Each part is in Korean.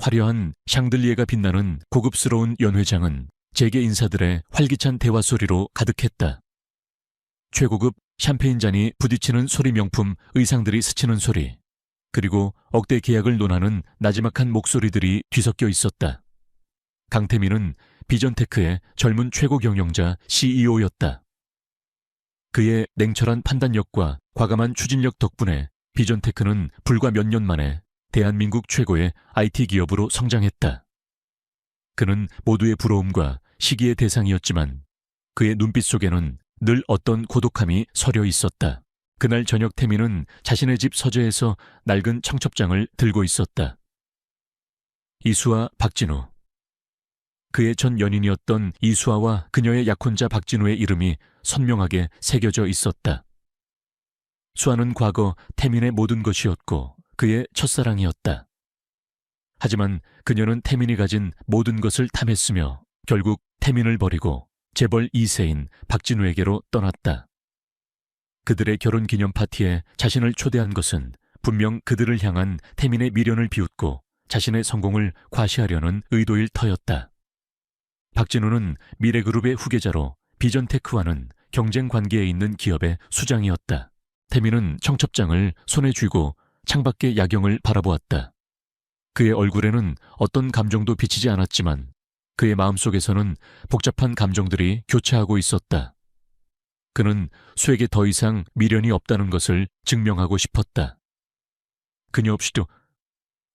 화려한 샹들리에가 빛나는 고급스러운 연회장은 재계 인사들의 활기찬 대화 소리로 가득했다. 최고급 샴페인 잔이 부딪히는 소리, 명품 의상들이 스치는 소리, 그리고 억대 계약을 논하는 나지막한 목소리들이 뒤섞여 있었다. 강태민은 비전테크의 젊은 최고 경영자 CEO였다. 그의 냉철한 판단력과 과감한 추진력 덕분에 비전테크는 불과 몇 년 만에 대한민국 최고의 IT 기업으로 성장했다. 그는 모두의 부러움과 시기의 대상이었지만 그의 눈빛 속에는 늘 어떤 고독함이 서려 있었다. 그날 저녁 태민은 자신의 집 서재에서 낡은 청첩장을 들고 있었다. 이수아, 박진우. 그의 전 연인이었던 이수아와 그녀의 약혼자 박진우의 이름이 선명하게 새겨져 있었다. 수아는 과거 태민의 모든 것이었고 그의 첫사랑이었다. 하지만 그녀는 태민이 가진 모든 것을 탐했으며 결국 태민을 버리고 재벌 2세인 박진우에게로 떠났다. 그들의 결혼 기념 파티에 자신을 초대한 것은 분명 그들을 향한 태민의 미련을 비웃고 자신의 성공을 과시하려는 의도일 터였다. 박진우는 미래그룹의 후계자로 비전테크와는 경쟁 관계에 있는 기업의 수장이었다. 태민은 청첩장을 손에 쥐고 창밖의 야경을 바라보았다. 그의 얼굴에는 어떤 감정도 비치지 않았지만 그의 마음속에서는 복잡한 감정들이 교차하고 있었다. 그는 수에게 더 이상 미련이 없다는 것을 증명하고 싶었다. 그녀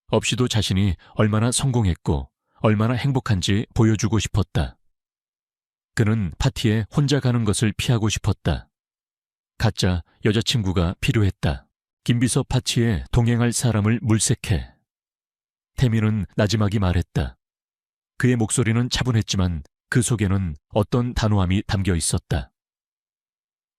없이도 자신이 얼마나 성공했고 얼마나 행복한지 보여주고 싶었다. 그는 파티에 혼자 가는 것을 피하고 싶었다. 가짜 여자친구가 필요했다. 김비서 파티에 동행할 사람을 물색해. 태민은 나지막이 말했다. 그의 목소리는 차분했지만 그 속에는 어떤 단호함이 담겨 있었다.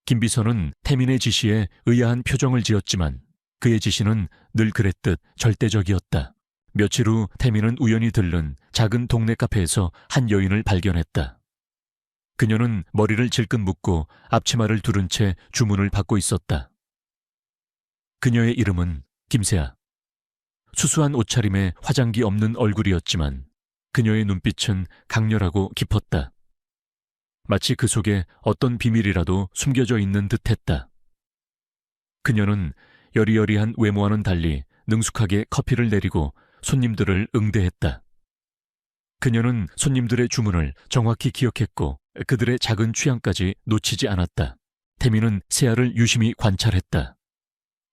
김비서는 태민의 지시에 의아한 표정을 지었지만 그의 지시는 늘 그랬듯 절대적이었다. 며칠 후 태민은 우연히 들른 작은 동네 카페에서 한 여인을 발견했다. 그녀는 머리를 질끈 묶고 앞치마를 두른 채 주문을 받고 있었다. 그녀의 이름은 김세아. 수수한 옷차림에 화장기 없는 얼굴이었지만 그녀의 눈빛은 강렬하고 깊었다. 마치 그 속에 어떤 비밀이라도 숨겨져 있는 듯했다. 그녀는 여리여리한 외모와는 달리 능숙하게 커피를 내리고 손님들을 응대했다. 그녀는 손님들의 주문을 정확히 기억했고 그들의 작은 취향까지 놓치지 않았다. 태민은 세아를 유심히 관찰했다.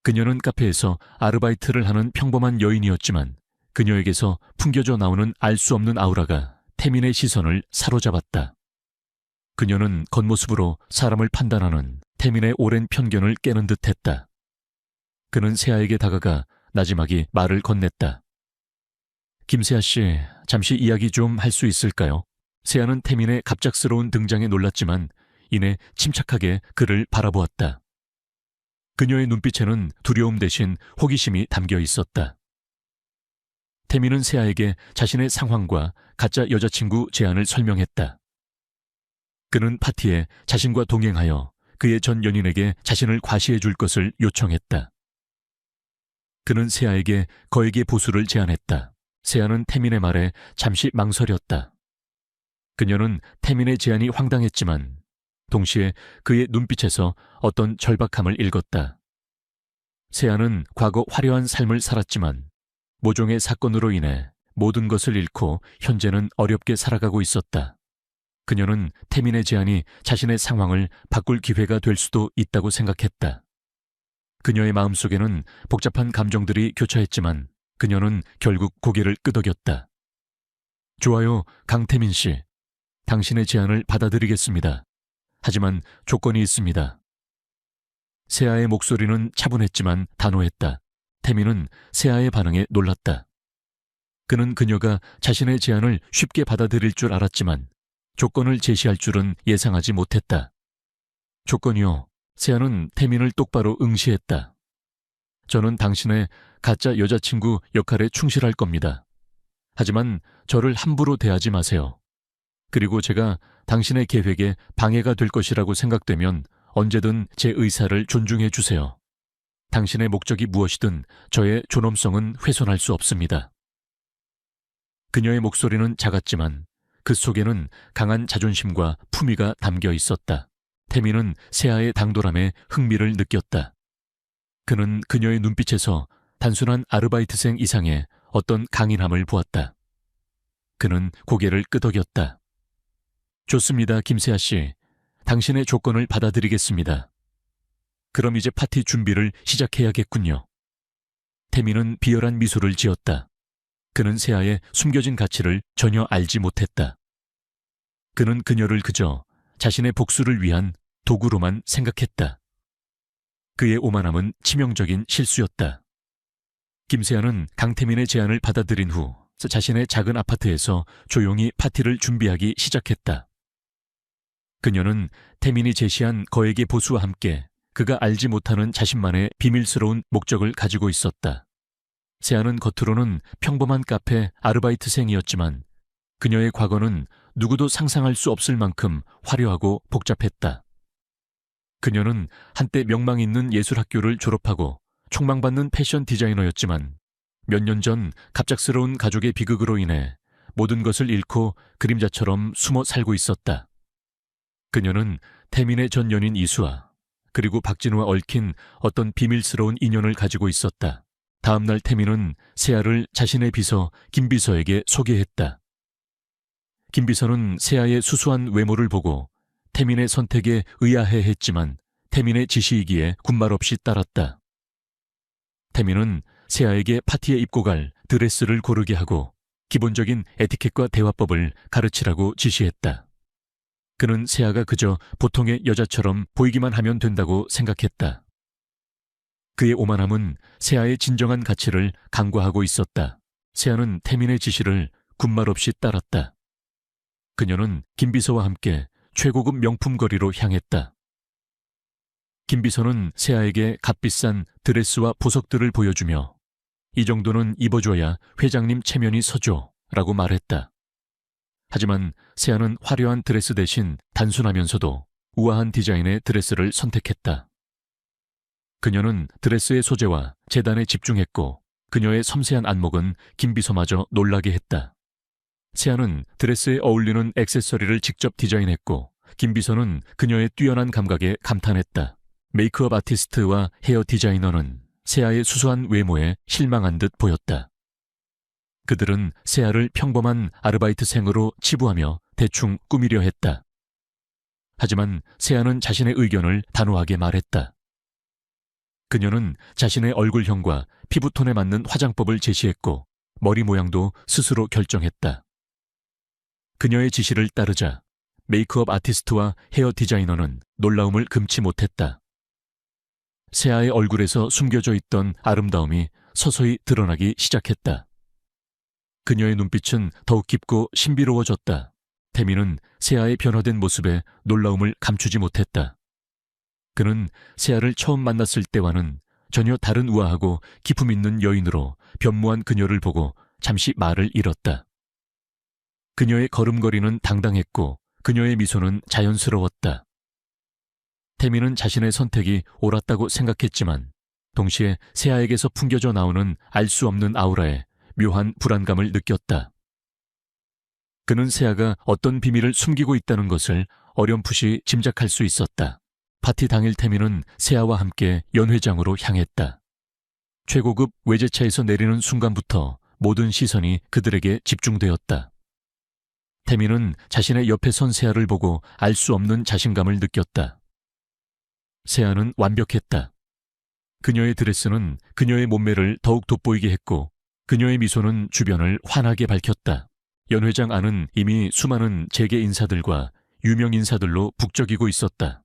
그녀는 카페에서 아르바이트를 하는 평범한 여인이었지만 그녀에게서 풍겨져 나오는 알 수 없는 아우라가 태민의 시선을 사로잡았다. 그녀는 겉모습으로 사람을 판단하는 태민의 오랜 편견을 깨는 듯했다. 그는 세아에게 다가가 나지막이 말을 건넸다. 김세아 씨, 잠시 이야기 좀 할 수 있을까요? 세아는 태민의 갑작스러운 등장에 놀랐지만 이내 침착하게 그를 바라보았다. 그녀의 눈빛에는 두려움 대신 호기심이 담겨 있었다. 태민은 세아에게 자신의 상황과 가짜 여자친구 제안을 설명했다. 그는 파티에 자신과 동행하여 그의 전 연인에게 자신을 과시해 줄 것을 요청했다. 그는 세아에게 거액의 보수를 제안했다. 세아는 태민의 말에 잠시 망설였다. 그녀는 태민의 제안이 황당했지만 동시에 그의 눈빛에서 어떤 절박함을 읽었다. 세아는 과거 화려한 삶을 살았지만 모종의 사건으로 인해 모든 것을 잃고 현재는 어렵게 살아가고 있었다. 그녀는 태민의 제안이 자신의 상황을 바꿀 기회가 될 수도 있다고 생각했다. 그녀의 마음속에는 복잡한 감정들이 교차했지만 그녀는 결국 고개를 끄덕였다. 좋아요, 강태민 씨. 당신의 제안을 받아들이겠습니다. 하지만 조건이 있습니다. 세아의 목소리는 차분했지만 단호했다. 태민은 세아의 반응에 놀랐다. 그는 그녀가 자신의 제안을 쉽게 받아들일 줄 알았지만 조건을 제시할 줄은 예상하지 못했다. 조건이요. 세아는 태민을 똑바로 응시했다. 저는 당신의 가짜 여자친구 역할에 충실할 겁니다. 하지만 저를 함부로 대하지 마세요. 그리고 제가 당신의 계획에 방해가 될 것이라고 생각되면 언제든 제 의사를 존중해 주세요. 당신의 목적이 무엇이든 저의 존엄성은 훼손할 수 없습니다. 그녀의 목소리는 작았지만 그 속에는 강한 자존심과 품위가 담겨 있었다. 태미는 세아의 당돌함에 흥미를 느꼈다. 그는 그녀의 눈빛에서 단순한 아르바이트생 이상의 어떤 강인함을 보았다. 그는 고개를 끄덕였다. 좋습니다, 김세아 씨. 당신의 조건을 받아들이겠습니다. 그럼 이제 파티 준비를 시작해야겠군요. 태미는 비열한 미소를 지었다. 그는 세아의 숨겨진 가치를 전혀 알지 못했다. 그는 그녀를 그저 자신의 복수를 위한 도구로만 생각했다. 그의 오만함은 치명적인 실수였다. 김세아는 강태민의 제안을 받아들인 후 자신의 작은 아파트에서 조용히 파티를 준비하기 시작했다. 그녀는 태민이 제시한 거액의 보수와 함께 그가 알지 못하는 자신만의 비밀스러운 목적을 가지고 있었다. 세아는 겉으로는 평범한 카페 아르바이트생이었지만 그녀의 과거는 누구도 상상할 수 없을 만큼 화려하고 복잡했다. 그녀는 한때 명망 있는 예술학교를 졸업하고 촉망받는 패션 디자이너였지만 몇 년 전 갑작스러운 가족의 비극으로 인해 모든 것을 잃고 그림자처럼 숨어 살고 있었다. 그녀는 태민의 전 연인 이수아 그리고 박진우와 얽힌 어떤 비밀스러운 인연을 가지고 있었다. 다음 날 태민은 세아를 자신의 비서 김비서에게 소개했다. 김비서는 세아의 수수한 외모를 보고 태민의 선택에 의아해했지만 태민의 지시이기에 군말 없이 따랐다. 태민은 세아에게 파티에 입고 갈 드레스를 고르게 하고 기본적인 에티켓과 대화법을 가르치라고 지시했다. 그는 세아가 그저 보통의 여자처럼 보이기만 하면 된다고 생각했다. 그의 오만함은 세아의 진정한 가치를 간과하고 있었다. 세아는 태민의 지시를 군말 없이 따랐다. 그녀는 김비서와 함께 최고급 명품 거리로 향했다. 김비서는 세아에게 값비싼 드레스와 보석들을 보여주며 이 정도는 입어줘야 회장님 체면이 서죠 라고 말했다. 하지만 세아는 화려한 드레스 대신 단순하면서도 우아한 디자인의 드레스를 선택했다. 그녀는 드레스의 소재와 재단에 집중했고 그녀의 섬세한 안목은 김비서마저 놀라게 했다. 세아는 드레스에 어울리는 액세서리를 직접 디자인했고 김비서는 그녀의 뛰어난 감각에 감탄했다. 메이크업 아티스트와 헤어 디자이너는 세아의 수수한 외모에 실망한 듯 보였다. 그들은 세아를 평범한 아르바이트생으로 치부하며 대충 꾸미려 했다. 하지만 세아는 자신의 의견을 단호하게 말했다. 그녀는 자신의 얼굴형과 피부톤에 맞는 화장법을 제시했고 머리 모양도 스스로 결정했다. 그녀의 지시를 따르자 메이크업 아티스트와 헤어 디자이너는 놀라움을 금치 못했다. 세아의 얼굴에서 숨겨져 있던 아름다움이 서서히 드러나기 시작했다. 그녀의 눈빛은 더욱 깊고 신비로워졌다. 태민은 세아의 변화된 모습에 놀라움을 감추지 못했다. 그는 세아를 처음 만났을 때와는 전혀 다른 우아하고 기품 있는 여인으로 변모한 그녀를 보고 잠시 말을 잃었다. 그녀의 걸음걸이는 당당했고 그녀의 미소는 자연스러웠다. 태민은 자신의 선택이 옳았다고 생각했지만 동시에 세아에게서 풍겨져 나오는 알 수 없는 아우라에 묘한 불안감을 느꼈다. 그는 세아가 어떤 비밀을 숨기고 있다는 것을 어렴풋이 짐작할 수 있었다. 파티 당일 태민은 세아와 함께 연회장으로 향했다. 최고급 외제차에서 내리는 순간부터 모든 시선이 그들에게 집중되었다. 태민은 자신의 옆에 선 세아를 보고 알 수 없는 자신감을 느꼈다. 세아는 완벽했다. 그녀의 드레스는 그녀의 몸매를 더욱 돋보이게 했고 그녀의 미소는 주변을 환하게 밝혔다. 연회장 안은 이미 수많은 재계 인사들과 유명 인사들로 북적이고 있었다.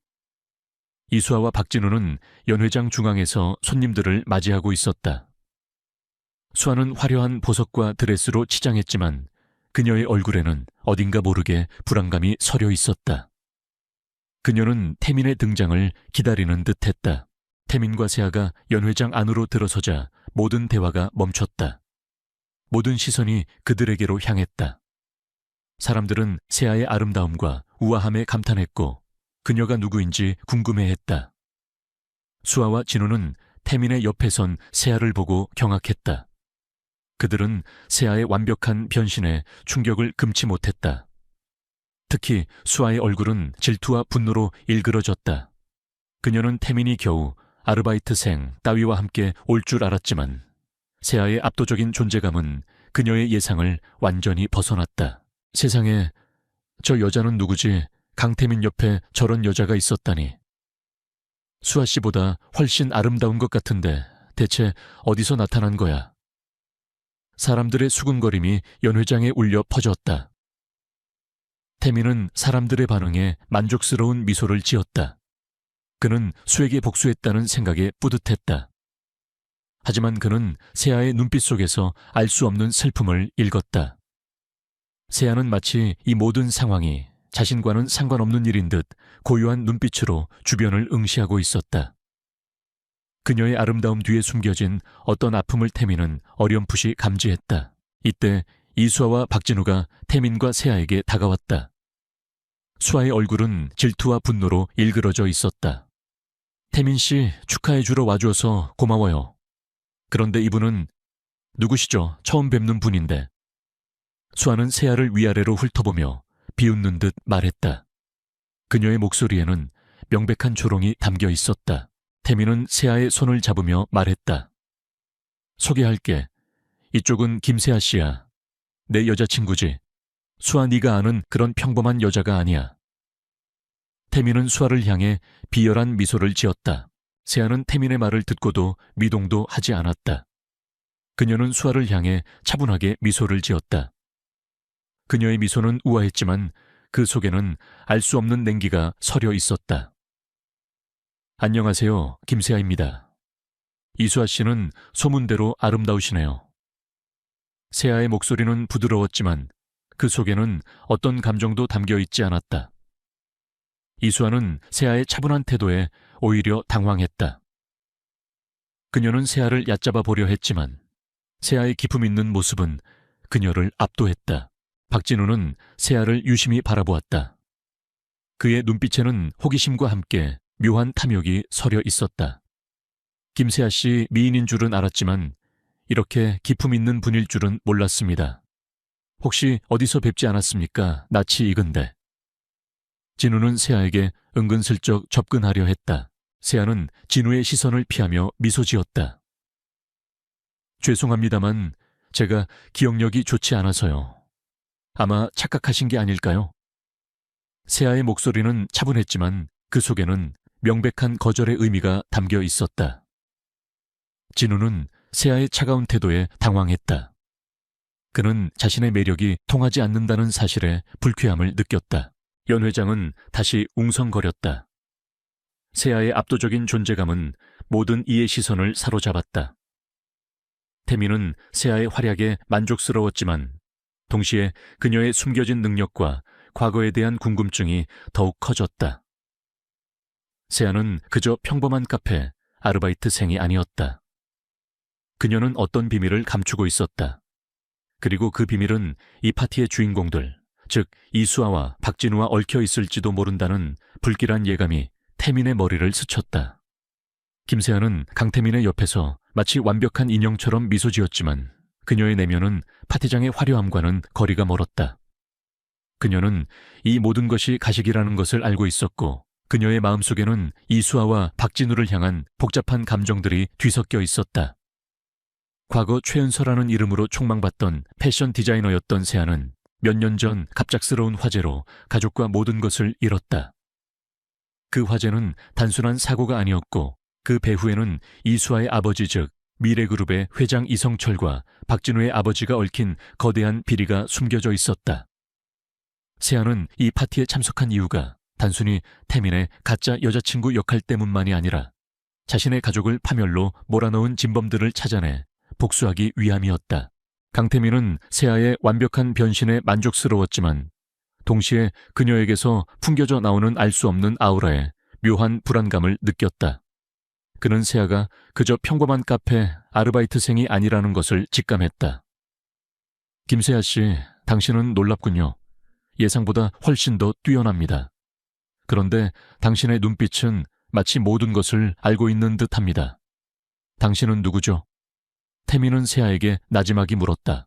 이수아와 박진우는 연회장 중앙에서 손님들을 맞이하고 있었다. 수아는 화려한 보석과 드레스로 치장했지만 그녀의 얼굴에는 어딘가 모르게 불안감이 서려 있었다. 그녀는 태민의 등장을 기다리는 듯했다. 태민과 세아가 연회장 안으로 들어서자 모든 대화가 멈췄다. 모든 시선이 그들에게로 향했다. 사람들은 세아의 아름다움과 우아함에 감탄했고 그녀가 누구인지 궁금해했다. 수아와 진우는 태민의 옆에 선 세아를 보고 경악했다. 그들은 세아의 완벽한 변신에 충격을 금치 못했다. 특히 수아의 얼굴은 질투와 분노로 일그러졌다. 그녀는 태민이 겨우 아르바이트생 따위와 함께 올 줄 알았지만 세아의 압도적인 존재감은 그녀의 예상을 완전히 벗어났다. 세상에 저 여자는 누구지? 강태민 옆에 저런 여자가 있었다니. 수아 씨보다 훨씬 아름다운 것 같은데 대체 어디서 나타난 거야? 사람들의 수군거림이 연회장에 울려 퍼졌다. 태민은 사람들의 반응에 만족스러운 미소를 지었다. 그는 수에게 복수했다는 생각에 뿌듯했다. 하지만 그는 세아의 눈빛 속에서 알 수 없는 슬픔을 읽었다. 세아는 마치 이 모든 상황이 자신과는 상관없는 일인 듯 고요한 눈빛으로 주변을 응시하고 있었다. 그녀의 아름다움 뒤에 숨겨진 어떤 아픔을 태민은 어렴풋이 감지했다. 이때 이수아와 박진우가 태민과 세아에게 다가왔다. 수아의 얼굴은 질투와 분노로 일그러져 있었다. 태민 씨, 축하해 주러 와줘서 고마워요. 그런데 이분은 누구시죠? 처음 뵙는 분인데. 수아는 세아를 위아래로 훑어보며 비웃는 듯 말했다. 그녀의 목소리에는 명백한 조롱이 담겨 있었다. 태민은 세아의 손을 잡으며 말했다. 소개할게. 이쪽은 김세아 씨야. 내 여자친구지. 수아, 네가 아는 그런 평범한 여자가 아니야. 태민은 수아를 향해 비열한 미소를 지었다. 세아는 태민의 말을 듣고도 미동도 하지 않았다. 그녀는 수아를 향해 차분하게 미소를 지었다. 그녀의 미소는 우아했지만 그 속에는 알 수 없는 냉기가 서려 있었다. 안녕하세요, 김세아입니다. 이수아 씨는 소문대로 아름다우시네요. 세아의 목소리는 부드러웠지만 그 속에는 어떤 감정도 담겨 있지 않았다. 이수아는 세아의 차분한 태도에 오히려 당황했다. 그녀는 세아를 얕잡아 보려 했지만 세아의 기품 있는 모습은 그녀를 압도했다. 박진우는 세아를 유심히 바라보았다. 그의 눈빛에는 호기심과 함께 묘한 탐욕이 서려 있었다. 김세아 씨 미인인 줄은 알았지만 이렇게 기품 있는 분일 줄은 몰랐습니다. 혹시 어디서 뵙지 않았습니까? 낯이 익은데. 진우는 세아에게 은근슬쩍 접근하려 했다. 세아는 진우의 시선을 피하며 미소 지었다. 죄송합니다만 제가 기억력이 좋지 않아서요. 아마 착각하신 게 아닐까요? 세아의 목소리는 차분했지만 그 속에는 명백한 거절의 의미가 담겨 있었다. 진우는 세아의 차가운 태도에 당황했다. 그는 자신의 매력이 통하지 않는다는 사실에 불쾌함을 느꼈다. 연 회장은 다시 웅성거렸다. 세아의 압도적인 존재감은 모든 이의 시선을 사로잡았다. 태민은 세아의 활약에 만족스러웠지만 동시에 그녀의 숨겨진 능력과 과거에 대한 궁금증이 더욱 커졌다. 세아는 그저 평범한 카페 아르바이트생이 아니었다. 그녀는 어떤 비밀을 감추고 있었다. 그리고 그 비밀은 이 파티의 주인공들, 즉 이수아와 박진우와 얽혀 있을지도 모른다는 불길한 예감이 태민의 머리를 스쳤다. 김세아는 강태민의 옆에서 마치 완벽한 인형처럼 미소 지었지만 그녀의 내면은 파티장의 화려함과는 거리가 멀었다. 그녀는 이 모든 것이 가식이라는 것을 알고 있었고 그녀의 마음속에는 이수아와 박진우를 향한 복잡한 감정들이 뒤섞여 있었다. 과거 최연서라는 이름으로 촉망받던 패션 디자이너였던 세아는 몇 년 전 갑작스러운 화재로 가족과 모든 것을 잃었다. 그 화재는 단순한 사고가 아니었고 그 배후에는 이수아의 아버지 즉 미래그룹의 회장 이성철과 박진우의 아버지가 얽힌 거대한 비리가 숨겨져 있었다. 세아는 이 파티에 참석한 이유가 단순히 태민의 가짜 여자친구 역할 때문만이 아니라 자신의 가족을 파멸로 몰아넣은 진범들을 찾아내 복수하기 위함이었다. 강태민은 세아의 완벽한 변신에 만족스러웠지만 동시에 그녀에게서 풍겨져 나오는 알 수 없는 아우라에 묘한 불안감을 느꼈다. 그는 세아가 그저 평범한 카페 아르바이트생이 아니라는 것을 직감했다. 김세아 씨, 당신은 놀랍군요. 예상보다 훨씬 더 뛰어납니다. 그런데 당신의 눈빛은 마치 모든 것을 알고 있는 듯합니다. 당신은 누구죠? 태민은 세아에게 나지막이 물었다.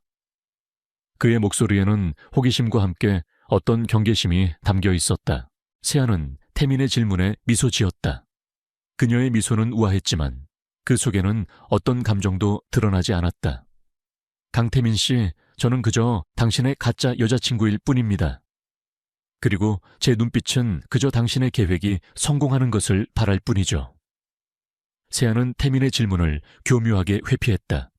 그의 목소리에는 호기심과 함께 어떤 경계심이 담겨 있었다. 세아는 태민의 질문에 미소 지었다. 그녀의 미소는 우아했지만 그 속에는 어떤 감정도 드러나지 않았다. 강태민 씨, 저는 그저 당신의 가짜 여자친구일 뿐입니다. 그리고 제 눈빛은 그저 당신의 계획이 성공하는 것을 바랄 뿐이죠. 세아는 태민의 질문을 교묘하게 회피했다.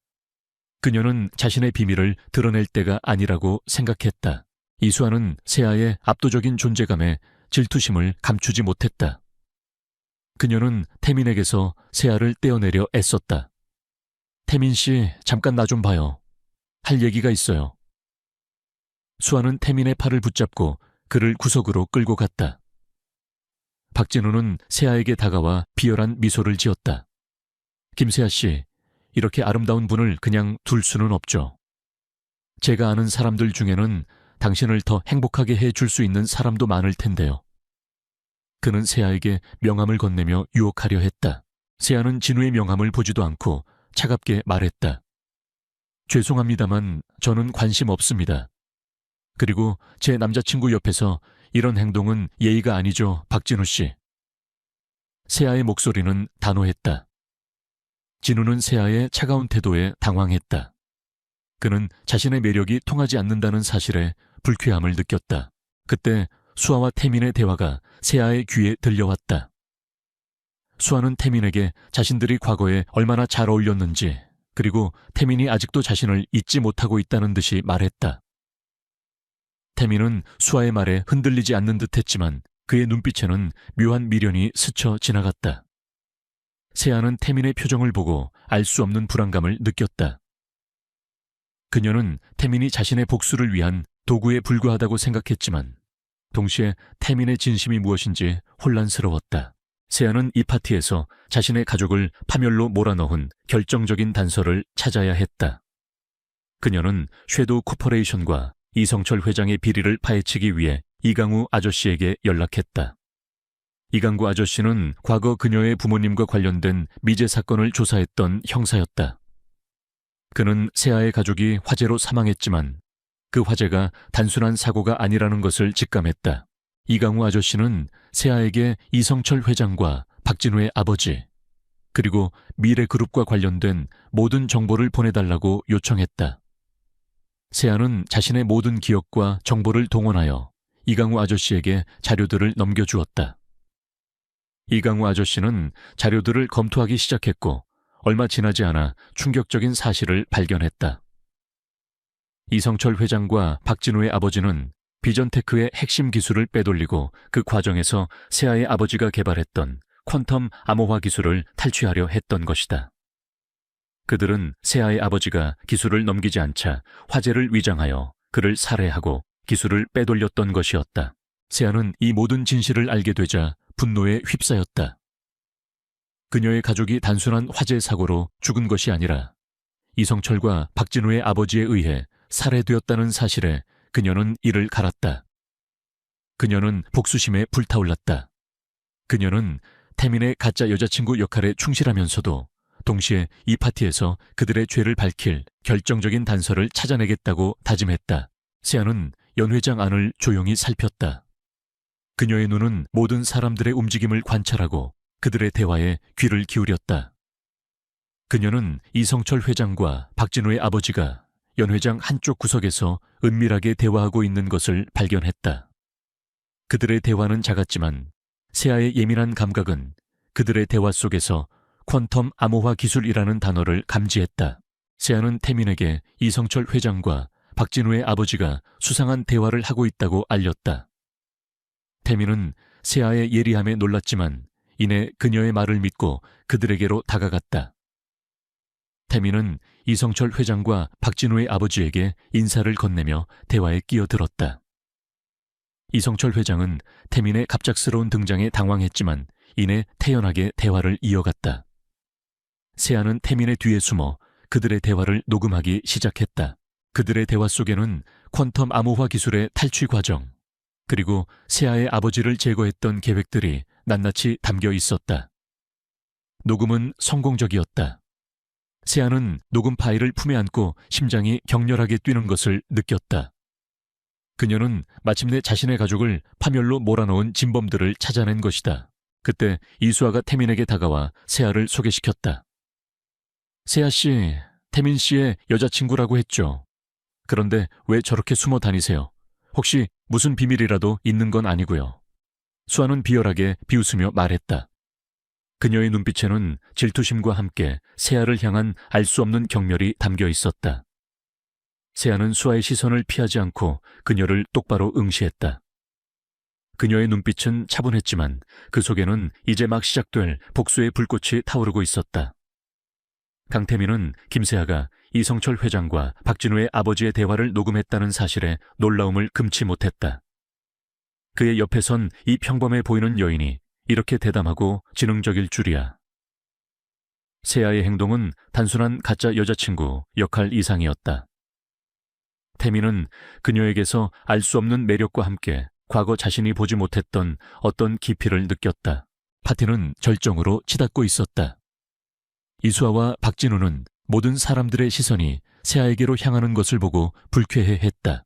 그녀는 자신의 비밀을 드러낼 때가 아니라고 생각했다. 이수아는 세아의 압도적인 존재감에 질투심을 감추지 못했다. 그녀는 태민에게서 세아를 떼어내려 애썼다. 태민 씨, 잠깐 나 좀 봐요. 할 얘기가 있어요. 수아는 태민의 팔을 붙잡고 그를 구석으로 끌고 갔다. 박진우는 세아에게 다가와 비열한 미소를 지었다. 김세아 씨, 이렇게 아름다운 분을 그냥 둘 수는 없죠. 제가 아는 사람들 중에는 당신을 더 행복하게 해줄 수 있는 사람도 많을 텐데요. 그는 세아에게 명함을 건네며 유혹하려 했다. 세아는 진우의 명함을 보지도 않고 차갑게 말했다. 죄송합니다만 저는 관심 없습니다. 그리고 제 남자친구 옆에서 이런 행동은 예의가 아니죠, 박진우 씨. 세아의 목소리는 단호했다. 진우는 세아의 차가운 태도에 당황했다. 그는 자신의 매력이 통하지 않는다는 사실에 불쾌함을 느꼈다. 그때 수아와 태민의 대화가 세아의 귀에 들려왔다. 수아는 태민에게 자신들이 과거에 얼마나 잘 어울렸는지, 그리고 태민이 아직도 자신을 잊지 못하고 있다는 듯이 말했다. 태민은 수아의 말에 흔들리지 않는 듯했지만 그의 눈빛에는 묘한 미련이 스쳐 지나갔다. 세아는 태민의 표정을 보고 알 수 없는 불안감을 느꼈다. 그녀는 태민이 자신의 복수를 위한 도구에 불과하다고 생각했지만 동시에 태민의 진심이 무엇인지 혼란스러웠다. 세아는 이 파티에서 자신의 가족을 파멸로 몰아넣은 결정적인 단서를 찾아야 했다. 그녀는 섀도우 코퍼레이션과 이성철 회장의 비리를 파헤치기 위해 이강우 아저씨에게 연락했다. 이강구 아저씨는 과거 그녀의 부모님과 관련된 미제 사건을 조사했던 형사였다. 그는 세아의 가족이 화재로 사망했지만 그 화재가 단순한 사고가 아니라는 것을 직감했다. 이강우 아저씨는 세아에게 이성철 회장과 박진우의 아버지, 그리고 미래그룹과 관련된 모든 정보를 보내달라고 요청했다. 세아는 자신의 모든 기억과 정보를 동원하여 이강우 아저씨에게 자료들을 넘겨주었다. 이강우 아저씨는 자료들을 검토하기 시작했고 얼마 지나지 않아 충격적인 사실을 발견했다. 이성철 회장과 박진우의 아버지는 비전테크의 핵심 기술을 빼돌리고 그 과정에서 세아의 아버지가 개발했던 퀀텀 암호화 기술을 탈취하려 했던 것이다. 그들은 세아의 아버지가 기술을 넘기지 않자 화재를 위장하여 그를 살해하고 기술을 빼돌렸던 것이었다. 세아는 이 모든 진실을 알게 되자 분노에 휩싸였다. 그녀의 가족이 단순한 화재 사고로 죽은 것이 아니라 이성철과 박진우의 아버지에 의해 살해되었다는 사실에 그녀는 이를 갈았다. 그녀는 복수심에 불타올랐다. 그녀는 태민의 가짜 여자친구 역할에 충실하면서도 동시에 이 파티에서 그들의 죄를 밝힐 결정적인 단서를 찾아내겠다고 다짐했다. 세아는 연 회장 안을 조용히 살폈다. 그녀의 눈은 모든 사람들의 움직임을 관찰하고 그들의 대화에 귀를 기울였다. 그녀는 이성철 회장과 박진우의 아버지가 연 회장 한쪽 구석에서 은밀하게 대화하고 있는 것을 발견했다. 그들의 대화는 작았지만 세아의 예민한 감각은 그들의 대화 속에서 퀀텀 암호화 기술이라는 단어를 감지했다. 세아는 태민에게 이성철 회장과 박진우의 아버지가 수상한 대화를 하고 있다고 알렸다. 태민은 세아의 예리함에 놀랐지만 이내 그녀의 말을 믿고 그들에게로 다가갔다. 태민은 이성철 회장과 박진우의 아버지에게 인사를 건네며 대화에 끼어들었다. 이성철 회장은 태민의 갑작스러운 등장에 당황했지만 이내 태연하게 대화를 이어갔다. 세아는 태민의 뒤에 숨어 그들의 대화를 녹음하기 시작했다. 그들의 대화 속에는 퀀텀 암호화 기술의 탈취 과정, 그리고 세아의 아버지를 제거했던 계획들이 낱낱이 담겨 있었다. 녹음은 성공적이었다. 세아는 녹음 파일을 품에 안고 심장이 격렬하게 뛰는 것을 느꼈다. 그녀는 마침내 자신의 가족을 파멸로 몰아넣은 진범들을 찾아낸 것이다. 그때 이수아가 태민에게 다가와 세아를 소개시켰다. 세아 씨, 태민 씨의 여자친구라고 했죠. 그런데 왜 저렇게 숨어 다니세요? 혹시 무슨 비밀이라도 있는 건 아니고요. 수아는 비열하게 비웃으며 말했다. 그녀의 눈빛에는 질투심과 함께 세아를 향한 알 수 없는 경멸이 담겨 있었다. 세아는 수아의 시선을 피하지 않고 그녀를 똑바로 응시했다. 그녀의 눈빛은 차분했지만 그 속에는 이제 막 시작될 복수의 불꽃이 타오르고 있었다. 강태민은 김세아가 이성철 회장과 박진우의 아버지의 대화를 녹음했다는 사실에 놀라움을 금치 못했다. 그의 옆에 선 이 평범해 보이는 여인이 이렇게 대담하고 지능적일 줄이야. 세아의 행동은 단순한 가짜 여자친구 역할 이상이었다. 태민은 그녀에게서 알 수 없는 매력과 함께 과거 자신이 보지 못했던 어떤 깊이를 느꼈다. 파티는 절정으로 치닫고 있었다. 이수아와 박진우는 모든 사람들의 시선이 세아에게로 향하는 것을 보고 불쾌해했다.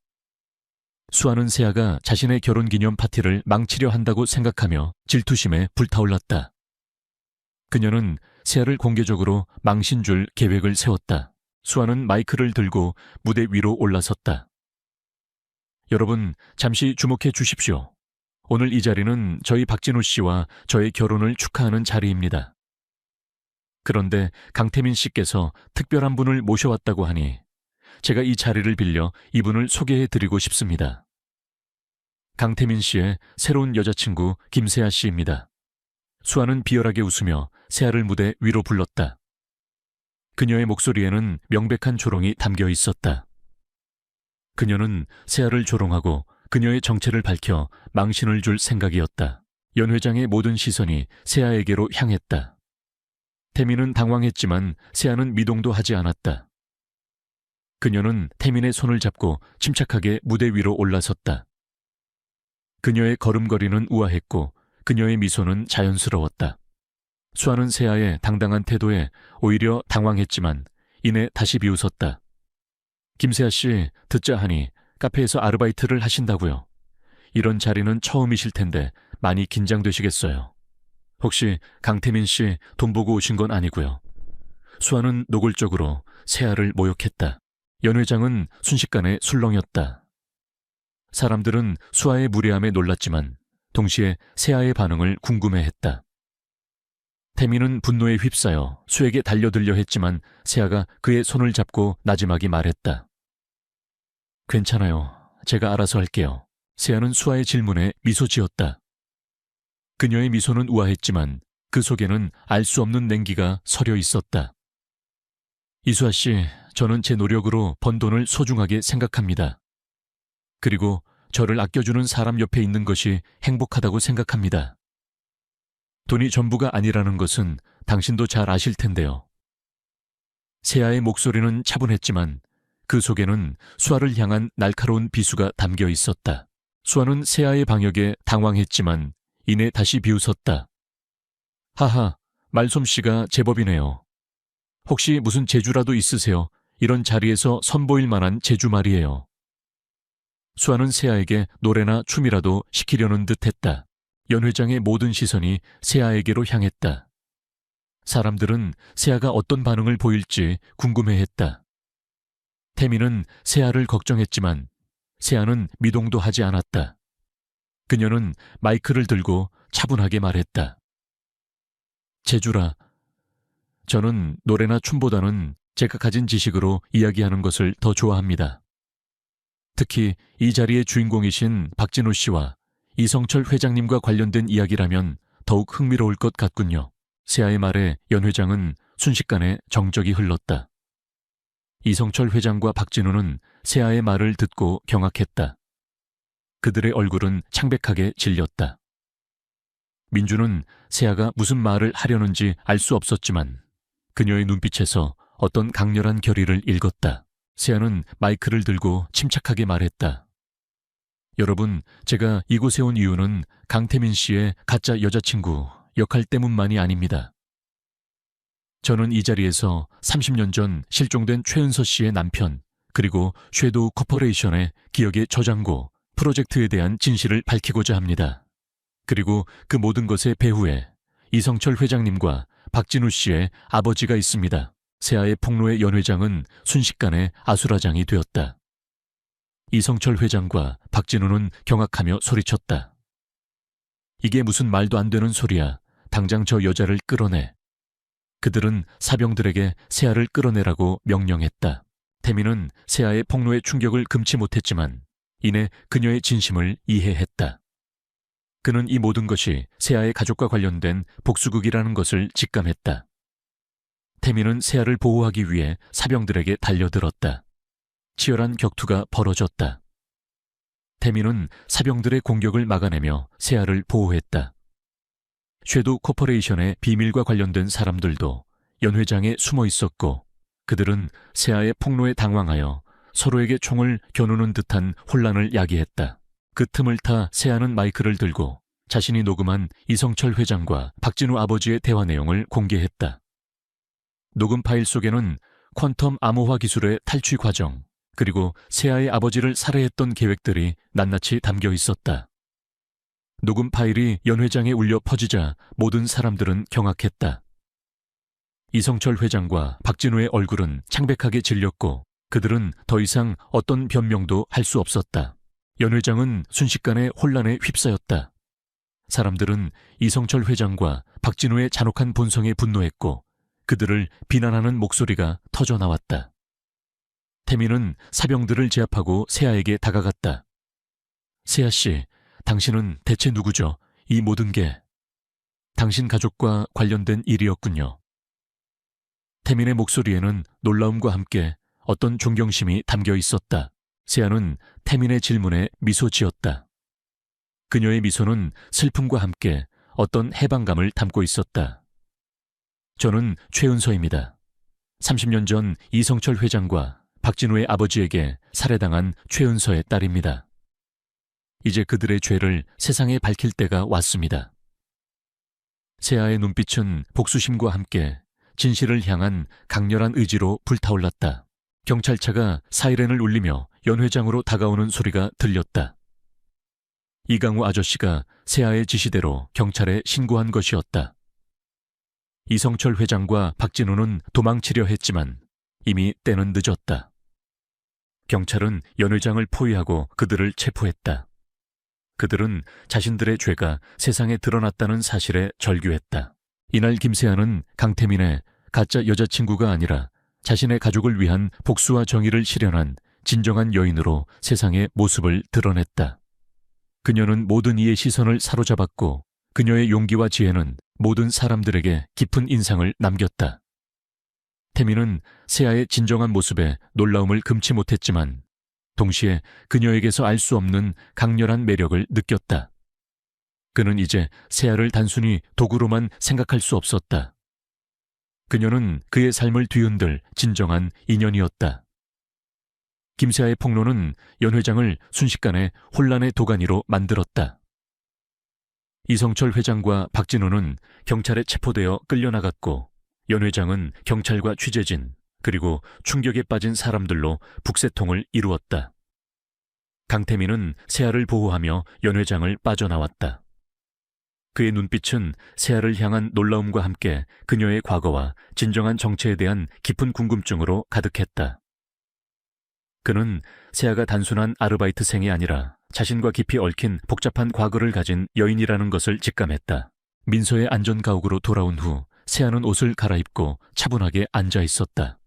수아는 세아가 자신의 결혼기념 파티를 망치려 한다고 생각하며 질투심에 불타올랐다. 그녀는 세아를 공개적으로 망신 줄 계획을 세웠다. 수아는 마이크를 들고 무대 위로 올라섰다. 여러분, 잠시 주목해 주십시오. 오늘 이 자리는 저희 박진우 씨와 저의 결혼을 축하하는 자리입니다. 그런데 강태민 씨께서 특별한 분을 모셔왔다고 하니 제가 이 자리를 빌려 이분을 소개해 드리고 싶습니다. 강태민 씨의 새로운 여자친구 김세아 씨입니다. 수아는 비열하게 웃으며 세아를 무대 위로 불렀다. 그녀의 목소리에는 명백한 조롱이 담겨 있었다. 그녀는 세아를 조롱하고 그녀의 정체를 밝혀 망신을 줄 생각이었다. 연 회장의 모든 시선이 세아에게로 향했다. 태민은 당황했지만 세아는 미동도 하지 않았다. 그녀는 태민의 손을 잡고 침착하게 무대 위로 올라섰다. 그녀의 걸음걸이는 우아했고 그녀의 미소는 자연스러웠다. 수아는 세아의 당당한 태도에 오히려 당황했지만 이내 다시 비웃었다. 김세아 씨, 듣자 하니 카페에서 아르바이트를 하신다고요. 이런 자리는 처음이실 텐데 많이 긴장되시겠어요. 혹시 강태민 씨 돈 보고 오신 건 아니고요. 수아는 노골적으로 세아를 모욕했다. 연 회장은 순식간에 술렁였다. 사람들은 수아의 무례함에 놀랐지만 동시에 세아의 반응을 궁금해했다. 태민은 분노에 휩싸여 수에게 달려들려 했지만 세아가 그의 손을 잡고 나지막이 말했다. 괜찮아요. 제가 알아서 할게요. 세아는 수아의 질문에 미소 지었다. 그녀의 미소는 우아했지만 그 속에는 알 수 없는 냉기가 서려 있었다. 이수아 씨, 저는 제 노력으로 번 돈을 소중하게 생각합니다. 그리고 저를 아껴주는 사람 옆에 있는 것이 행복하다고 생각합니다. 돈이 전부가 아니라는 것은 당신도 잘 아실 텐데요. 세아의 목소리는 차분했지만 그 속에는 수아를 향한 날카로운 비수가 담겨 있었다. 수아는 세아의 방역에 당황했지만 이내 다시 비웃었다. 하하, 말솜씨가 제법이네요. 혹시 무슨 재주라도 있으세요? 이런 자리에서 선보일 만한 재주 말이에요. 수아는 세아에게 노래나 춤이라도 시키려는 듯했다. 연 회장의 모든 시선이 세아에게로 향했다. 사람들은 세아가 어떤 반응을 보일지 궁금해했다. 태민은 세아를 걱정했지만 세아는 미동도 하지 않았다. 그녀는 마이크를 들고 차분하게 말했다. 재주라. 저는 노래나 춤보다는 제가 가진 지식으로 이야기하는 것을 더 좋아합니다. 특히 이 자리의 주인공이신 박진우 씨와 이성철 회장님과 관련된 이야기라면 더욱 흥미로울 것 같군요. 세아의 말에 연 회장은 순식간에 정적이 흘렀다. 이성철 회장과 박진우는 세아의 말을 듣고 경악했다. 그들의 얼굴은 창백하게 질렸다. 민주는 세아가 무슨 말을 하려는지 알 수 없었지만 그녀의 눈빛에서 어떤 강렬한 결의를 읽었다. 세아는 마이크를 들고 침착하게 말했다. 여러분, 제가 이곳에 온 이유는 강태민 씨의 가짜 여자친구 역할 때문만이 아닙니다. 저는 이 자리에서 30년 전 실종된 최은서 씨의 남편, 그리고 섀도우 코퍼레이션의 기억의 저장고 프로젝트에 대한 진실을 밝히고자 합니다. 그리고 그 모든 것의 배후에 이성철 회장님과 박진우 씨의 아버지가 있습니다. 새하의 폭로의 연 회장은 순식간에 아수라장이 되었다. 이성철 회장과 박진우는 경악하며 소리쳤다. 이게 무슨 말도 안 되는 소리야. 당장 저 여자를 끌어내. 그들은 사병들에게 새하를 끌어내라고 명령했다. 태민은 새하의 폭로의 충격을 금치 못했지만 이내 그녀의 진심을 이해했다. 그는 이 모든 것이 새하의 가족과 관련된 복수극이라는 것을 직감했다. 태민은 새하를 보호하기 위해 사병들에게 달려들었다. 치열한 격투가 벌어졌다. 태민은 사병들의 공격을 막아내며 새하를 보호했다. 섀도우 코퍼레이션의 비밀과 관련된 사람들도 연 회장에 숨어 있었고 그들은 새하의 폭로에 당황하여 서로에게 총을 겨누는 듯한 혼란을 야기했다. 그 틈을 타 새하는 마이크를 들고 자신이 녹음한 이성철 회장과 박진우 아버지의 대화 내용을 공개했다. 녹음 파일 속에는 퀀텀 암호화 기술의 탈취 과정, 그리고 새하의 아버지를 살해했던 계획들이 낱낱이 담겨 있었다. 녹음 파일이 연 회장에 울려 퍼지자 모든 사람들은 경악했다. 이성철 회장과 박진우의 얼굴은 창백하게 질렸고 그들은 더 이상 어떤 변명도 할 수 없었다. 연 회장은 순식간에 혼란에 휩싸였다. 사람들은 이성철 회장과 박진우의 잔혹한 본성에 분노했고 그들을 비난하는 목소리가 터져나왔다. 태민은 사병들을 제압하고 새하에게 다가갔다. 새하 씨, 당신은 대체 누구죠? 이 모든 게 당신 가족과 관련된 일이었군요. 태민의 목소리에는 놀라움과 함께 어떤 존경심이 담겨 있었다. 새하는 태민의 질문에 미소 지었다. 그녀의 미소는 슬픔과 함께 어떤 해방감을 담고 있었다. 저는 최은서입니다. 30년 전 이성철 회장과 박진우의 아버지에게 살해당한 최은서의 딸입니다. 이제 그들의 죄를 세상에 밝힐 때가 왔습니다. 새하의 눈빛은 복수심과 함께 진실을 향한 강렬한 의지로 불타올랐다. 경찰차가 사이렌을 울리며 연 회장으로 다가오는 소리가 들렸다. 이강우 아저씨가 새하의 지시대로 경찰에 신고한 것이었다. 이성철 회장과 박진우는 도망치려 했지만 이미 때는 늦었다. 경찰은 연 회장을 포위하고 그들을 체포했다. 그들은 자신들의 죄가 세상에 드러났다는 사실에 절규했다. 이날 김새하는 강태민의 가짜 여자친구가 아니라 자신의 가족을 위한 복수와 정의를 실현한 진정한 여인으로 세상의 모습을 드러냈다. 그녀는 모든 이의 시선을 사로잡았고 그녀의 용기와 지혜는 모든 사람들에게 깊은 인상을 남겼다. 태민은 새하의 진정한 모습에 놀라움을 금치 못했지만 동시에 그녀에게서 알 수 없는 강렬한 매력을 느꼈다. 그는 이제 새하를 단순히 도구로만 생각할 수 없었다. 그녀는 그의 삶을 뒤흔들 진정한 인연이었다. 김새하의 폭로는 연 회장을 순식간에 혼란의 도가니로 만들었다. 이성철 회장과 박진우는 경찰에 체포되어 끌려나갔고 연 회장은 경찰과 취재진 그리고 충격에 빠진 사람들로 북새통을 이루었다. 강태민은 새하를 보호하며 연 회장을 빠져나왔다. 그의 눈빛은 새하를 향한 놀라움과 함께 그녀의 과거와 진정한 정체에 대한 깊은 궁금증으로 가득했다. 그는 새하가 단순한 아르바이트생이 아니라 자신과 깊이 얽힌 복잡한 과거를 가진 여인이라는 것을 직감했다. 민서의 안전가옥으로 돌아온 후 새하는 옷을 갈아입고 차분하게 앉아 있었다.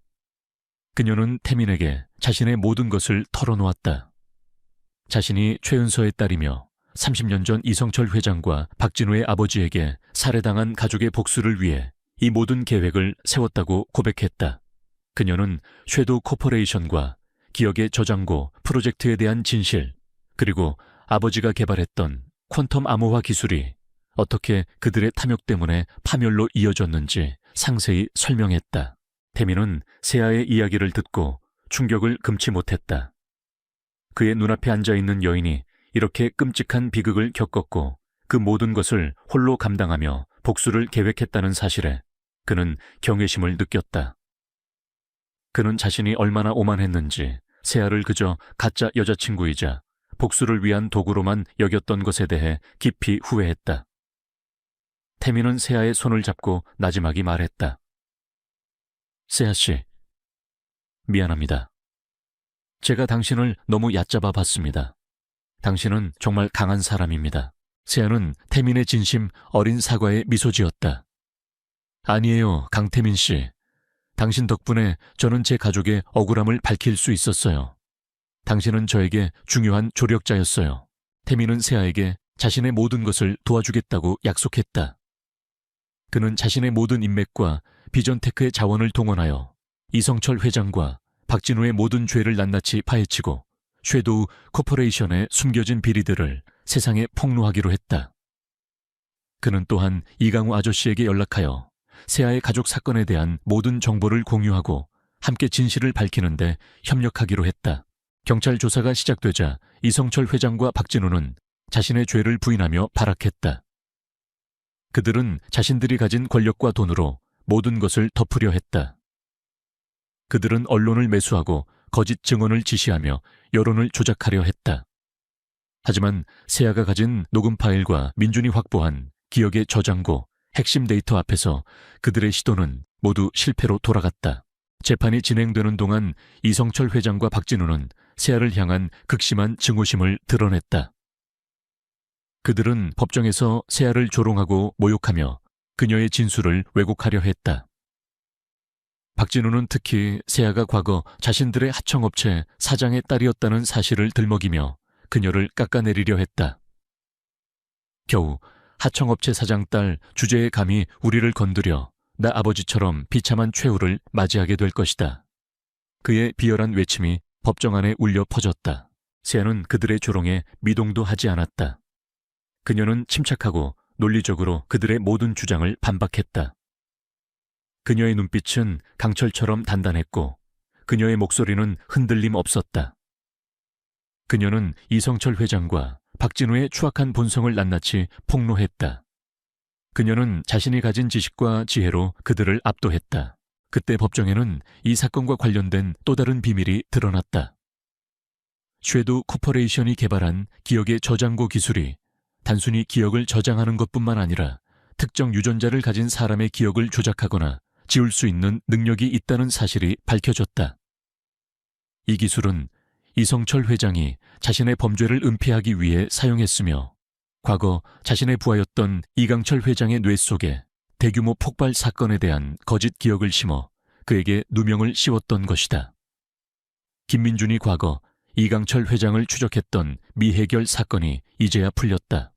그녀는 태민에게 자신의 모든 것을 털어놓았다. 자신이 최은서의 딸이며 30년 전 이성철 회장과 박진우의 아버지에게 살해당한 가족의 복수를 위해 이 모든 계획을 세웠다고 고백했다. 그녀는 섀도우 코퍼레이션과 기억의 저장고 프로젝트에 대한 진실, 그리고 아버지가 개발했던 퀀텀 암호화 기술이 어떻게 그들의 탐욕 때문에 파멸로 이어졌는지 상세히 설명했다. 태민은 새하의 이야기를 듣고 충격을 금치 못했다. 그의 눈앞에 앉아있는 여인이 이렇게 끔찍한 비극을 겪었고 그 모든 것을 홀로 감당하며 복수를 계획했다는 사실에 그는 경외심을 느꼈다. 그는 자신이 얼마나 오만했는지 세아를 그저 가짜 여자친구이자 복수를 위한 도구로만 여겼던 것에 대해 깊이 후회했다. 태미는 세아의 손을 잡고 나지막이 말했다. 세아 씨, 미안합니다. 제가 당신을 너무 얕잡아 봤습니다. 당신은 정말 강한 사람입니다. 세아는 태민의 진심 어린 사과에 미소 지었다. 아니에요, 강태민 씨. 당신 덕분에 저는 제 가족의 억울함을 밝힐 수 있었어요. 당신은 저에게 중요한 조력자였어요. 태민은 세아에게 자신의 모든 것을 도와주겠다고 약속했다. 그는 자신의 모든 인맥과 비전테크의 자원을 동원하여 이성철 회장과 박진우의 모든 죄를 낱낱이 파헤치고 쉐도우 코퍼레이션의 숨겨진 비리들을 세상에 폭로하기로 했다. 그는 또한 이강우 아저씨에게 연락하여 세아의 가족 사건에 대한 모든 정보를 공유하고 함께 진실을 밝히는데 협력하기로 했다. 경찰 조사가 시작되자 이성철 회장과 박진우는 자신의 죄를 부인하며 발악했다. 그들은 자신들이 가진 권력과 돈으로 모든 것을 덮으려 했다. 그들은 언론을 매수하고 거짓 증언을 지시하며 여론을 조작하려 했다. 하지만 세아가 가진 녹음 파일과 민준이 확보한 기억의 저장고, 핵심 데이터 앞에서 그들의 시도는 모두 실패로 돌아갔다. 재판이 진행되는 동안 이성철 회장과 박진우는 세아를 향한 극심한 증오심을 드러냈다. 그들은 법정에서 세아를 조롱하고 모욕하며 그녀의 진술을 왜곡하려 했다. 박진우는 특히 세아가 과거 자신들의 하청업체 사장의 딸이었다는 사실을 들먹이며 그녀를 깎아내리려 했다. 겨우 하청업체 사장 딸 주제에 감히 우리를 건드려 나 아버지처럼 비참한 최후를 맞이하게 될 것이다. 그의 비열한 외침이 법정 안에 울려 퍼졌다. 세아는 그들의 조롱에 미동도 하지 않았다. 그녀는 침착하고 논리적으로 그들의 모든 주장을 반박했다. 그녀의 눈빛은 강철처럼 단단했고 그녀의 목소리는 흔들림 없었다. 그녀는 이성철 회장과 박진우의 추악한 본성을 낱낱이 폭로했다. 그녀는 자신이 가진 지식과 지혜로 그들을 압도했다. 그때 법정에는 이 사건과 관련된 또 다른 비밀이 드러났다. 쉐도우 코퍼레이션이 개발한 기억의 저장고 기술이 단순히 기억을 저장하는 것뿐만 아니라 특정 유전자를 가진 사람의 기억을 조작하거나 지울 수 있는 능력이 있다는 사실이 밝혀졌다. 이 기술은 이성철 회장이 자신의 범죄를 은폐하기 위해 사용했으며 과거 자신의 부하였던 이강철 회장의 뇌 속에 대규모 폭발 사건에 대한 거짓 기억을 심어 그에게 누명을 씌웠던 것이다. 김민준이 과거 이강철 회장을 추적했던 미해결 사건이 이제야 풀렸다.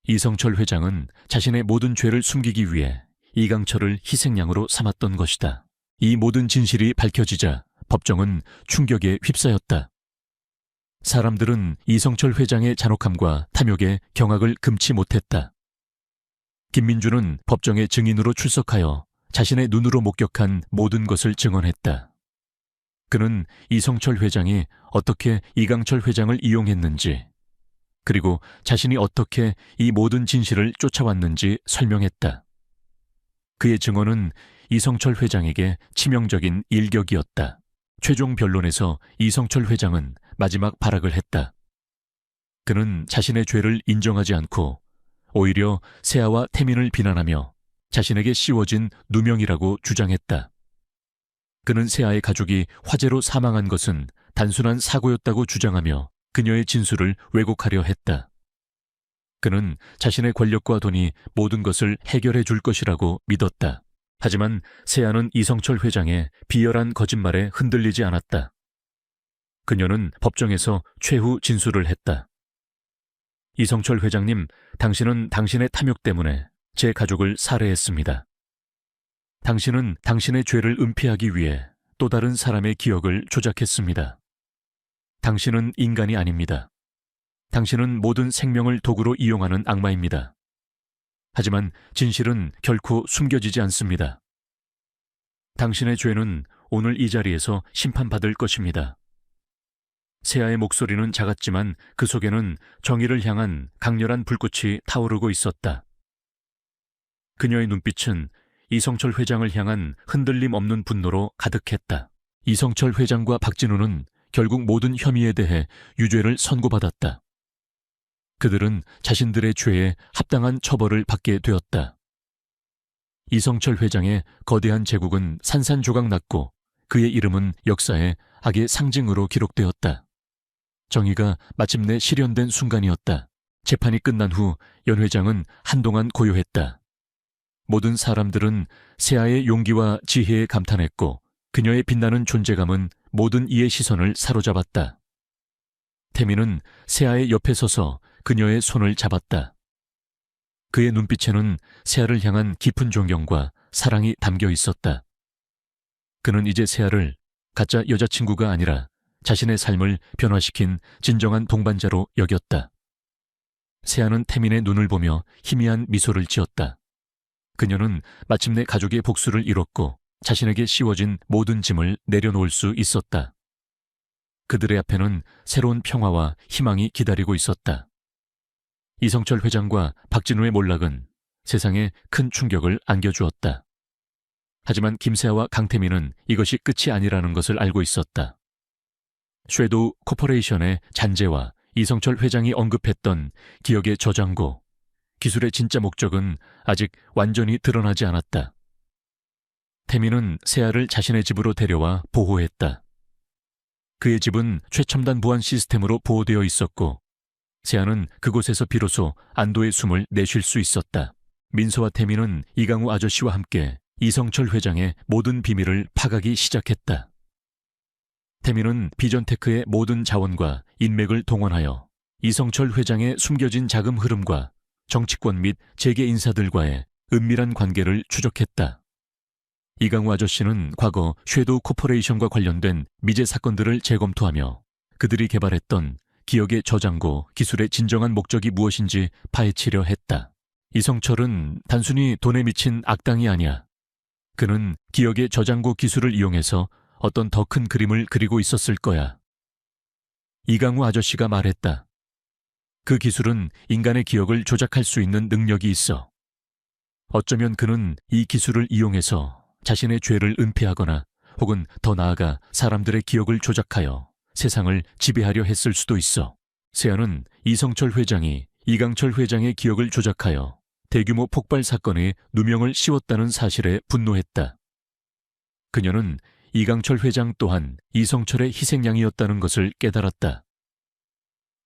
이성철 회장은 자신의 모든 죄를 숨기기 위해 이강철을 희생양으로 삼았던 것이다. 이 모든 진실이 밝혀지자 법정은 충격에 휩싸였다. 사람들은 이성철 회장의 잔혹함과 탐욕에 경악을 금치 못했다. 김민준은 법정의 증인으로 출석하여 자신의 눈으로 목격한 모든 것을 증언했다. 그는 이성철 회장이 어떻게 이강철 회장을 이용했는지, 그리고 자신이 어떻게 이 모든 진실을 쫓아왔는지 설명했다. 그의 증언은 이성철 회장에게 치명적인 일격이었다. 최종 변론에서 이성철 회장은 마지막 발악을 했다. 그는 자신의 죄를 인정하지 않고 오히려 세아와 태민을 비난하며 자신에게 씌워진 누명이라고 주장했다. 그는 세아의 가족이 화재로 사망한 것은 단순한 사고였다고 주장하며 그녀의 진술을 왜곡하려 했다. 그는 자신의 권력과 돈이 모든 것을 해결해 줄 것이라고 믿었다. 하지만 세아는 이성철 회장의 비열한 거짓말에 흔들리지 않았다. 그녀는 법정에서 최후 진술을 했다. 이성철 회장님, 당신은 당신의 탐욕 때문에 제 가족을 살해했습니다. 당신은 당신의 죄를 은폐하기 위해 또 다른 사람의 기억을 조작했습니다. 당신은 인간이 아닙니다. 당신은 모든 생명을 도구로 이용하는 악마입니다. 하지만 진실은 결코 숨겨지지 않습니다. 당신의 죄는 오늘 이 자리에서 심판받을 것입니다. 세아의 목소리는 작았지만 그 속에는 정의를 향한 강렬한 불꽃이 타오르고 있었다. 그녀의 눈빛은 이성철 회장을 향한 흔들림 없는 분노로 가득했다. 이성철 회장과 박진우는 결국 모든 혐의에 대해 유죄를 선고받았다. 그들은 자신들의 죄에 합당한 처벌을 받게 되었다. 이성철 회장의 거대한 제국은 산산조각 났고 그의 이름은 역사에 악의 상징으로 기록되었다. 정의가 마침내 실현된 순간이었다. 재판이 끝난 후 연 회장은 한동안 고요했다. 모든 사람들은 세아의 용기와 지혜에 감탄했고 그녀의 빛나는 존재감은 모든 이의 시선을 사로잡았다. 태민은 세아의 옆에 서서 그녀의 손을 잡았다. 그의 눈빛에는 세아를 향한 깊은 존경과 사랑이 담겨 있었다. 그는 이제 세아를 가짜 여자친구가 아니라 자신의 삶을 변화시킨 진정한 동반자로 여겼다. 세아는 태민의 눈을 보며 희미한 미소를 지었다. 그녀는 마침내 가족의 복수를 이뤘고 자신에게 씌워진 모든 짐을 내려놓을 수 있었다. 그들의 앞에는 새로운 평화와 희망이 기다리고 있었다. 이성철 회장과 박진우의 몰락은 세상에 큰 충격을 안겨주었다. 하지만 김세아와 강태민은 이것이 끝이 아니라는 것을 알고 있었다. 섀도우 코퍼레이션의 잔재와 이성철 회장이 언급했던 기억의 저장고, 기술의 진짜 목적은 아직 완전히 드러나지 않았다. 태민은 세아를 자신의 집으로 데려와 보호했다. 그의 집은 최첨단 보안 시스템으로 보호되어 있었고 세아는 그곳에서 비로소 안도의 숨을 내쉴 수 있었다. 민서와 태민은 이강우 아저씨와 함께 이성철 회장의 모든 비밀을 파가기 시작했다. 태민은 비전테크의 모든 자원과 인맥을 동원하여 이성철 회장의 숨겨진 자금 흐름과 정치권 및 재계 인사들과의 은밀한 관계를 추적했다. 이강우 아저씨는 과거 섀도우 코퍼레이션과 관련된 미제 사건들을 재검토하며 그들이 개발했던 기억의 저장고 기술의 진정한 목적이 무엇인지 파헤치려 했다. 이성철은 단순히 돈에 미친 악당이 아니야. 그는 기억의 저장고 기술을 이용해서 어떤 더 큰 그림을 그리고 있었을 거야. 이강우 아저씨가 말했다. 그 기술은 인간의 기억을 조작할 수 있는 능력이 있어. 어쩌면 그는 이 기술을 이용해서 자신의 죄를 은폐하거나 혹은 더 나아가 사람들의 기억을 조작하여 세상을 지배하려 했을 수도 있어. 세아는 이성철 회장이 이강철 회장의 기억을 조작하여 대규모 폭발 사건에 누명을 씌웠다는 사실에 분노했다. 그녀는 이강철 회장 또한 이성철의 희생양이었다는 것을 깨달았다.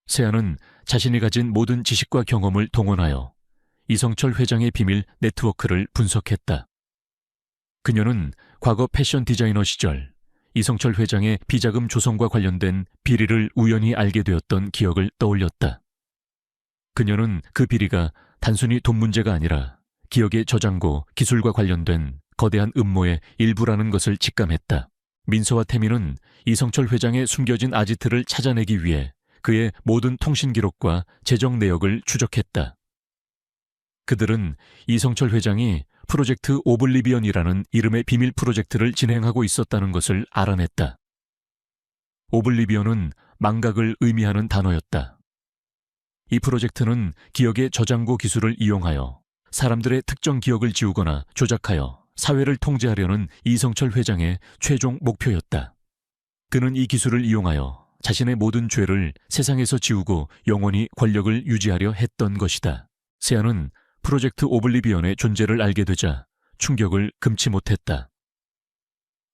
세아는 자신이 가진 모든 지식과 경험을 동원하여 이성철 회장의 비밀 네트워크를 분석했다. 그녀는 과거 패션 디자이너 시절 이성철 회장의 비자금 조성과 관련된 비리를 우연히 알게 되었던 기억을 떠올렸다. 그녀는 그 비리가 단순히 돈 문제가 아니라 기억의 저장고 기술과 관련된 거대한 음모의 일부라는 것을 직감했다. 민서와 태민은 이성철 회장의 숨겨진 아지트를 찾아내기 위해 그의 모든 통신 기록과 재정 내역을 추적했다. 그들은 이성철 회장이 프로젝트 오블리비언이라는 이름의 비밀 프로젝트를 진행하고 있었다는 것을 알아냈다. 오블리비언은 망각을 의미하는 단어였다. 이 프로젝트는 기억의 저장고 기술을 이용하여 사람들의 특정 기억을 지우거나 조작하여 사회를 통제하려는 이성철 회장의 최종 목표였다. 그는 이 기술을 이용하여 자신의 모든 죄를 세상에서 지우고 영원히 권력을 유지하려 했던 것이다. 세아는 프로젝트 오블리비언의 존재를 알게 되자 충격을 금치 못했다.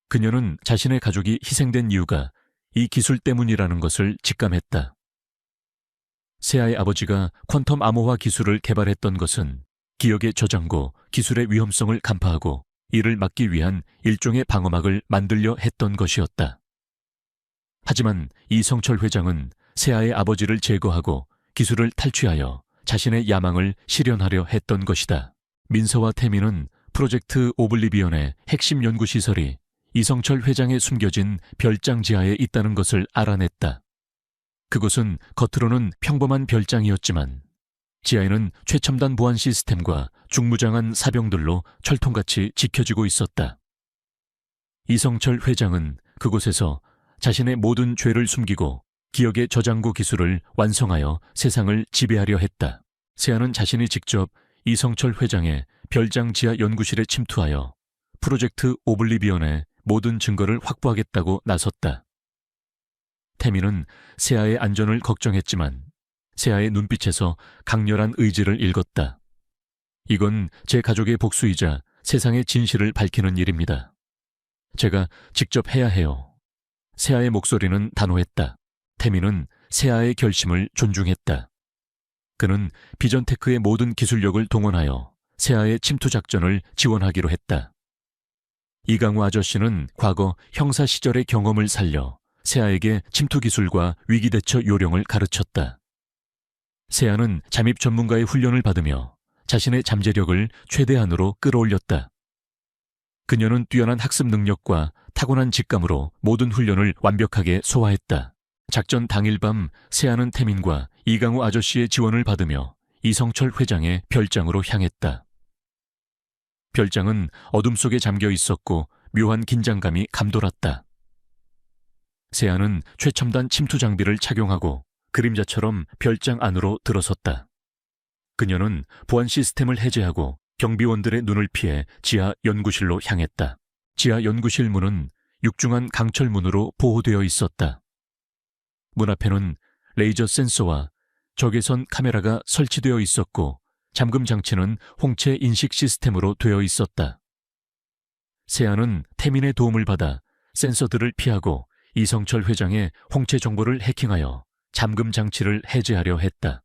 그녀는 자신의 가족이 희생된 이유가 이 기술 때문이라는 것을 직감했다. 세아의 아버지가 퀀텀 암호화 기술을 개발했던 것은 기억의 저장고 기술의 위험성을 간파하고 이를 막기 위한 일종의 방어막을 만들려 했던 것이었다. 하지만 이성철 회장은 세아의 아버지를 제거하고 기술을 탈취하여 자신의 야망을 실현하려 했던 것이다. 민서와 태민은 프로젝트 오블리비언의 핵심 연구시설이 이성철 회장의 숨겨진 별장 지하에 있다는 것을 알아냈다. 그곳은 겉으로는 평범한 별장이었지만 지하에는 최첨단 보안 시스템과 중무장한 사병들로 철통같이 지켜지고 있었다. 이성철 회장은 그곳에서 자신의 모든 죄를 숨기고 기억의 저장고 기술을 완성하여 세상을 지배하려 했다. 세아는 자신이 직접 이성철 회장의 별장 지하 연구실에 침투하여 프로젝트 오블리비언의 모든 증거를 확보하겠다고 나섰다. 태민은 세아의 안전을 걱정했지만 세아의 눈빛에서 강렬한 의지를 읽었다. 이건 제 가족의 복수이자 세상의 진실을 밝히는 일입니다. 제가 직접 해야 해요. 세아의 목소리는 단호했다. 태민은 세아의 결심을 존중했다. 그는 비전테크의 모든 기술력을 동원하여 세아의 침투 작전을 지원하기로 했다. 이강우 아저씨는 과거 형사 시절의 경험을 살려 세아에게 침투 기술과 위기 대처 요령을 가르쳤다. 세아는 잠입 전문가의 훈련을 받으며 자신의 잠재력을 최대한으로 끌어올렸다. 그녀는 뛰어난 학습 능력과 타고난 직감으로 모든 훈련을 완벽하게 소화했다. 작전 당일 밤 세아는 태민과 이강우 아저씨의 지원을 받으며 이성철 회장의 별장으로 향했다. 별장은 어둠 속에 잠겨 있었고 묘한 긴장감이 감돌았다. 세아는 최첨단 침투 장비를 착용하고 그림자처럼 별장 안으로 들어섰다. 그녀는 보안 시스템을 해제하고 경비원들의 눈을 피해 지하 연구실로 향했다. 지하 연구실 문은 육중한 강철문으로 보호되어 있었다. 문 앞에는 레이저 센서와 적외선 카메라가 설치되어 있었고 잠금 장치는 홍채 인식 시스템으로 되어 있었다. 세아는 태민의 도움을 받아 센서들을 피하고 이성철 회장의 홍채 정보를 해킹하여 잠금 장치를 해제하려 했다.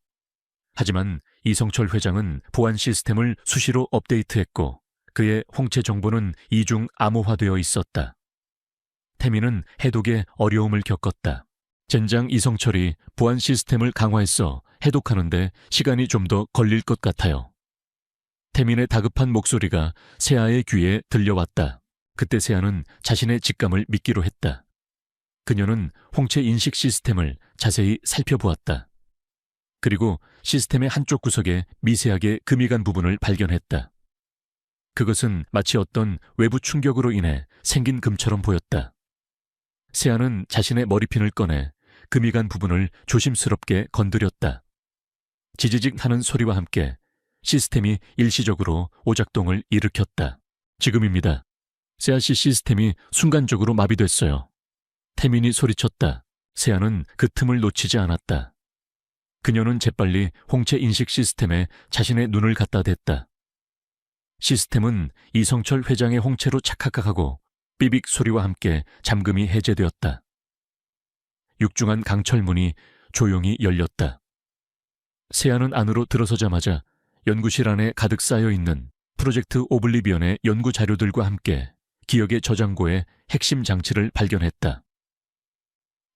하지만 이성철 회장은 보안 시스템을 수시로 업데이트했고 그의 홍채 정보는 이중 암호화되어 있었다. 태민은 해독에 어려움을 겪었다. 젠장 이성철이 보안 시스템을 강화해서 해독하는데 시간이 좀 더 걸릴 것 같아요. 태민의 다급한 목소리가 세아의 귀에 들려왔다. 그때 세아는 자신의 직감을 믿기로 했다. 그녀는 홍채 인식 시스템을 자세히 살펴보았다. 그리고 시스템의 한쪽 구석에 미세하게 금이 간 부분을 발견했다. 그것은 마치 어떤 외부 충격으로 인해 생긴 금처럼 보였다. 세아는 자신의 머리핀을 꺼내 금이 간 부분을 조심스럽게 건드렸다. 지지직 하는 소리와 함께 시스템이 일시적으로 오작동을 일으켰다. 지금입니다. 세아씨 시스템이 순간적으로 마비됐어요. 태민이 소리쳤다. 세아는 그 틈을 놓치지 않았다. 그녀는 재빨리 홍채 인식 시스템에 자신의 눈을 갖다 댔다. 시스템은 이성철 회장의 홍채로 착각하고 삐빅 소리와 함께 잠금이 해제되었다. 육중한 강철문이 조용히 열렸다. 세아는 안으로 들어서자마자 연구실 안에 가득 쌓여있는 프로젝트 오블리비언의 연구 자료들과 함께 기억의 저장고에 핵심 장치를 발견했다.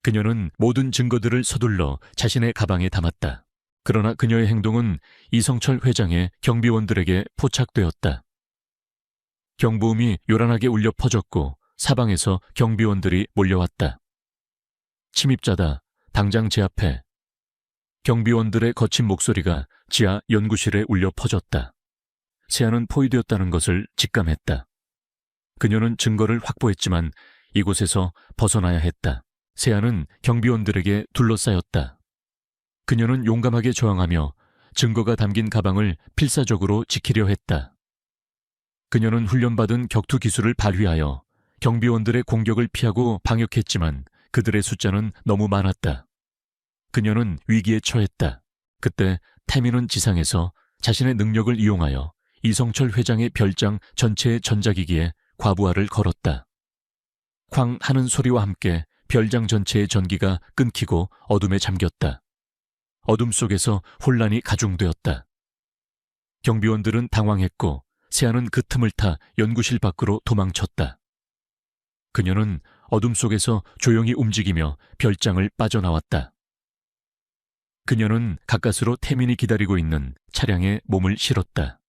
그녀는 모든 증거들을 서둘러 자신의 가방에 담았다. 그러나 그녀의 행동은 이성철 회장의 경비원들에게 포착되었다. 경보음이 요란하게 울려 퍼졌고 사방에서 경비원들이 몰려왔다. 침입자다. 당장 제압해. 경비원들의 거친 목소리가 지하 연구실에 울려 퍼졌다. 세아는 포위되었다는 것을 직감했다. 그녀는 증거를 확보했지만 이곳에서 벗어나야 했다. 세아는 경비원들에게 둘러싸였다. 그녀는 용감하게 저항하며 증거가 담긴 가방을 필사적으로 지키려 했다. 그녀는 훈련받은 격투 기술을 발휘하여 경비원들의 공격을 피하고 방역했지만 그들의 숫자는 너무 많았다. 그녀는 위기에 처했다. 그때 태민은 지상에서 자신의 능력을 이용하여 이성철 회장의 별장 전체의 전자기기에 과부하를 걸었다. 쾅 하는 소리와 함께 별장 전체의 전기가 끊기고 어둠에 잠겼다. 어둠 속에서 혼란이 가중되었다. 경비원들은 당황했고 세아는 그 틈을 타 연구실 밖으로 도망쳤다. 그녀는 어둠 속에서 조용히 움직이며 별장을 빠져나왔다. 그녀는 가까스로 태민이 기다리고 있는 차량에 몸을 실었다.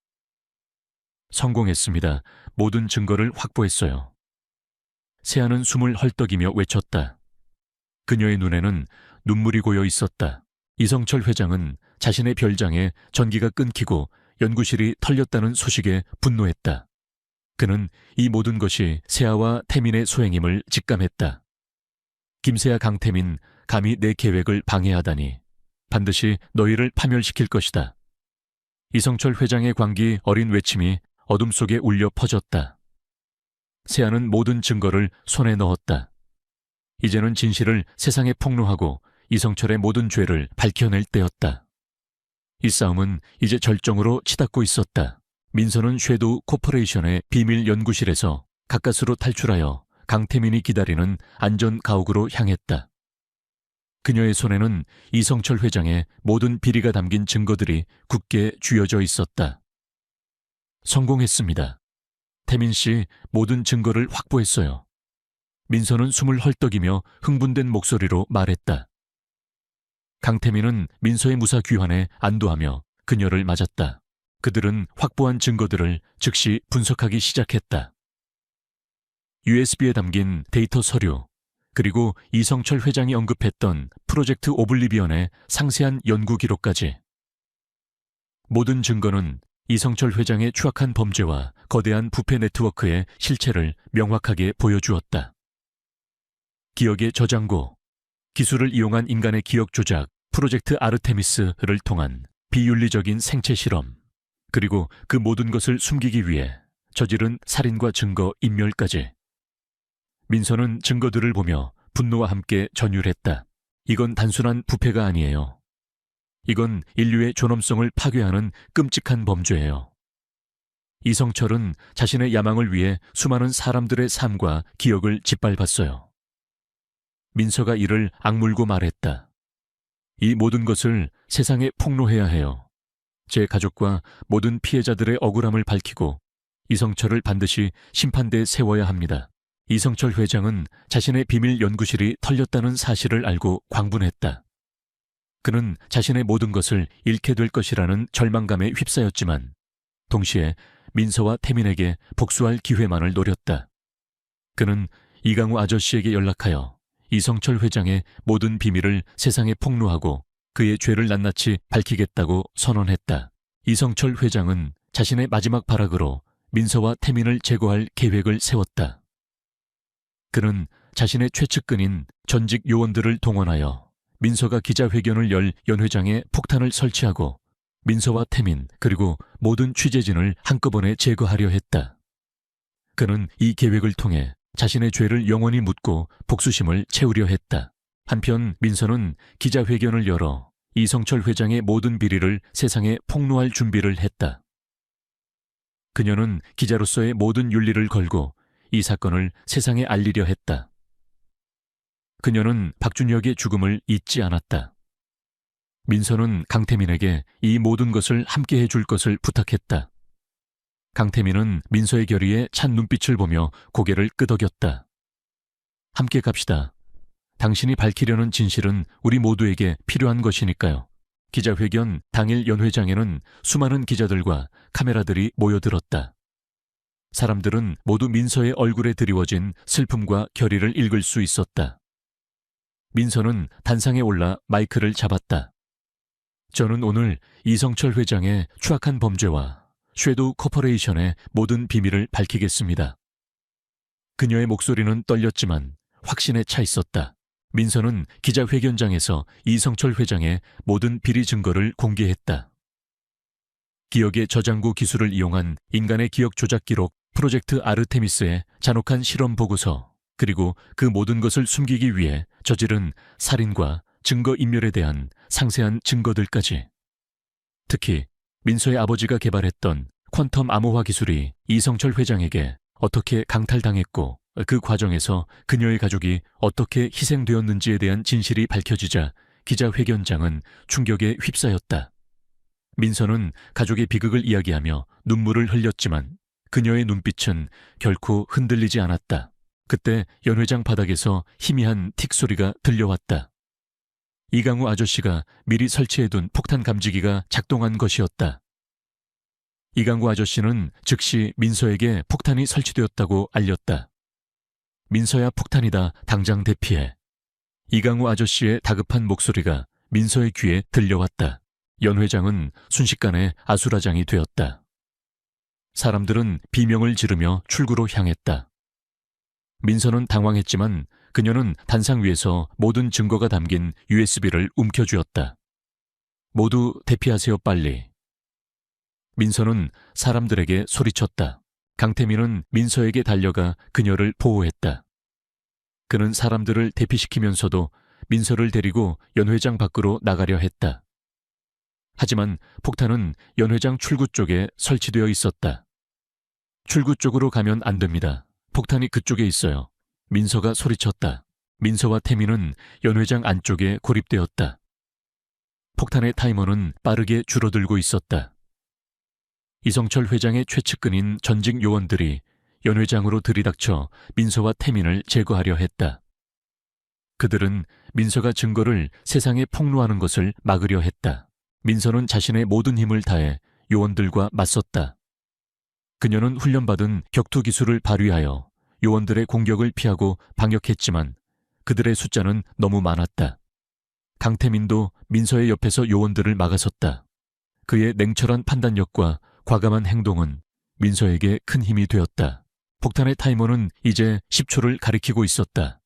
성공했습니다. 모든 증거를 확보했어요. 세아는 숨을 헐떡이며 외쳤다. 그녀의 눈에는 눈물이 고여 있었다. 이성철 회장은 자신의 별장에 전기가 끊기고 연구실이 털렸다는 소식에 분노했다. 그는 이 모든 것이 세아와 태민의 소행임을 직감했다. 김세아 강태민, 감히 내 계획을 방해하다니. 반드시 너희를 파멸시킬 것이다. 이성철 회장의 광기 어린 외침이 어둠 속에 울려 퍼졌다. 세아는 모든 증거를 손에 넣었다. 이제는 진실을 세상에 폭로하고 이성철의 모든 죄를 밝혀낼 때였다. 이 싸움은 이제 절정으로 치닫고 있었다. 민서는 섀도우 코퍼레이션의 비밀 연구실에서 가까스로 탈출하여 강태민이 기다리는 안전 가옥으로 향했다. 그녀의 손에는 이성철 회장의 모든 비리가 담긴 증거들이 굳게 쥐어져 있었다. 성공했습니다. 태민 씨 모든 증거를 확보했어요. 민서는 숨을 헐떡이며 흥분된 목소리로 말했다. 강태민은 민서의 무사 귀환에 안도하며 그녀를 맞았다. 그들은 확보한 증거들을 즉시 분석하기 시작했다. USB에 담긴 데이터 서류, 그리고 이성철 회장이 언급했던 프로젝트 오블리비언의 상세한 연구 기록까지. 모든 증거는 이성철 회장의 추악한 범죄와 거대한 부패 네트워크의 실체를 명확하게 보여주었다. 기억의 저장고, 기술을 이용한 인간의 기억 조작, 프로젝트 아르테미스를 통한 비윤리적인 생체 실험, 그리고 그 모든 것을 숨기기 위해 저지른 살인과 증거 인멸까지. 민서는 증거들을 보며 분노와 함께 전율했다. 이건 단순한 부패가 아니에요. 이건 인류의 존엄성을 파괴하는 끔찍한 범죄예요. 이성철은 자신의 야망을 위해 수많은 사람들의 삶과 기억을 짓밟았어요. 민서가 이를 악물고 말했다. 이 모든 것을 세상에 폭로해야 해요. 제 가족과 모든 피해자들의 억울함을 밝히고 이성철을 반드시 심판대에 세워야 합니다. 이성철 회장은 자신의 비밀 연구실이 털렸다는 사실을 알고 광분했다. 그는 자신의 모든 것을 잃게 될 것이라는 절망감에 휩싸였지만 동시에 민서와 태민에게 복수할 기회만을 노렸다. 그는 이강우 아저씨에게 연락하여 이성철 회장의 모든 비밀을 세상에 폭로하고 그의 죄를 낱낱이 밝히겠다고 선언했다. 이성철 회장은 자신의 마지막 발악으로 민서와 태민을 제거할 계획을 세웠다. 그는 자신의 최측근인 전직 요원들을 동원하여 민서가 기자회견을 열 연회장에 폭탄을 설치하고 민서와 태민 그리고 모든 취재진을 한꺼번에 제거하려 했다. 그는 이 계획을 통해 자신의 죄를 영원히 묻고 복수심을 채우려 했다. 한편 민서는 기자회견을 열어 이성철 회장의 모든 비리를 세상에 폭로할 준비를 했다. 그녀는 기자로서의 모든 윤리를 걸고 이 사건을 세상에 알리려 했다. 그녀는 박준혁의 죽음을 잊지 않았다. 민서는 강태민에게 이 모든 것을 함께 해줄 것을 부탁했다. 강태민은 민서의 결의에 찬 눈빛을 보며 고개를 끄덕였다. 함께 갑시다. 당신이 밝히려는 진실은 우리 모두에게 필요한 것이니까요. 기자회견 당일 연회장에는 수많은 기자들과 카메라들이 모여들었다. 사람들은 모두 민서의 얼굴에 드리워진 슬픔과 결의를 읽을 수 있었다. 민서는 단상에 올라 마이크를 잡았다. 저는 오늘 이성철 회장의 추악한 범죄와 섀도우 코퍼레이션의 모든 비밀을 밝히겠습니다. 그녀의 목소리는 떨렸지만 확신에 차 있었다. 민서는 기자회견장에서 이성철 회장의 모든 비리 증거를 공개했다. 기억의 저장고 기술을 이용한 인간의 기억 조작 기록, 프로젝트 아르테미스의 잔혹한 실험 보고서, 그리고 그 모든 것을 숨기기 위해 저지른 살인과 증거 인멸에 대한 상세한 증거들까지. 특히 민서의 아버지가 개발했던 퀀텀 암호화 기술이 이성철 회장에게 어떻게 강탈당했고 그 과정에서 그녀의 가족이 어떻게 희생되었는지에 대한 진실이 밝혀지자 기자회견장은 충격에 휩싸였다. 민서는 가족의 비극을 이야기하며 눈물을 흘렸지만 그녀의 눈빛은 결코 흔들리지 않았다. 그때 연회장 바닥에서 희미한 틱 소리가 들려왔다. 이강우 아저씨가 미리 설치해둔 폭탄 감지기가 작동한 것이었다. 이강우 아저씨는 즉시 민서에게 폭탄이 설치되었다고 알렸다. 민서야, 폭탄이다. 당장 대피해. 이강우 아저씨의 다급한 목소리가 민서의 귀에 들려왔다. 연 회장은 순식간에 아수라장이 되었다. 사람들은 비명을 지르며 출구로 향했다. 민서는 당황했지만 그녀는 단상 위에서 모든 증거가 담긴 USB를 움켜쥐었다. 모두 대피하세요, 빨리. 민서는 사람들에게 소리쳤다. 강태민은 민서에게 달려가 그녀를 보호했다. 그는 사람들을 대피시키면서도 민서를 데리고 연 회장 밖으로 나가려 했다. 하지만 폭탄은 연 회장 출구 쪽에 설치되어 있었다. 출구 쪽으로 가면 안 됩니다. 폭탄이 그쪽에 있어요. 민서가 소리쳤다. 민서와 태민은 연 회장 안쪽에 고립되었다. 폭탄의 타이머는 빠르게 줄어들고 있었다. 이성철 회장의 최측근인 전직 요원들이 연 회장으로 들이닥쳐 민서와 태민을 제거하려 했다. 그들은 민서가 증거를 세상에 폭로하는 것을 막으려 했다. 민서는 자신의 모든 힘을 다해 요원들과 맞섰다. 그녀는 훈련받은 격투 기술을 발휘하여 요원들의 공격을 피하고 방역했지만 그들의 숫자는 너무 많았다. 강태민도 민서의 옆에서 요원들을 막아섰다. 그의 냉철한 판단력과 과감한 행동은 민서에게 큰 힘이 되었다. 폭탄의 타이머는 이제 10초를 가리키고 있었다.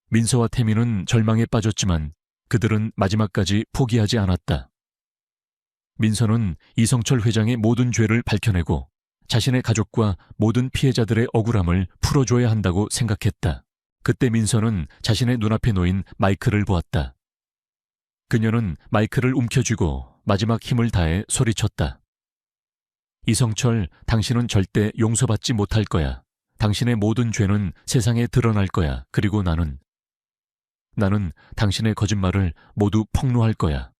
민서와 태민은 절망에 빠졌지만 그들은 마지막까지 포기하지 않았다. 민서는 이성철 회장의 모든 죄를 밝혀내고 자신의 가족과 모든 피해자들의 억울함을 풀어줘야 한다고 생각했다. 그때 민서는 자신의 눈앞에 놓인 마이크를 보았다. 그녀는 마이크를 움켜쥐고 마지막 힘을 다해 소리쳤다. 이성철, 당신은 절대 용서받지 못할 거야. 당신의 모든 죄는 세상에 드러날 거야. 그리고 나는 당신의 거짓말을 모두 폭로할 거야.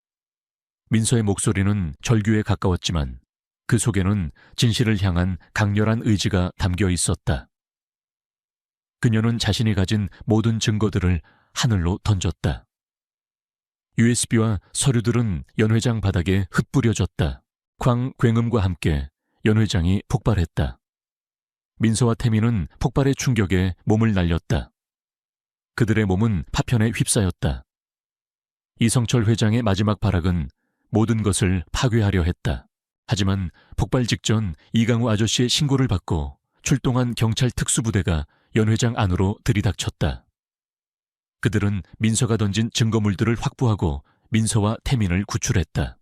민서의 목소리는 절규에 가까웠지만 그 속에는 진실을 향한 강렬한 의지가 담겨 있었다. 그녀는 자신이 가진 모든 증거들을 하늘로 던졌다. USB와 서류들은 연 회장 바닥에 흩뿌려졌다. 광 굉음과 함께 연 회장이 폭발했다. 민서와 태민은 폭발의 충격에 몸을 날렸다. 그들의 몸은 파편에 휩싸였다. 이성철 회장의 마지막 발악은 모든 것을 파괴하려 했다. 하지만 폭발 직전 이강우 아저씨의 신고를 받고 출동한 경찰 특수부대가 연 회장 안으로 들이닥쳤다. 그들은 민서가 던진 증거물들을 확보하고 민서와 태민을 구출했다.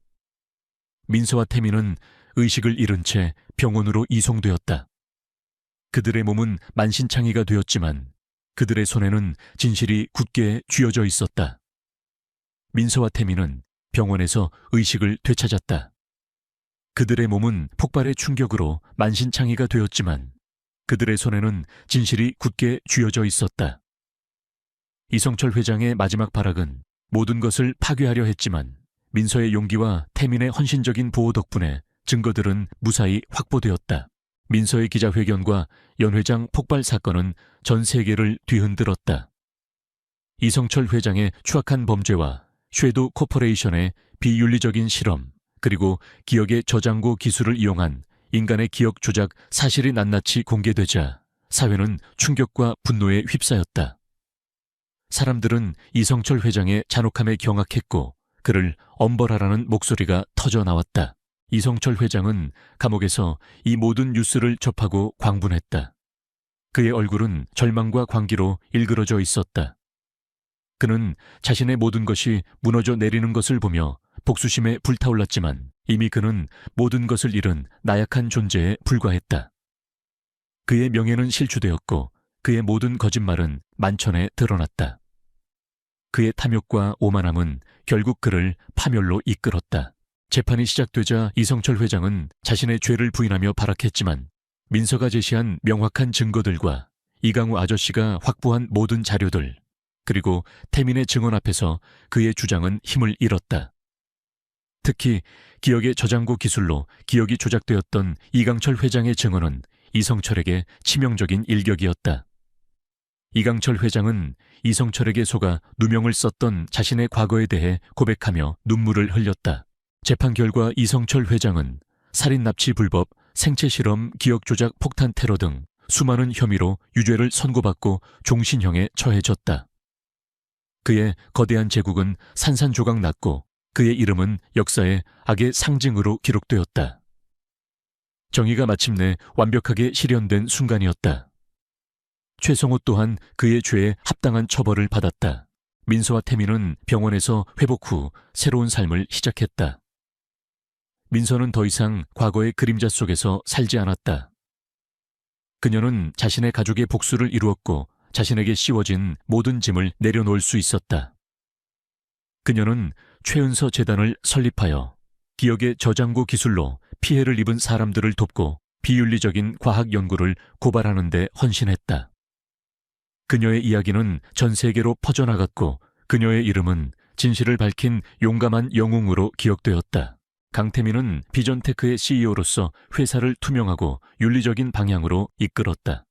민서와 태민은 의식을 잃은 채 병원으로 이송되었다. 그들의 몸은 만신창이가 되었지만 그들의 손에는 진실이 굳게 쥐어져 있었다. 민서와 태민은 병원에서 의식을 되찾았다. 그들의 몸은 폭발의 충격으로 만신창이가 되었지만 그들의 손에는 진실이 굳게 쥐어져 있었다. 이성철 회장의 마지막 발악은 모든 것을 파괴하려 했지만 민서의 용기와 태민의 헌신적인 보호 덕분에 증거들은 무사히 확보되었다. 민서의 기자회견과 연 회장 폭발 사건은 전 세계를 뒤흔들었다. 이성철 회장의 추악한 범죄와 쉐도 코퍼레이션의 비윤리적인 실험, 그리고 기억의 저장고 기술을 이용한 인간의 기억 조작 사실이 낱낱이 공개되자 사회는 충격과 분노에 휩싸였다. 사람들은 이성철 회장의 잔혹함에 경악했고 그를 엄벌하라는 목소리가 터져 나왔다. 이성철 회장은 감옥에서 이 모든 뉴스를 접하고 광분했다. 그의 얼굴은 절망과 광기로 일그러져 있었다. 그는 자신의 모든 것이 무너져 내리는 것을 보며 복수심에 불타올랐지만 이미 그는 모든 것을 잃은 나약한 존재에 불과했다. 그의 명예는 실추되었고 그의 모든 거짓말은 만천에 드러났다. 그의 탐욕과 오만함은 결국 그를 파멸로 이끌었다. 재판이 시작되자 이성철 회장은 자신의 죄를 부인하며 발악했지만 민서가 제시한 명확한 증거들과 이강우 아저씨가 확보한 모든 자료들, 그리고 태민의 증언 앞에서 그의 주장은 힘을 잃었다. 특히 기억의 저장고 기술로 기억이 조작되었던 이강철 회장의 증언은 이성철에게 치명적인 일격이었다. 이강철 회장은 이성철에게 속아 누명을 썼던 자신의 과거에 대해 고백하며 눈물을 흘렸다. 재판 결과 이성철 회장은 살인 납치 불법, 생체 실험, 기억 조작, 폭탄 테러 등 수많은 혐의로 유죄를 선고받고 종신형에 처해졌다. 그의 거대한 제국은 산산조각 났고 그의 이름은 역사의 악의 상징으로 기록되었다. 정의가 마침내 완벽하게 실현된 순간이었다. 최성호 또한 그의 죄에 합당한 처벌을 받았다. 민서와 태민은 병원에서 회복 후 새로운 삶을 시작했다. 민서는 더 이상 과거의 그림자 속에서 살지 않았다. 그녀는 자신의 가족의 복수를 이루었고 자신에게 씌워진 모든 짐을 내려놓을 수 있었다. 그녀는 최은서 재단을 설립하여 기억의 저장고 기술로 피해를 입은 사람들을 돕고 비윤리적인 과학 연구를 고발하는 데 헌신했다. 그녀의 이야기는 전 세계로 퍼져나갔고 그녀의 이름은 진실을 밝힌 용감한 영웅으로 기억되었다. 강태민은 비전테크의 CEO로서 회사를 투명하고 윤리적인 방향으로 이끌었다.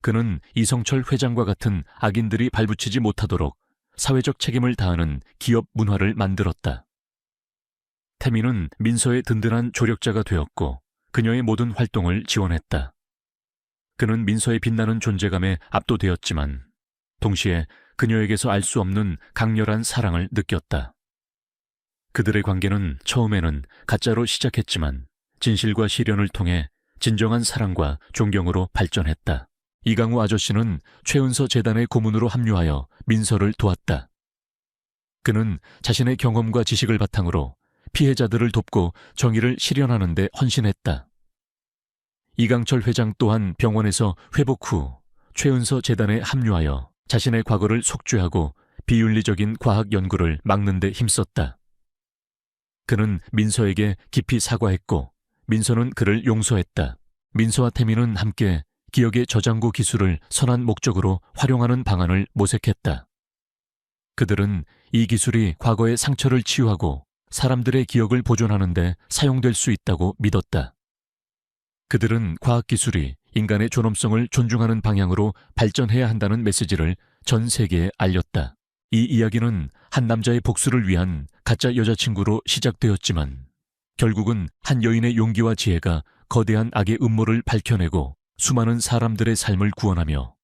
그는 이성철 회장과 같은 악인들이 발붙이지 못하도록 사회적 책임을 다하는 기업 문화를 만들었다. 태민은 민서의 든든한 조력자가 되었고 그녀의 모든 활동을 지원했다. 그는 민서의 빛나는 존재감에 압도되었지만 동시에 그녀에게서 알 수 없는 강렬한 사랑을 느꼈다. 그들의 관계는 처음에는 가짜로 시작했지만 진실과 실현을 통해 진정한 사랑과 존경으로 발전했다. 이강우 아저씨는 최은서 재단의 고문으로 합류하여 민서를 도왔다. 그는 자신의 경험과 지식을 바탕으로 피해자들을 돕고 정의를 실현하는 데 헌신했다. 이강철 회장 또한 병원에서 회복 후 최은서 재단에 합류하여 자신의 과거를 속죄하고 비윤리적인 과학 연구를 막는 데 힘썼다. 그는 민서에게 깊이 사과했고 민서는 그를 용서했다. 민서와 태민은 함께 기억의 저장고 기술을 선한 목적으로 활용하는 방안을 모색했다. 그들은 이 기술이 과거의 상처를 치유하고 사람들의 기억을 보존하는 데 사용될 수 있다고 믿었다. 그들은 과학기술이 인간의 존엄성을 존중하는 방향으로 발전해야 한다는 메시지를 전 세계에 알렸다. 이 이야기는 한 남자의 복수를 위한 가짜 여자친구로 시작되었지만 결국은 한 여인의 용기와 지혜가 거대한 악의 음모를 밝혀내고 수많은 사람들의 삶을 구원하며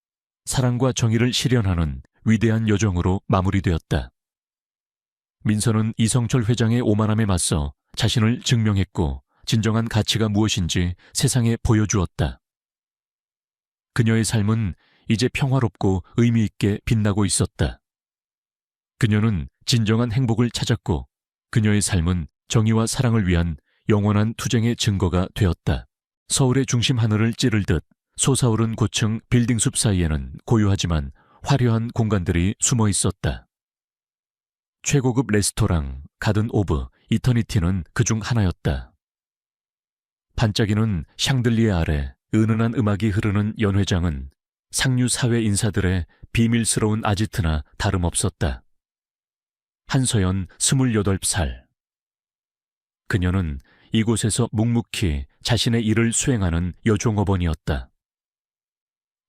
사랑과 정의를 실현하는 위대한 여정으로 마무리되었다. 민서는 이성철 회장의 오만함에 맞서 자신을 증명했고 진정한 가치가 무엇인지 세상에 보여주었다. 그녀의 삶은 이제 평화롭고 의미 있게 빛나고 있었다. 그녀는 진정한 행복을 찾았고 그녀의 삶은 정의와 사랑을 위한 영원한 투쟁의 증거가 되었다. 서울의 중심 하늘을 찌를 듯 솟아오른 고층 빌딩숲 사이에는 고요하지만 화려한 공간들이 숨어 있었다. 최고급 레스토랑 가든 오브 이터니티는 그중 하나였다. 반짝이는 샹들리에 아래 은은한 음악이 흐르는 연회장은 상류 사회 인사들의 비밀스러운 아지트나 다름없었다. 한서연 28살. 그녀는 이곳에서 묵묵히 자신의 일을 수행하는 여종업원이었다.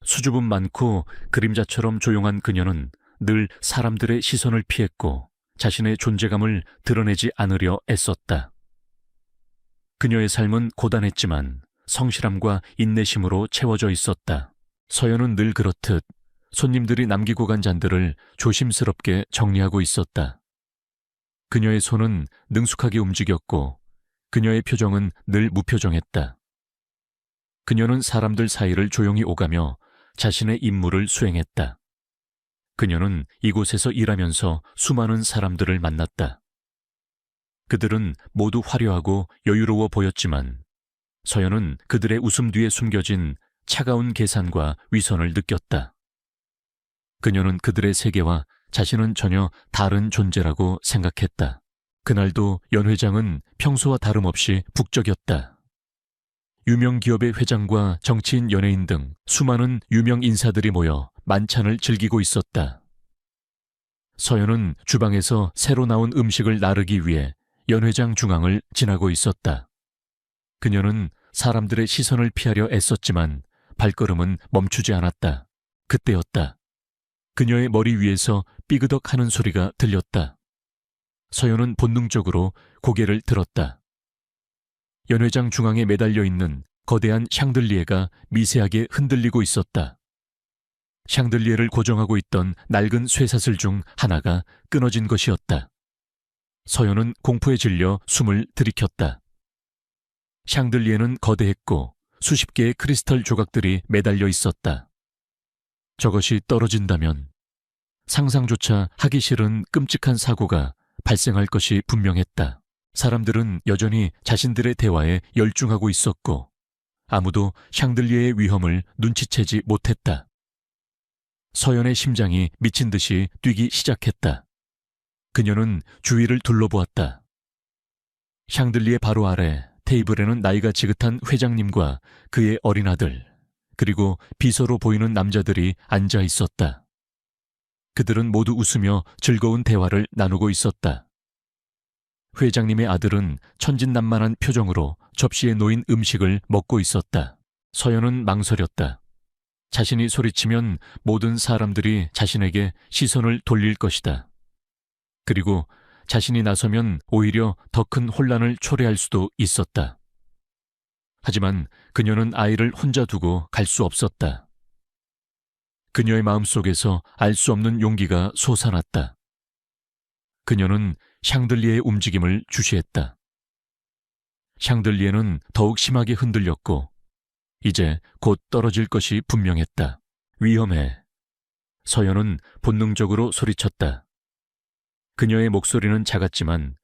수줍음 많고 그림자처럼 조용한 그녀는 늘 사람들의 시선을 피했고 자신의 존재감을 드러내지 않으려 애썼다. 그녀의 삶은 고단했지만 성실함과 인내심으로 채워져 있었다. 서연은 늘 그렇듯 손님들이 남기고 간 잔들을 조심스럽게 정리하고 있었다. 그녀의 손은 능숙하게 움직였고 그녀의 표정은 늘 무표정했다. 그녀는 사람들 사이를 조용히 오가며 자신의 임무를 수행했다. 그녀는 이곳에서 일하면서 수많은 사람들을 만났다. 그들은 모두 화려하고 여유로워 보였지만 서연은 그들의 웃음 뒤에 숨겨진 차가운 계산과 위선을 느꼈다. 그녀는 그들의 세계와 자신은 전혀 다른 존재라고 생각했다. 그날도 연 회장은 평소와 다름없이 북적였다. 유명 기업의 회장과 정치인, 연예인 등 수많은 유명 인사들이 모여 만찬을 즐기고 있었다. 서연은 주방에서 새로 나온 음식을 나르기 위해 연 회장 중앙을 지나고 있었다. 그녀는 사람들의 시선을 피하려 애썼지만 발걸음은 멈추지 않았다. 그때였다. 그녀의 머리 위에서 삐그덕 하는 소리가 들렸다. 서연은 본능적으로 고개를 들었다. 연 회장 중앙에 매달려 있는 거대한 샹들리에가 미세하게 흔들리고 있었다. 샹들리에를 고정하고 있던 낡은 쇠사슬 중 하나가 끊어진 것이었다. 서연은 공포에 질려 숨을 들이켰다. 샹들리에는 거대했고 수십 개의 크리스털 조각들이 매달려 있었다. 저것이 떨어진다면 상상조차 하기 싫은 끔찍한 사고가 발생할 것이 분명했다. 사람들은 여전히 자신들의 대화에 열중하고 있었고 아무도 샹들리에의 위험을 눈치채지 못했다. 서연의 심장이 미친 듯이 뛰기 시작했다. 그녀는 주위를 둘러보았다. 샹들리에 바로 아래 테이블에는 나이가 지긋한 회장님과 그의 어린 아들, 그리고 비서로 보이는 남자들이 앉아 있었다. 그들은 모두 웃으며 즐거운 대화를 나누고 있었다. 회장님의 아들은 천진난만한 표정으로 접시에 놓인 음식을 먹고 있었다. 서연은 망설였다. 자신이 소리치면 모든 사람들이 자신에게 시선을 돌릴 것이다. 그리고 자신이 나서면 오히려 더 큰 혼란을 초래할 수도 있었다. 하지만 그녀는 아이를 혼자 두고 갈 수 없었다. 그녀의 마음속에서 알 수 없는 용기가 솟아났다. 그녀는 샹들리에의 움직임을 주시했다. 샹들리에는 더욱 심하게 흔들렸고 이제 곧 떨어질 것이 분명했다. 위험해. 서연은 본능적으로 소리쳤다. 그녀의 목소리는 작았지만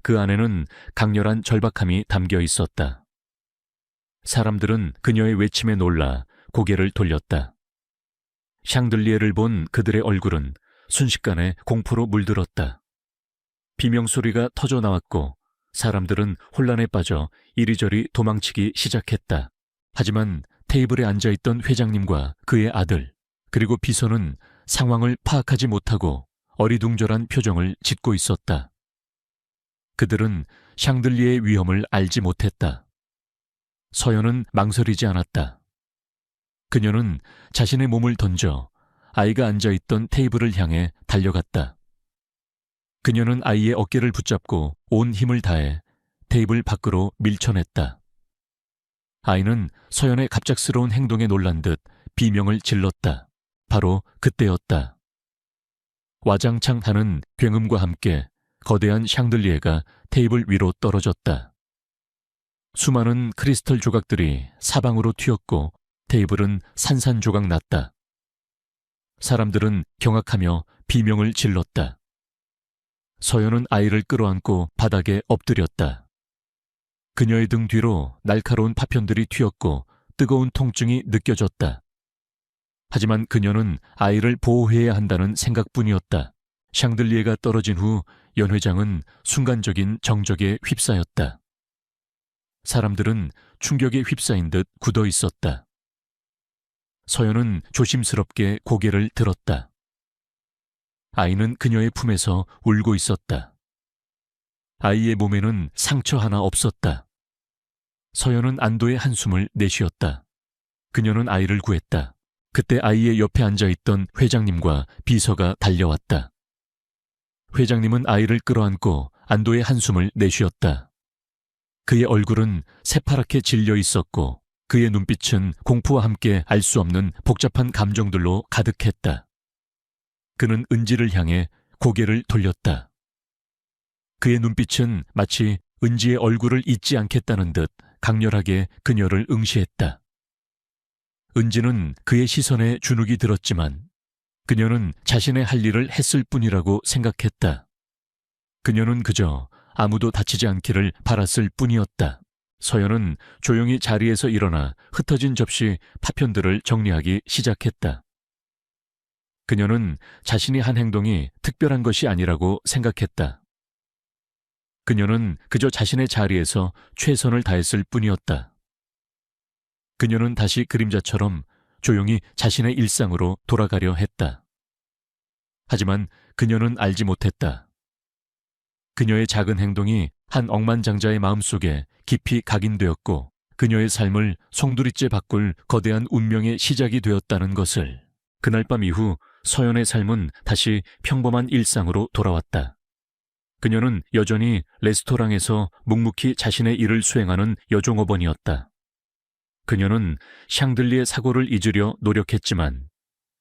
그 안에는 강렬한 절박함이 담겨 있었다. 사람들은 그녀의 외침에 놀라 고개를 돌렸다. 샹들리에를 본 그들의 얼굴은 순식간에 공포로 물들었다. 비명소리가 터져 나왔고 사람들은 혼란에 빠져 이리저리 도망치기 시작했다. 하지만 테이블에 앉아있던 회장님과 그의 아들, 그리고 비서는 상황을 파악하지 못하고 어리둥절한 표정을 짓고 있었다. 그들은 샹들리에의 위험을 알지 못했다. 서연은 망설이지 않았다. 그녀는 자신의 몸을 던져 아이가 앉아있던 테이블을 향해 달려갔다. 그녀는 아이의 어깨를 붙잡고 온 힘을 다해 테이블 밖으로 밀쳐냈다. 아이는 서연의 갑작스러운 행동에 놀란 듯 비명을 질렀다. 바로 그때였다. 와장창 하는 굉음과 함께 거대한 샹들리에가 테이블 위로 떨어졌다. 수많은 크리스털 조각들이 사방으로 튀었고 테이블은 산산조각 났다. 사람들은 경악하며 비명을 질렀다. 서연은 아이를 끌어안고 바닥에 엎드렸다. 그녀의 등 뒤로 날카로운 파편들이 튀었고 뜨거운 통증이 느껴졌다. 하지만 그녀는 아이를 보호해야 한다는 생각뿐이었다. 샹들리에가 떨어진 후 연 회장은 순간적인 정적에 휩싸였다. 사람들은 충격에 휩싸인 듯 굳어 있었다. 서연은 조심스럽게 고개를 들었다. 아이는 그녀의 품에서 울고 있었다. 아이의 몸에는 상처 하나 없었다. 서연은 안도의 한숨을 내쉬었다. 그녀는 아이를 구했다. 그때 아이의 옆에 앉아있던 회장님과 비서가 달려왔다. 회장님은 아이를 끌어안고 안도의 한숨을 내쉬었다. 그의 얼굴은 새파랗게 질려 있었고 그의 눈빛은 공포와 함께 알 수 없는 복잡한 감정들로 가득했다. 그는 은지를 향해 고개를 돌렸다. 그의 눈빛은 마치 은지의 얼굴을 잊지 않겠다는 듯 강렬하게 그녀를 응시했다. 은지는 그의 시선에 주눅이 들었지만 그녀는 자신의 할 일을 했을 뿐이라고 생각했다. 그녀는 그저 아무도 다치지 않기를 바랐을 뿐이었다. 서연은 조용히 자리에서 일어나 흩어진 접시 파편들을 정리하기 시작했다. 그녀는 자신이 한 행동이 특별한 것이 아니라고 생각했다. 그녀는 그저 자신의 자리에서 최선을 다했을 뿐이었다. 그녀는 다시 그림자처럼 조용히 자신의 일상으로 돌아가려 했다. 하지만 그녀는 알지 못했다. 그녀의 작은 행동이 한 억만장자의 마음속에 깊이 각인되었고 그녀의 삶을 송두리째 바꿀 거대한 운명의 시작이 되었다는 것을. 그날 밤 이후 서연의 삶은 다시 평범한 일상으로 돌아왔다. 그녀는 여전히 레스토랑에서 묵묵히 자신의 일을 수행하는 여종업원이었다. 그녀는 샹들리의 사고를 잊으려 노력했지만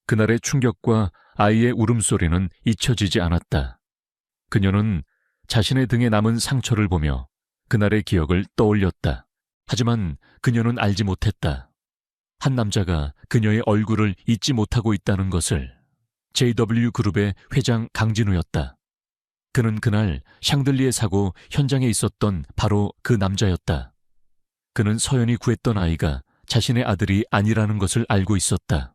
그날의 충격과 아이의 울음소리는 잊혀지지 않았다. 그녀는 자신의 등에 남은 상처를 보며 그날의 기억을 떠올렸다. 하지만 그녀는 알지 못했다. 한 남자가 그녀의 얼굴을 잊지 못하고 있다는 것을. JW그룹의 회장 강진우였다. 그는 그날 샹들리에 사고 현장에 있었던 바로 그 남자였다. 그는 서연이 구했던 아이가 자신의 아들이 아니라는 것을 알고 있었다.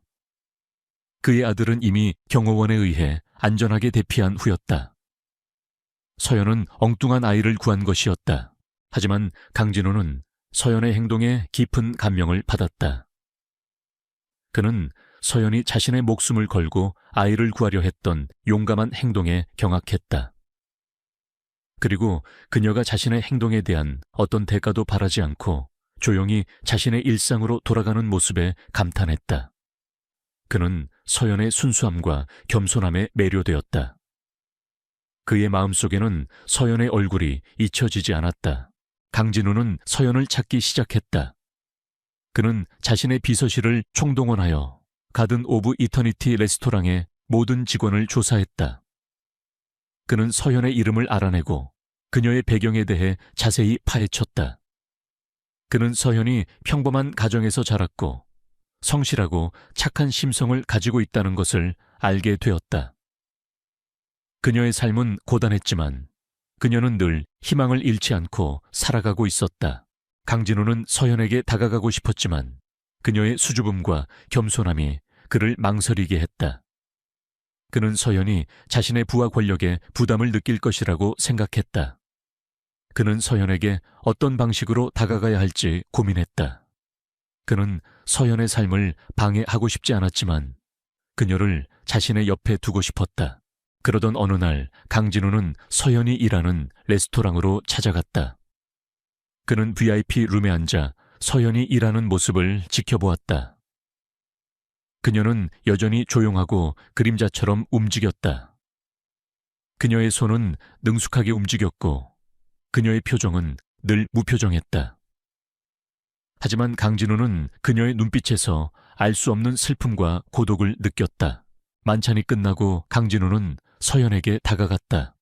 그의 아들은 이미 경호원에 의해 안전하게 대피한 후였다. 서연은 엉뚱한 아이를 구한 것이었다. 하지만 강진호는 서연의 행동에 깊은 감명을 받았다. 그는 서연이 자신의 목숨을 걸고 아이를 구하려 했던 용감한 행동에 경악했다. 그리고 그녀가 자신의 행동에 대한 어떤 대가도 바라지 않고 조용히 자신의 일상으로 돌아가는 모습에 감탄했다. 그는 서연의 순수함과 겸손함에 매료되었다. 그의 마음속에는 서연의 얼굴이 잊혀지지 않았다. 강진우는 서연을 찾기 시작했다. 그는 자신의 비서실을 총동원하여 가든 오브 이터니티 레스토랑의 모든 직원을 조사했다. 그는 서연의 이름을 알아내고 그녀의 배경에 대해 자세히 파헤쳤다. 그는 서연이 평범한 가정에서 자랐고 성실하고 착한 심성을 가지고 있다는 것을 알게 되었다. 그녀의 삶은 고단했지만 그녀는 늘 희망을 잃지 않고 살아가고 있었다. 강진호는 서연에게 다가가고 싶었지만 그녀의 수줍음과 겸손함이 그를 망설이게 했다. 그는 서연이 자신의 부하 권력에 부담을 느낄 것이라고 생각했다. 그는 서연에게 어떤 방식으로 다가가야 할지 고민했다. 그는 서연의 삶을 방해하고 싶지 않았지만 그녀를 자신의 옆에 두고 싶었다. 그러던 어느 날 강진우는 서연이 일하는 레스토랑으로 찾아갔다. 그는 VIP 룸에 앉아 서연이 일하는 모습을 지켜보았다. 그녀는 여전히 조용하고 그림자처럼 움직였다. 그녀의 손은 능숙하게 움직였고 그녀의 표정은 늘 무표정했다. 하지만 강진우는 그녀의 눈빛에서 알 수 없는 슬픔과 고독을 느꼈다. 만찬이 끝나고 강진우는 서연에게 다가갔다.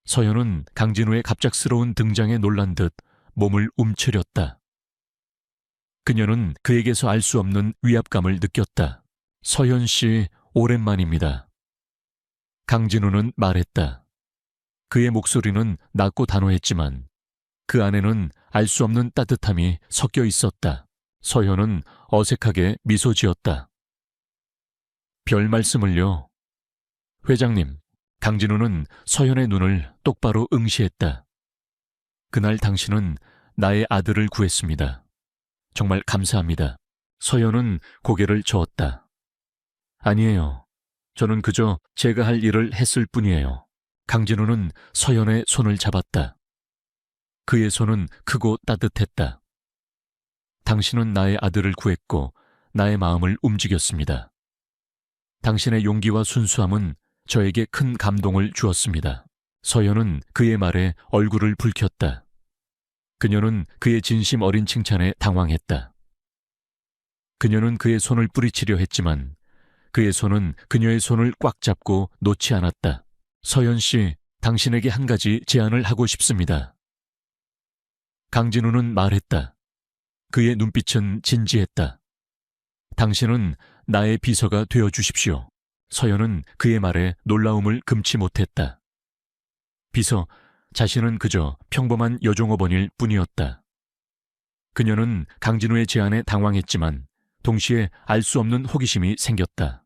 서연은 강진우의 갑작스러운 등장에 놀란 듯 몸을 움츠렸다. 그녀는 그에게서 알 수 없는 위압감을 느꼈다. 서연 씨, 오랜만입니다. 강진우는 말했다. 그의 목소리는 낮고 단호했지만 그 안에는 알 수 없는 따뜻함이 섞여 있었다. 서연은 어색하게 미소 지었다. 별 말씀을요. 회장님, 강진우는 서연의 눈을 똑바로 응시했다. 그날 당신은 나의 아들을 구했습니다. 정말 감사합니다. 서연은 고개를 저었다. 아니에요. 저는 그저 제가 할 일을 했을 뿐이에요. 강진우는 서연의 손을 잡았다. 그의 손은 크고 따뜻했다. 당신은 나의 아들을 구했고 나의 마음을 움직였습니다. 당신의 용기와 순수함은 저에게 큰 감동을 주었습니다. 서연은 그의 말에 얼굴을 붉혔다. 그녀는 그의 진심 어린 칭찬에 당황했다. 그녀는 그의 손을 뿌리치려 했지만 그의 손은 그녀의 손을 꽉 잡고 놓지 않았다. 서연 씨, 당신에게 한 가지 제안을 하고 싶습니다. 강진우는 말했다. 그의 눈빛은 진지했다. 당신은 나의 비서가 되어 주십시오. 서연은 그의 말에 놀라움을 금치 못했다. 비서, 자신은 그저 평범한 여종업원일 뿐이었다. 그녀는 강진우의 제안에 당황했지만 동시에 알 수 없는 호기심이 생겼다.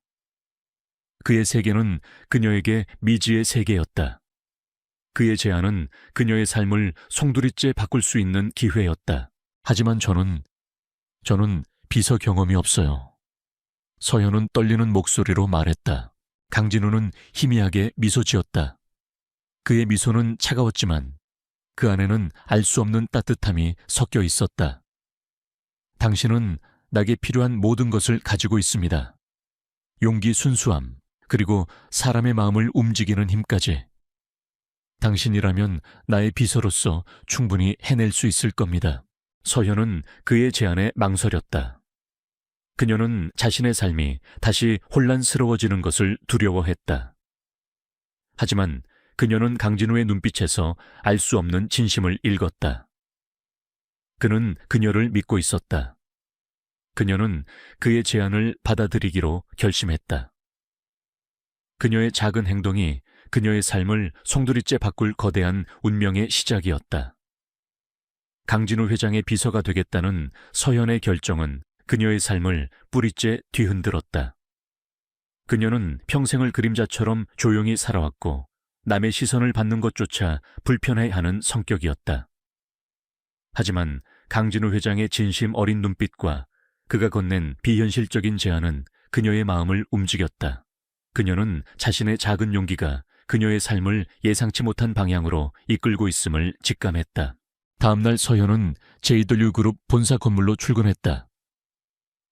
그의 세계는 그녀에게 미지의 세계였다. 그의 제안은 그녀의 삶을 송두리째 바꿀 수 있는 기회였다. 하지만 저는 비서 경험이 없어요. 서연은 떨리는 목소리로 말했다. 강진우는 희미하게 미소 지었다. 그의 미소는 차가웠지만 그 안에는 알 수 없는 따뜻함이 섞여 있었다. 당신은 나에게 필요한 모든 것을 가지고 있습니다. 용기, 순수함, 그리고 사람의 마음을 움직이는 힘까지. 당신이라면 나의 비서로서 충분히 해낼 수 있을 겁니다. 서연은 그의 제안에 망설였다. 그녀는 자신의 삶이 다시 혼란스러워지는 것을 두려워했다. 하지만 그녀는 강진우의 눈빛에서 알 수 없는 진심을 읽었다. 그는 그녀를 믿고 있었다. 그녀는 그의 제안을 받아들이기로 결심했다. 그녀의 작은 행동이 그녀의 삶을 송두리째 바꿀 거대한 운명의 시작이었다. 강진우 회장의 비서가 되겠다는 서연의 결정은 그녀의 삶을 뿌리째 뒤흔들었다. 그녀는 평생을 그림자처럼 조용히 살아왔고 남의 시선을 받는 것조차 불편해하는 성격이었다. 하지만 강진우 회장의 진심 어린 눈빛과 그가 건넨 비현실적인 제안은 그녀의 마음을 움직였다. 그녀는 자신의 작은 용기가 그녀의 삶을 예상치 못한 방향으로 이끌고 있음을 직감했다. 다음날 서현은 JW그룹 본사 건물로 출근했다.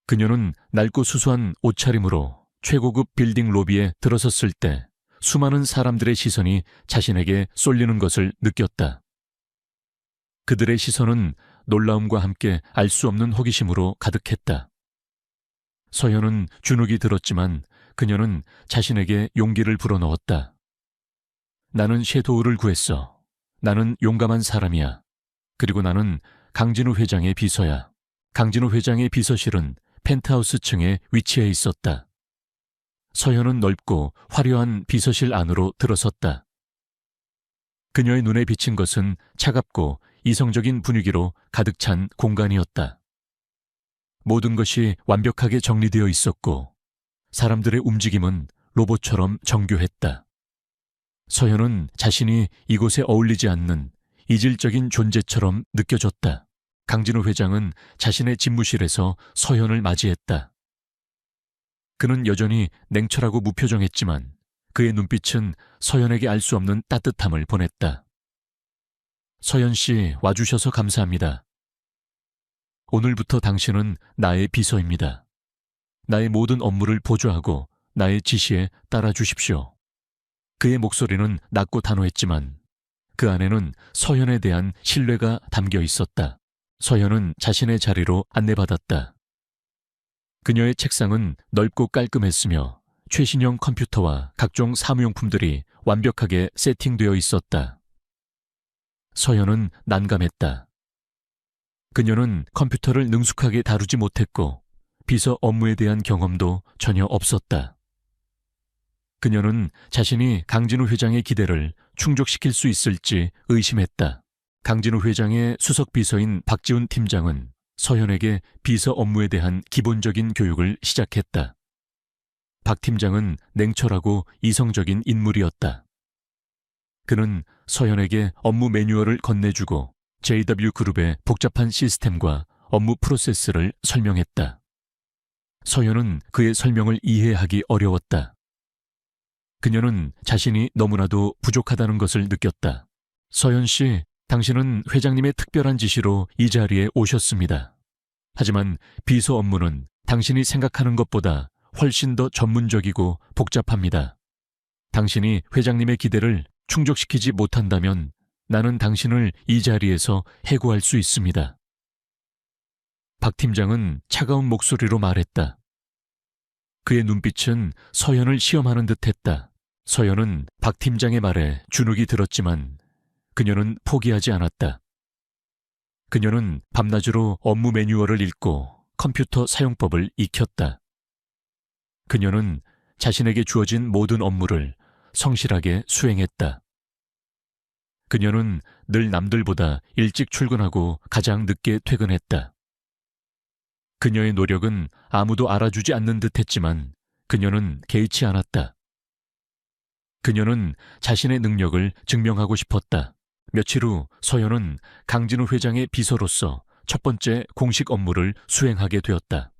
그녀는 낡고 수수한 옷차림으로 최고급 빌딩 로비에 들어섰을 때 수많은 사람들의 시선이 자신에게 쏠리는 것을 느꼈다. 그들의 시선은 놀라움과 함께 알 수 없는 호기심으로 가득했다. 서현은 주눅이 들었지만 그녀는 자신에게 용기를 불어넣었다. 나는 섀도우를 구했어. 나는 용감한 사람이야. 그리고 나는 강진우 회장의 비서야. 강진우 회장의 비서실은 펜트하우스 층에 위치해 있었다. 서현은 넓고 화려한 비서실 안으로 들어섰다. 그녀의 눈에 비친 것은 차갑고 이성적인 분위기로 가득 찬 공간이었다. 모든 것이 완벽하게 정리되어 있었고 사람들의 움직임은 로봇처럼 정교했다. 서현은 자신이 이곳에 어울리지 않는 이질적인 존재처럼 느껴졌다. 강진우 회장은 자신의 집무실에서 서현을 맞이했다. 그는 여전히 냉철하고 무표정했지만 그의 눈빛은 서현에게 알 수 없는 따뜻함을 보냈다. 서현 씨, 와주셔서 감사합니다. 오늘부터 당신은 나의 비서입니다. 나의 모든 업무를 보조하고 나의 지시에 따라 주십시오. 그의 목소리는 낮고 단호했지만 그 안에는 서현에 대한 신뢰가 담겨 있었다. 서현은 자신의 자리로 안내받았다. 그녀의 책상은 넓고 깔끔했으며 최신형 컴퓨터와 각종 사무용품들이 완벽하게 세팅되어 있었다. 서현은 난감했다. 그녀는 컴퓨터를 능숙하게 다루지 못했고 비서 업무에 대한 경험도 전혀 없었다. 그녀는 자신이 강진우 회장의 기대를 충족시킬 수 있을지 의심했다. 강진우 회장의 수석 비서인 박지훈 팀장은 서현에게 비서 업무에 대한 기본적인 교육을 시작했다. 박 팀장은 냉철하고 이성적인 인물이었다. 그는 서현에게 업무 매뉴얼을 건네주고 JW그룹의 복잡한 시스템과 업무 프로세스를 설명했다. 서현은 그의 설명을 이해하기 어려웠다. 그녀는 자신이 너무나도 부족하다는 것을 느꼈다. 서현 씨, 당신은 회장님의 특별한 지시로 이 자리에 오셨습니다. 하지만 비서 업무는 당신이 생각하는 것보다 훨씬 더 전문적이고 복잡합니다. 당신이 회장님의 기대를 충족시키지 못한다면 나는 당신을 이 자리에서 해고할 수 있습니다. 박 팀장은 차가운 목소리로 말했다. 그의 눈빛은 서현을 시험하는 듯했다. 서현은 박 팀장의 말에 주눅이 들었지만 그녀는 포기하지 않았다. 그녀는 밤낮으로 업무 매뉴얼을 읽고 컴퓨터 사용법을 익혔다. 그녀는 자신에게 주어진 모든 업무를 성실하게 수행했다. 그녀는 늘 남들보다 일찍 출근하고 가장 늦게 퇴근했다. 그녀의 노력은 아무도 알아주지 않는 듯했지만 그녀는 개의치 않았다. 그녀는 자신의 능력을 증명하고 싶었다. 며칠 후 서현은 강진우 회장의 비서로서 첫 번째 공식 업무를 수행하게 되었다.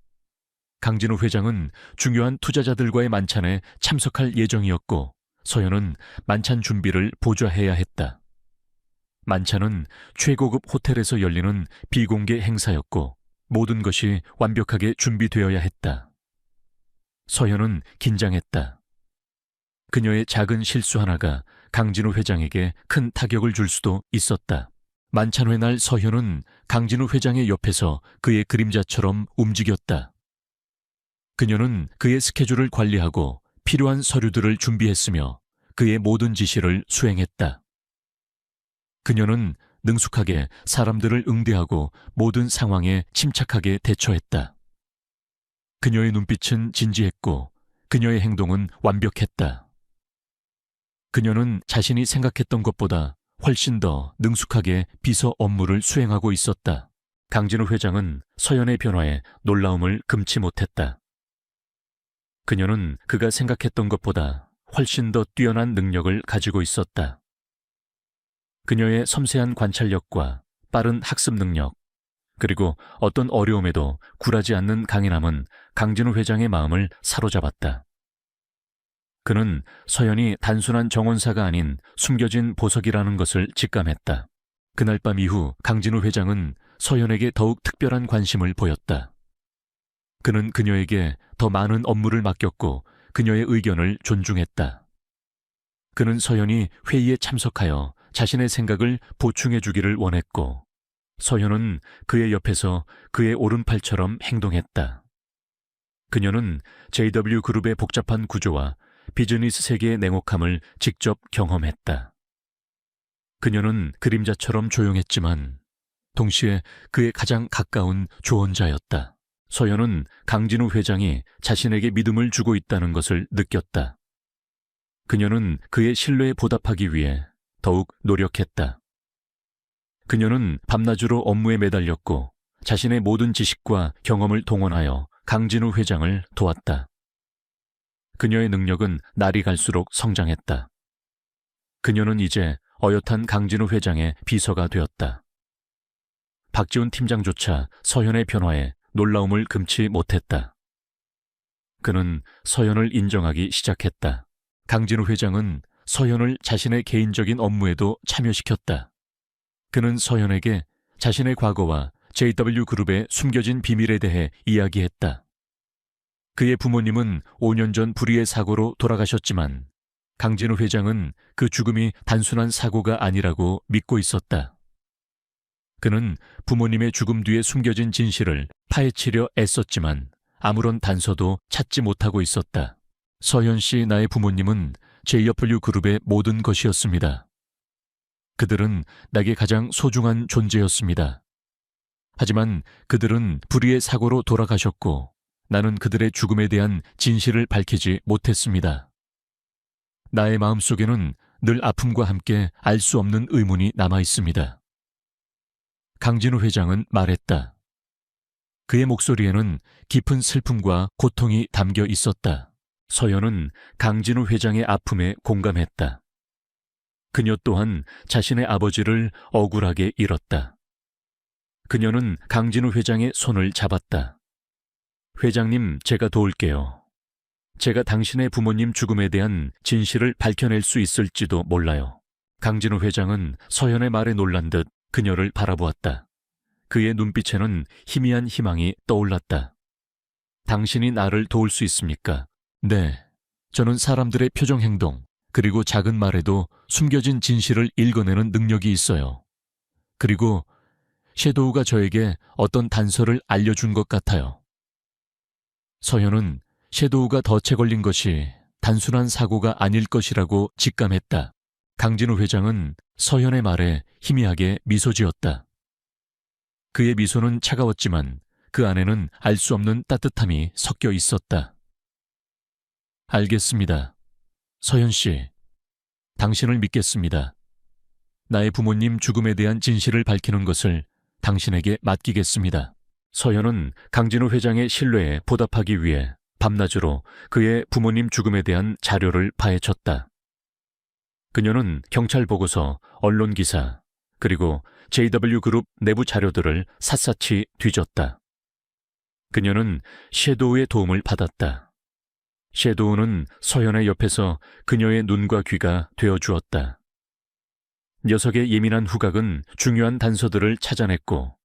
강진우 회장은 중요한 투자자들과의 만찬에 참석할 예정이었고 서현은 만찬 준비를 보좌해야 했다. 만찬은 최고급 호텔에서 열리는 비공개 행사였고 모든 것이 완벽하게 준비되어야 했다. 서현은 긴장했다. 그녀의 작은 실수 하나가 강진우 회장에게 큰 타격을 줄 수도 있었다. 만찬회 날 서현은 강진우 회장의 옆에서 그의 그림자처럼 움직였다. 그녀는 그의 스케줄을 관리하고 필요한 서류들을 준비했으며 그의 모든 지시를 수행했다. 그녀는 능숙하게 사람들을 응대하고 모든 상황에 침착하게 대처했다. 그녀의 눈빛은 진지했고 그녀의 행동은 완벽했다. 그녀는 자신이 생각했던 것보다 훨씬 더 능숙하게 비서 업무를 수행하고 있었다. 강진우 회장은 서연의 변화에 놀라움을 금치 못했다. 그녀는 그가 생각했던 것보다 훨씬 더 뛰어난 능력을 가지고 있었다. 그녀의 섬세한 관찰력과 빠른 학습 능력, 그리고 어떤 어려움에도 굴하지 않는 강인함은 강진우 회장의 마음을 사로잡았다. 그는 서연이 단순한 정원사가 아닌 숨겨진 보석이라는 것을 직감했다. 그날 밤 이후 강진우 회장은 서연에게 더욱 특별한 관심을 보였다. 그는 그녀에게 더 많은 업무를 맡겼고 그녀의 의견을 존중했다. 그는 서연이 회의에 참석하여 자신의 생각을 보충해 주기를 원했고, 서연은 그의 옆에서 그의 오른팔처럼 행동했다. 그녀는 JW그룹의 복잡한 구조와 비즈니스 세계의 냉혹함을 직접 경험했다. 그녀는 그림자처럼 조용했지만 동시에 그의 가장 가까운 조언자였다. 서연은 강진우 회장이 자신에게 믿음을 주고 있다는 것을 느꼈다. 그녀는 그의 신뢰에 보답하기 위해 더욱 노력했다. 그녀는 밤낮으로 업무에 매달렸고 자신의 모든 지식과 경험을 동원하여 강진우 회장을 도왔다. 그녀의 능력은 날이 갈수록 성장했다. 그녀는 이제 어엿한 강진우 회장의 비서가 되었다. 박지훈 팀장조차 서연의 변화에 놀라움을 금치 못했다. 그는 서연을 인정하기 시작했다. 강진우 회장은 서연을 자신의 개인적인 업무에도 참여시켰다. 그는 서연에게 자신의 과거와 JW그룹의 숨겨진 비밀에 대해 이야기했다. 그의 부모님은 5년 전 불의의 사고로 돌아가셨지만 강진우 회장은 그 죽음이 단순한 사고가 아니라고 믿고 있었다. 그는 부모님의 죽음 뒤에 숨겨진 진실을 파헤치려 애썼지만 아무런 단서도 찾지 못하고 있었다. 서연 씨, 나의 부모님은 JW그룹의 모든 것이었습니다. 그들은 내게 가장 소중한 존재였습니다. 하지만 그들은 불의의 사고로 돌아가셨고 나는 그들의 죽음에 대한 진실을 밝히지 못했습니다. 나의 마음속에는 늘 아픔과 함께 알 수 없는 의문이 남아 있습니다. 강진우 회장은 말했다. 그의 목소리에는 깊은 슬픔과 고통이 담겨 있었다. 서연은 강진우 회장의 아픔에 공감했다. 그녀 또한 자신의 아버지를 억울하게 잃었다. 그녀는 강진우 회장의 손을 잡았다. 회장님, 제가 도울게요. 제가 당신의 부모님 죽음에 대한 진실을 밝혀낼 수 있을지도 몰라요. 강진우 회장은 서연의 말에 놀란 듯 그녀를 바라보았다. 그의 눈빛에는 희미한 희망이 떠올랐다. 당신이 나를 도울 수 있습니까? 네, 저는 사람들의 표정 행동, 그리고 작은 말에도 숨겨진 진실을 읽어내는 능력이 있어요. 그리고 섀도우가 저에게 어떤 단서를 알려준 것 같아요. 서연은 섀도우가 덫에 걸린 것이 단순한 사고가 아닐 것이라고 직감했다. 강진우 회장은 서연의 말에 희미하게 미소 지었다. 그의 미소는 차가웠지만 그 안에는 알 수 없는 따뜻함이 섞여 있었다. 알겠습니다. 서연 씨, 당신을 믿겠습니다. 나의 부모님 죽음에 대한 진실을 밝히는 것을 당신에게 맡기겠습니다. 서연은 강진우 회장의 신뢰에 보답하기 위해 밤낮으로 그의 부모님 죽음에 대한 자료를 파헤쳤다. 그녀는 경찰 보고서, 언론 기사, 그리고 JW그룹 내부 자료들을 샅샅이 뒤졌다. 그녀는 섀도우의 도움을 받았다. 섀도우는 서연의 옆에서 그녀의 눈과 귀가 되어주었다. 녀석의 예민한 후각은 중요한 단서들을 찾아냈고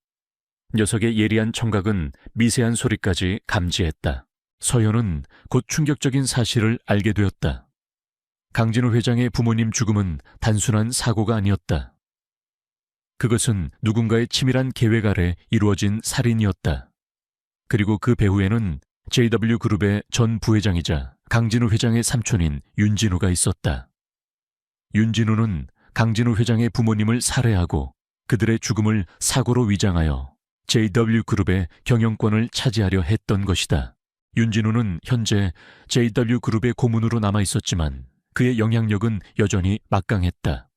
녀석의 예리한 청각은 미세한 소리까지 감지했다. 서연은 곧 충격적인 사실을 알게 되었다. 강진우 회장의 부모님 죽음은 단순한 사고가 아니었다. 그것은 누군가의 치밀한 계획 아래 이루어진 살인이었다. 그리고 그 배후에는 JW그룹의 전 부회장이자 강진우 회장의 삼촌인 윤진우가 있었다. 윤진우는 강진우 회장의 부모님을 살해하고 그들의 죽음을 사고로 위장하여 JW그룹의 경영권을 차지하려 했던 것이다. 윤진우는 현재 JW그룹의 고문으로 남아 있었지만 그의 영향력은 여전히 막강했다.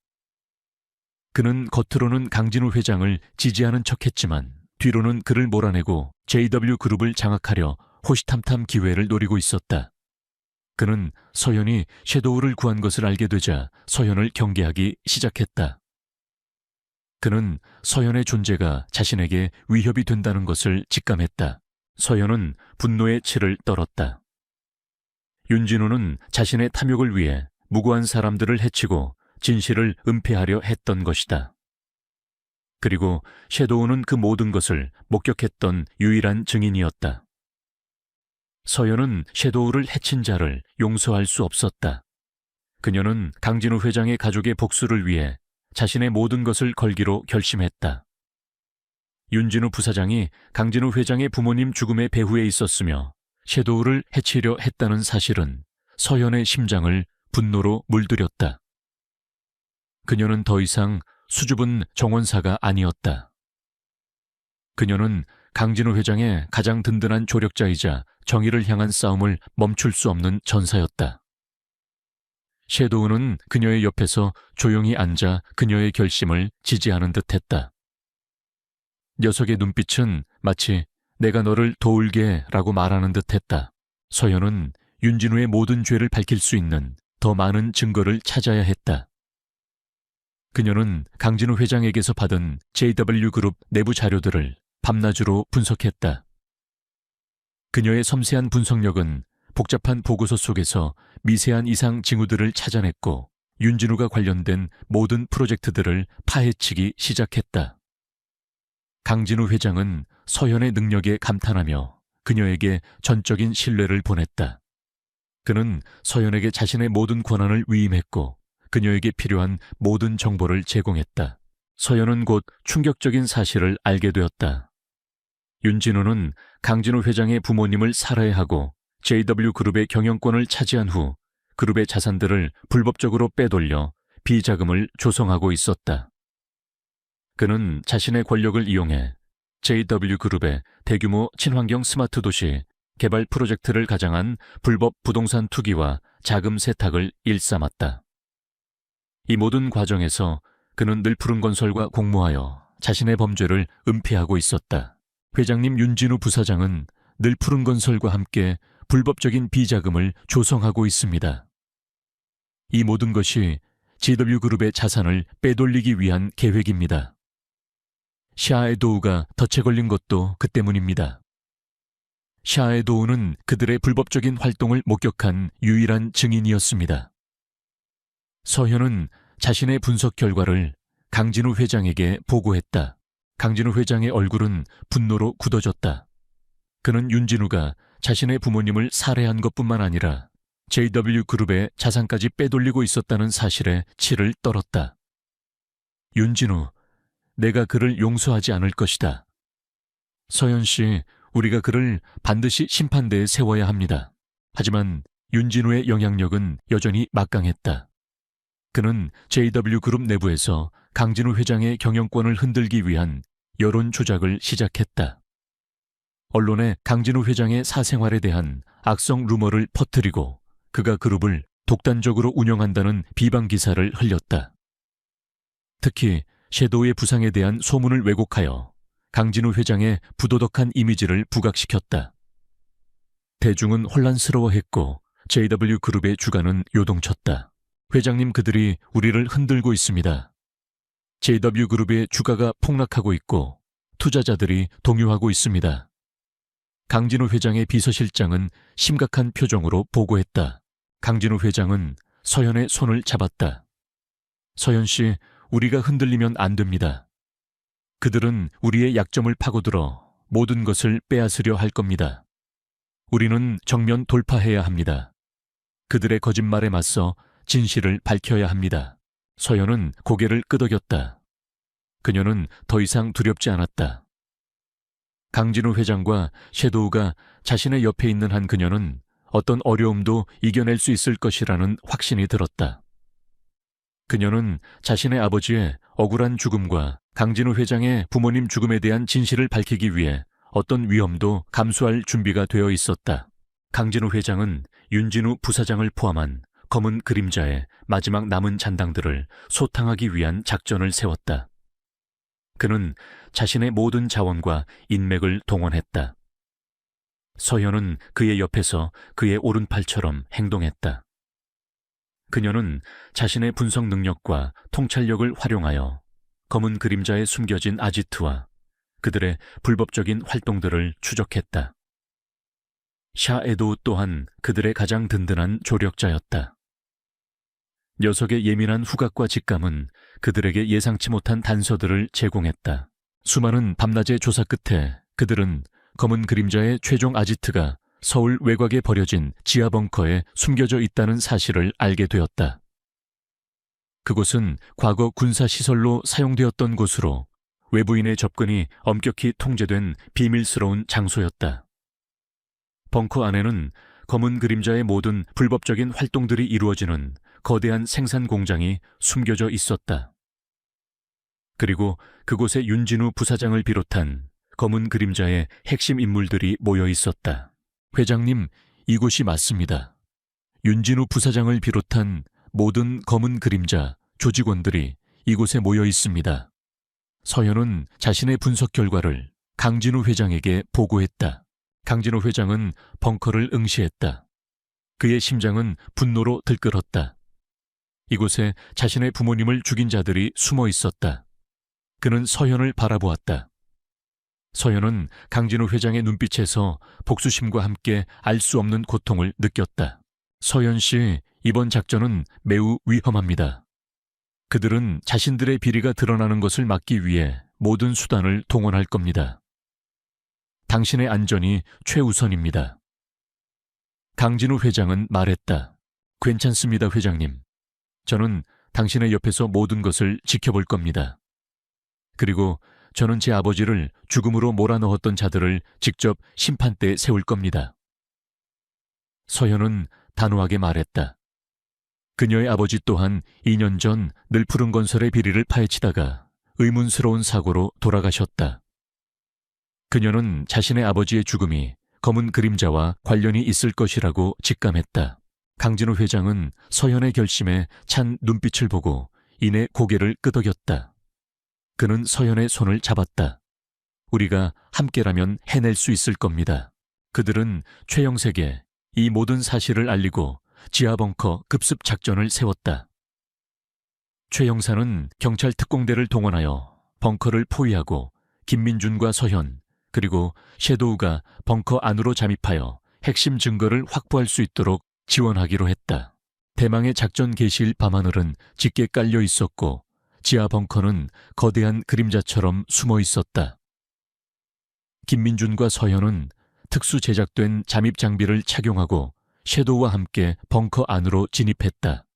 그는 겉으로는 강진우 회장을 지지하는 척했지만 뒤로는 그를 몰아내고 JW그룹을 장악하려 호시탐탐 기회를 노리고 있었다. 그는 서현이 섀도우를 구한 것을 알게 되자 서현을 경계하기 시작했다. 그는 서현의 존재가 자신에게 위협이 된다는 것을 직감했다. 서현은 분노의 치를 떨었다. 윤진우는 자신의 탐욕을 위해 무고한 사람들을 해치고 진실을 은폐하려 했던 것이다. 그리고 섀도우는 그 모든 것을 목격했던 유일한 증인이었다. 서현은 섀도우를 해친 자를 용서할 수 없었다. 그녀는 강진우 회장의 가족의 복수를 위해 자신의 모든 것을 걸기로 결심했다. 윤진우 부사장이 강진우 회장의 부모님 죽음의 배후에 있었으며 섀도우를 해치려 했다는 사실은 서현의 심장을 분노로 물들였다. 그녀는 더 이상 수줍은 정원사가 아니었다. 그녀는 강진우 회장의 가장 든든한 조력자이자 정의를 향한 싸움을 멈출 수 없는 전사였다. 섀도우는 그녀의 옆에서 조용히 앉아 그녀의 결심을 지지하는 듯했다. 녀석의 눈빛은 마치 내가 너를 도울게 라고 말하는 듯했다. 서현은 윤진우의 모든 죄를 밝힐 수 있는 더 많은 증거를 찾아야 했다. 그녀는 강진우 회장에게서 받은 JW그룹 내부 자료들을 밤낮으로 분석했다. 그녀의 섬세한 분석력은 복잡한 보고서 속에서 미세한 이상 징후들을 찾아냈고 윤진우가 관련된 모든 프로젝트들을 파헤치기 시작했다. 강진우 회장은 서현의 능력에 감탄하며 그녀에게 전적인 신뢰를 보냈다. 그는 서현에게 자신의 모든 권한을 위임했고 그녀에게 필요한 모든 정보를 제공했다. 서현은 곧 충격적인 사실을 알게 되었다. 윤진우는 강진우 회장의 부모님을 살해하고 JW그룹의 경영권을 차지한 후 그룹의 자산들을 불법적으로 빼돌려 비자금을 조성하고 있었다. 그는 자신의 권력을 이용해 JW그룹의 대규모 친환경 스마트 도시 개발 프로젝트를 가장한 불법 부동산 투기와 자금 세탁을 일삼았다. 이 모든 과정에서 그는 늘푸른건설과 공모하여 자신의 범죄를 은폐하고 있었다. 회장님 윤진우 부사장은 늘푸른건설과 함께 불법적인 비자금을 조성하고 있습니다. 이 모든 것이 JW그룹의 자산을 빼돌리기 위한 계획입니다. 샤에도우가 덫에 걸린 것도 그 때문입니다. 샤에도우는 그들의 불법적인 활동을 목격한 유일한 증인이었습니다. 서현은 자신의 분석 결과를 강진우 회장에게 보고했다. 강진우 회장의 얼굴은 분노로 굳어졌다. 그는 윤진우가 자신의 부모님을 살해한 것뿐만 아니라 JW그룹의 자산까지 빼돌리고 있었다는 사실에 치를 떨었다. 윤진우, 내가 그를 용서하지 않을 것이다. 서현 씨, 우리가 그를 반드시 심판대에 세워야 합니다. 하지만 윤진우의 영향력은 여전히 막강했다. 그는 JW그룹 내부에서 강진우 회장의 경영권을 흔들기 위한 여론 조작을 시작했다. 언론에 강진우 회장의 사생활에 대한 악성 루머를 퍼뜨리고 그가 그룹을 독단적으로 운영한다는 비방 기사를 흘렸다. 특히 섀도우의 부상에 대한 소문을 왜곡하여 강진우 회장의 부도덕한 이미지를 부각시켰다. 대중은 혼란스러워했고 JW그룹의 주가는 요동쳤다. 회장님, 그들이 우리를 흔들고 있습니다. JW그룹의 주가가 폭락하고 있고 투자자들이 동요하고 있습니다. 강진우 회장의 비서실장은 심각한 표정으로 보고했다. 강진우 회장은 서현의 손을 잡았다. 서현 씨, 우리가 흔들리면 안 됩니다. 그들은 우리의 약점을 파고들어 모든 것을 빼앗으려 할 겁니다. 우리는 정면 돌파해야 합니다. 그들의 거짓말에 맞서 진실을 밝혀야 합니다. 서현은 고개를 끄덕였다. 그녀는 더 이상 두렵지 않았다. 강진우 회장과 섀도우가 자신의 옆에 있는 한 그녀는 어떤 어려움도 이겨낼 수 있을 것이라는 확신이 들었다. 그녀는 자신의 아버지의 억울한 죽음과 강진우 회장의 부모님 죽음에 대한 진실을 밝히기 위해 어떤 위험도 감수할 준비가 되어 있었다. 강진우 회장은 윤진우 부사장을 포함한 검은 그림자의 마지막 남은 잔당들을 소탕하기 위한 작전을 세웠다. 그는 자신의 모든 자원과 인맥을 동원했다. 서현은 그의 옆에서 그의 오른팔처럼 행동했다. 그녀는 자신의 분석 능력과 통찰력을 활용하여 검은 그림자에 숨겨진 아지트와 그들의 불법적인 활동들을 추적했다. 샤 에도 또한 그들의 가장 든든한 조력자였다. 녀석의 예민한 후각과 직감은 그들에게 예상치 못한 단서들을 제공했다. 수많은 밤낮의 조사 끝에 그들은 검은 그림자의 최종 아지트가 서울 외곽에 버려진 지하 벙커에 숨겨져 있다는 사실을 알게 되었다. 그곳은 과거 군사시설로 사용되었던 곳으로 외부인의 접근이 엄격히 통제된 비밀스러운 장소였다. 벙커 안에는 검은 그림자의 모든 불법적인 활동들이 이루어지는 거대한 생산 공장이 숨겨져 있었다. 그리고 그곳에 윤진우 부사장을 비롯한 검은 그림자의 핵심 인물들이 모여 있었다. 회장님, 이곳이 맞습니다. 윤진우 부사장을 비롯한 모든 검은 그림자 조직원들이 이곳에 모여 있습니다. 서현은 자신의 분석 결과를 강진우 회장에게 보고했다. 강진우 회장은 벙커를 응시했다. 그의 심장은 분노로 들끓었다. 이곳에 자신의 부모님을 죽인 자들이 숨어 있었다. 그는 서현을 바라보았다. 서현은 강진우 회장의 눈빛에서 복수심과 함께 알 수 없는 고통을 느꼈다. 서현 씨, 이번 작전은 매우 위험합니다. 그들은 자신들의 비리가 드러나는 것을 막기 위해 모든 수단을 동원할 겁니다. 당신의 안전이 최우선입니다. 강진우 회장은 말했다. 괜찮습니다, 회장님. 저는 당신의 옆에서 모든 것을 지켜볼 겁니다. 그리고 저는 제 아버지를 죽음으로 몰아넣었던 자들을 직접 심판대에 세울 겁니다. 서현은 단호하게 말했다. 그녀의 아버지 또한 2년 전 늘푸른 건설의 비리를 파헤치다가 의문스러운 사고로 돌아가셨다. 그녀는 자신의 아버지의 죽음이 검은 그림자와 관련이 있을 것이라고 직감했다. 강진우 회장은 서현의 결심에 찬 눈빛을 보고 이내 고개를 끄덕였다. 그는 서현의 손을 잡았다. 우리가 함께라면 해낼 수 있을 겁니다. 그들은 최영색에 이 모든 사실을 알리고 지하벙커 급습 작전을 세웠다. 최 형사는 경찰 특공대를 동원하여 벙커를 포위하고 김민준과 서현 그리고 섀도우가 벙커 안으로 잠입하여 핵심 증거를 확보할 수 있도록 지원하기로 했다. 대망의 작전 개시일 밤하늘은 짙게 깔려 있었고 지하 벙커는 거대한 그림자처럼 숨어 있었다. 김민준과 서현은 특수 제작된 잠입 장비를 착용하고 섀도우와 함께 벙커 안으로 진입했다.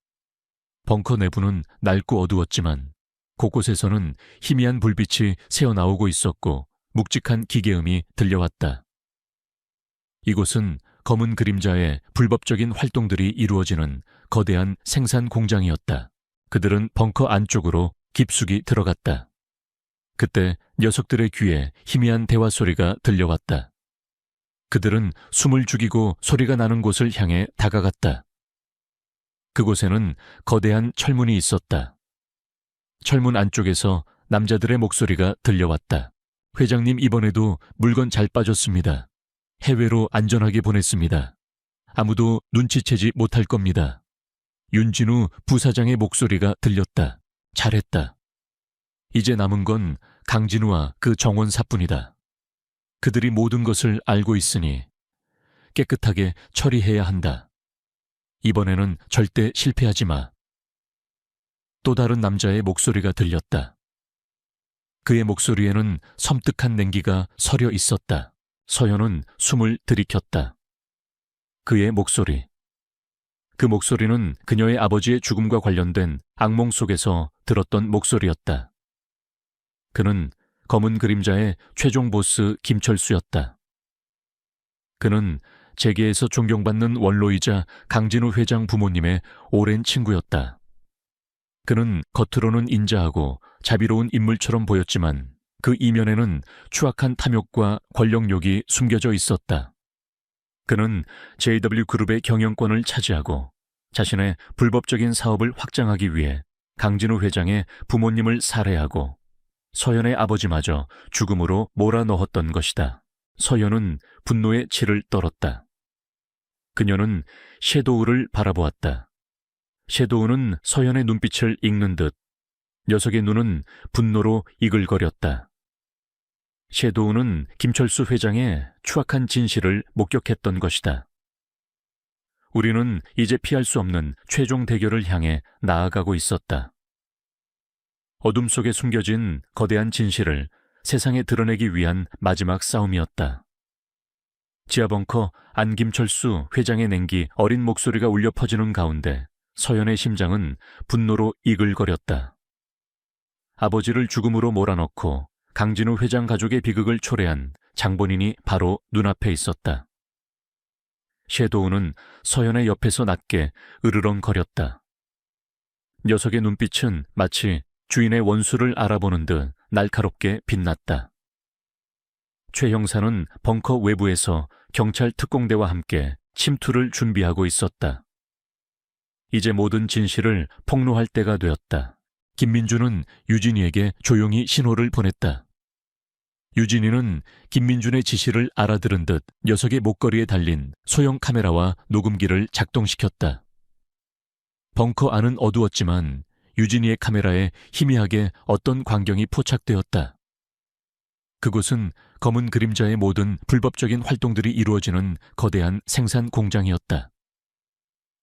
벙커 내부는 낡고 어두웠지만 곳곳에서는 희미한 불빛이 새어나오고 있었고 묵직한 기계음이 들려왔다. 이곳은 검은 그림자의 불법적인 활동들이 이루어지는 거대한 생산 공장이었다. 그들은 벙커 안쪽으로 깊숙이 들어갔다. 그때 녀석들의 귀에 희미한 대화 소리가 들려왔다. 그들은 숨을 죽이고 소리가 나는 곳을 향해 다가갔다. 그곳에는 거대한 철문이 있었다. 철문 안쪽에서 남자들의 목소리가 들려왔다. 회장님, 이번에도 물건 잘 빠졌습니다. 해외로 안전하게 보냈습니다. 아무도 눈치채지 못할 겁니다. 윤진우 부사장의 목소리가 들렸다. 잘했다. 이제 남은 건 강진우와 그 정원사뿐이다. 그들이 모든 것을 알고 있으니 깨끗하게 처리해야 한다. 이번에는 절대 실패하지 마. 또 다른 남자의 목소리가 들렸다. 그의 목소리에는 섬뜩한 냉기가 서려 있었다. 서현은 숨을 들이켰다. 그의 목소리. 그 목소리는 그녀의 아버지의 죽음과 관련된 악몽 속에서 들었던 목소리였다. 그는 검은 그림자의 최종 보스 김철수였다. 그는 재계에서 존경받는 원로이자 강진우 회장 부모님의 오랜 친구였다. 그는 겉으로는 인자하고 자비로운 인물처럼 보였지만 그 이면에는 추악한 탐욕과 권력욕이 숨겨져 있었다. 그는 JW그룹의 경영권을 차지하고 자신의 불법적인 사업을 확장하기 위해 강진우 회장의 부모님을 살해하고 서연의 아버지마저 죽음으로 몰아넣었던 것이다. 서연은 분노의 치를 떨었다. 그녀는 섀도우를 바라보았다. 섀도우는 서연의 눈빛을 읽는 듯 녀석의 눈은 분노로 이글거렸다. 섀도우는 김철수 회장의 추악한 진실을 목격했던 것이다. 우리는 이제 피할 수 없는 최종 대결을 향해 나아가고 있었다. 어둠 속에 숨겨진 거대한 진실을 세상에 드러내기 위한 마지막 싸움이었다. 지하벙커 안 김철수 회장의 냉기 어린 목소리가 울려 퍼지는 가운데 서연의 심장은 분노로 이글거렸다. 아버지를 죽음으로 몰아넣고 강진우 회장 가족의 비극을 초래한 장본인이 바로 눈앞에 있었다. 섀도우는 서연의 옆에서 낮게 으르렁거렸다. 녀석의 눈빛은 마치 주인의 원수를 알아보는 듯 날카롭게 빛났다. 최 형사는 벙커 외부에서 경찰 특공대와 함께 침투를 준비하고 있었다. 이제 모든 진실을 폭로할 때가 되었다. 김민준은 유진이에게 조용히 신호를 보냈다. 유진이는 김민준의 지시를 알아들은 듯 녀석의 목걸이에 달린 소형 카메라와 녹음기를 작동시켰다. 벙커 안은 어두웠지만 유진이의 카메라에 희미하게 어떤 광경이 포착되었다. 그곳은 검은 그림자의 모든 불법적인 활동들이 이루어지는 거대한 생산 공장이었다.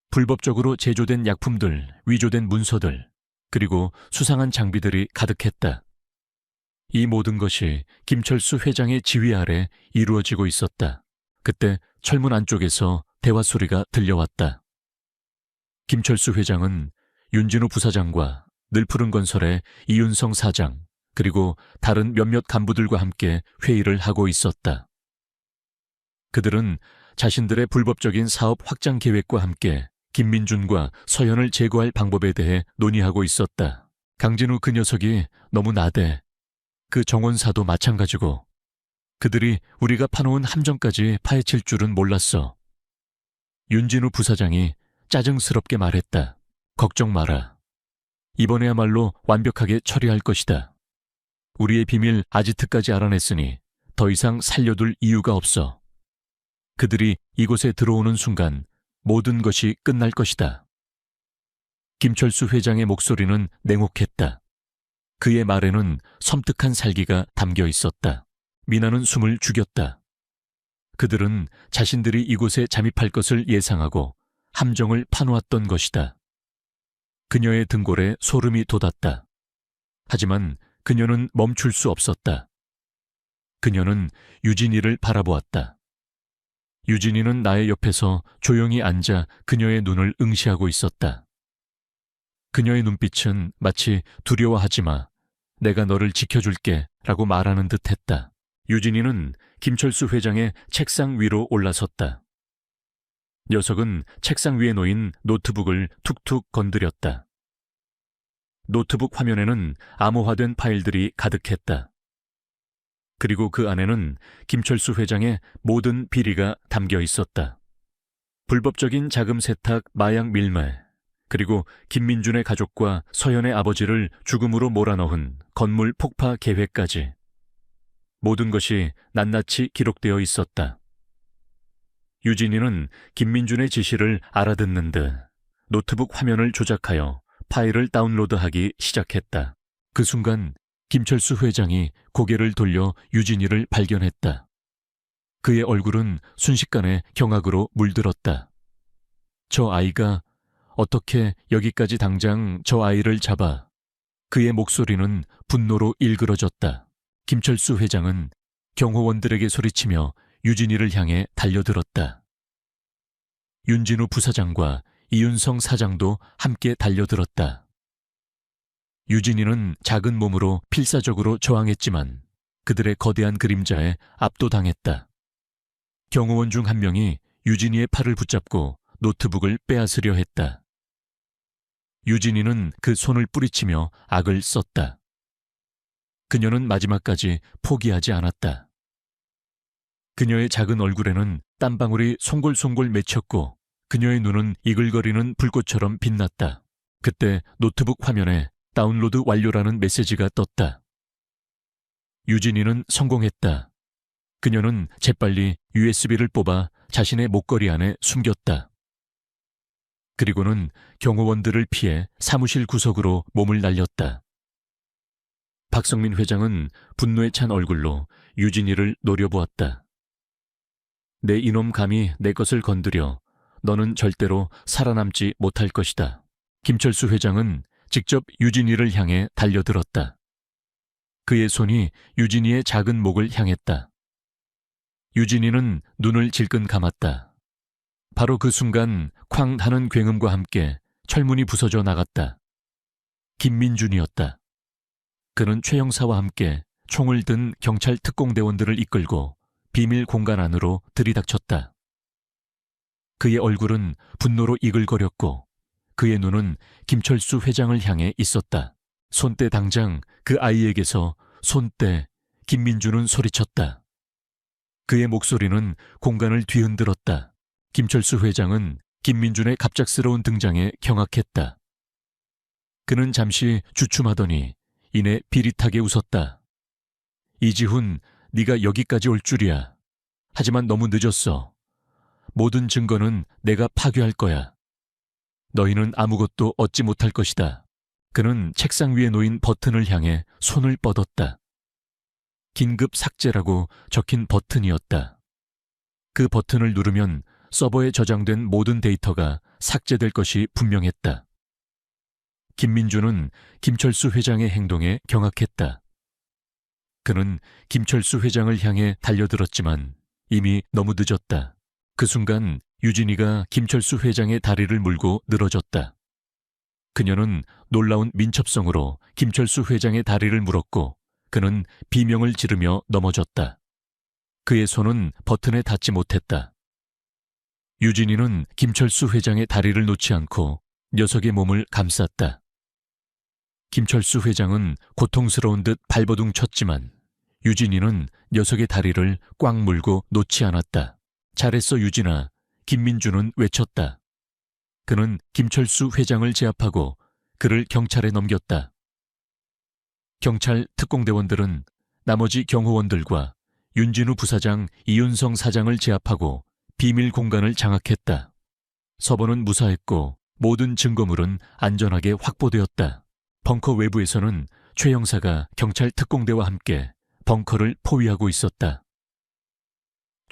불법적으로 제조된 약품들, 위조된 문서들, 그리고 수상한 장비들이 가득했다. 이 모든 것이 김철수 회장의 지휘 아래 이루어지고 있었다. 그때 철문 안쪽에서 대화 소리가 들려왔다. 김철수 회장은 윤진우 부사장과 늘푸른 건설의 이윤성 사장, 그리고 다른 몇몇 간부들과 함께 회의를 하고 있었다. 그들은 자신들의 불법적인 사업 확장 계획과 함께 김민준과 서연을 제거할 방법에 대해 논의하고 있었다. 강진우 그 녀석이 너무 나대. 그 정원사도 마찬가지고 그들이 우리가 파놓은 함정까지 파헤칠 줄은 몰랐어. 윤진우 부사장이 짜증스럽게 말했다. 걱정 마라. 이번에야말로 완벽하게 처리할 것이다. 우리의 비밀 아지트까지 알아냈으니 더 이상 살려둘 이유가 없어. 그들이 이곳에 들어오는 순간 모든 것이 끝날 것이다. 김철수 회장의 목소리는 냉혹했다. 그의 말에는 섬뜩한 살기가 담겨 있었다. 미나는 숨을 죽였다. 그들은 자신들이 이곳에 잠입할 것을 예상하고 함정을 파놓았던 것이다. 그녀의 등골에 소름이 돋았다. 하지만 그녀는 멈출 수 없었다. 그녀는 유진이를 바라보았다. 유진이는 나의 옆에서 조용히 앉아 그녀의 눈을 응시하고 있었다. 그녀의 눈빛은 마치 두려워하지 마. 내가 너를 지켜줄게 라고 말하는 듯 했다. 유진이는 김철수 회장의 책상 위로 올라섰다. 녀석은 책상 위에 놓인 노트북을 툭툭 건드렸다. 노트북 화면에는 암호화된 파일들이 가득했다. 그리고 그 안에는 김철수 회장의 모든 비리가 담겨 있었다. 불법적인 자금 세탁, 마약 밀매, 그리고 김민준의 가족과 서연의 아버지를 죽음으로 몰아넣은 건물 폭파 계획까지. 모든 것이 낱낱이 기록되어 있었다. 유진이는 김민준의 지시를 알아듣는 듯 노트북 화면을 조작하여 파일을 다운로드하기 시작했다. 그 순간 김철수 회장이 고개를 돌려 유진이를 발견했다. 그의 얼굴은 순식간에 경악으로 물들었다. 저 아이가 어떻게 여기까지 당장 저 아이를 잡아. 그의 목소리는 분노로 일그러졌다. 김철수 회장은 경호원들에게 소리치며 유진이를 향해 달려들었다. 윤진우 부사장과 이윤성 사장도 함께 달려들었다. 유진이는 작은 몸으로 필사적으로 저항했지만 그들의 거대한 그림자에 압도당했다. 경호원 중 한 명이 유진이의 팔을 붙잡고 노트북을 빼앗으려 했다. 유진이는 그 손을 뿌리치며 악을 썼다. 그녀는 마지막까지 포기하지 않았다. 그녀의 작은 얼굴에는 땀방울이 송골송골 맺혔고 그녀의 눈은 이글거리는 불꽃처럼 빛났다. 그때 노트북 화면에 다운로드 완료라는 메시지가 떴다. 유진이는 성공했다. 그녀는 재빨리 USB를 뽑아 자신의 목걸이 안에 숨겼다. 그리고는 경호원들을 피해 사무실 구석으로 몸을 날렸다. 박성민 회장은 분노에 찬 얼굴로 유진이를 노려보았다. 내 이놈 감히 내 것을 건드려 너는 절대로 살아남지 못할 것이다. 김철수 회장은 직접 유진이를 향해 달려들었다. 그의 손이 유진이의 작은 목을 향했다. 유진이는 눈을 질끈 감았다. 바로 그 순간 쾅 하는 굉음과 함께 철문이 부서져 나갔다. 김민준이었다. 그는 최 형사와 함께 총을 든 경찰 특공대원들을 이끌고 비밀 공간 안으로 들이닥쳤다. 그의 얼굴은 분노로 이글거렸고 그의 눈은 김철수 회장을 향해 있었다. 손때 당장 그 아이에게서 손때 김민준은 소리쳤다. 그의 목소리는 공간을 뒤흔들었다. 김철수 회장은 김민준의 갑작스러운 등장에 경악했다. 그는 잠시 주춤하더니 이내 비릿하게 웃었다. 이지훈, 네가 여기까지 올 줄이야. 하지만 너무 늦었어. 모든 증거는 내가 파괴할 거야. 너희는 아무것도 얻지 못할 것이다. 그는 책상 위에 놓인 버튼을 향해 손을 뻗었다. 긴급 삭제라고 적힌 버튼이었다. 그 버튼을 누르면 서버에 저장된 모든 데이터가 삭제될 것이 분명했다. 김민준은 김철수 회장의 행동에 경악했다. 그는 김철수 회장을 향해 달려들었지만 이미 너무 늦었다. 그 순간 유진이가 김철수 회장의 다리를 물고 늘어졌다. 그녀는 놀라운 민첩성으로 김철수 회장의 다리를 물었고 그는 비명을 지르며 넘어졌다. 그의 손은 버튼에 닿지 못했다. 유진이는 김철수 회장의 다리를 놓지 않고 녀석의 몸을 감쌌다. 김철수 회장은 고통스러운 듯 발버둥 쳤지만 유진이는 녀석의 다리를 꽉 물고 놓지 않았다. 잘했어 유진아, 김민준은 외쳤다. 그는 김철수 회장을 제압하고 그를 경찰에 넘겼다. 경찰 특공대원들은 나머지 경호원들과 윤진우 부사장, 이윤성 사장을 제압하고 비밀 공간을 장악했다. 서버는 무사했고 모든 증거물은 안전하게 확보되었다. 벙커 외부에서는 최 형사가 경찰 특공대와 함께 벙커를 포위하고 있었다.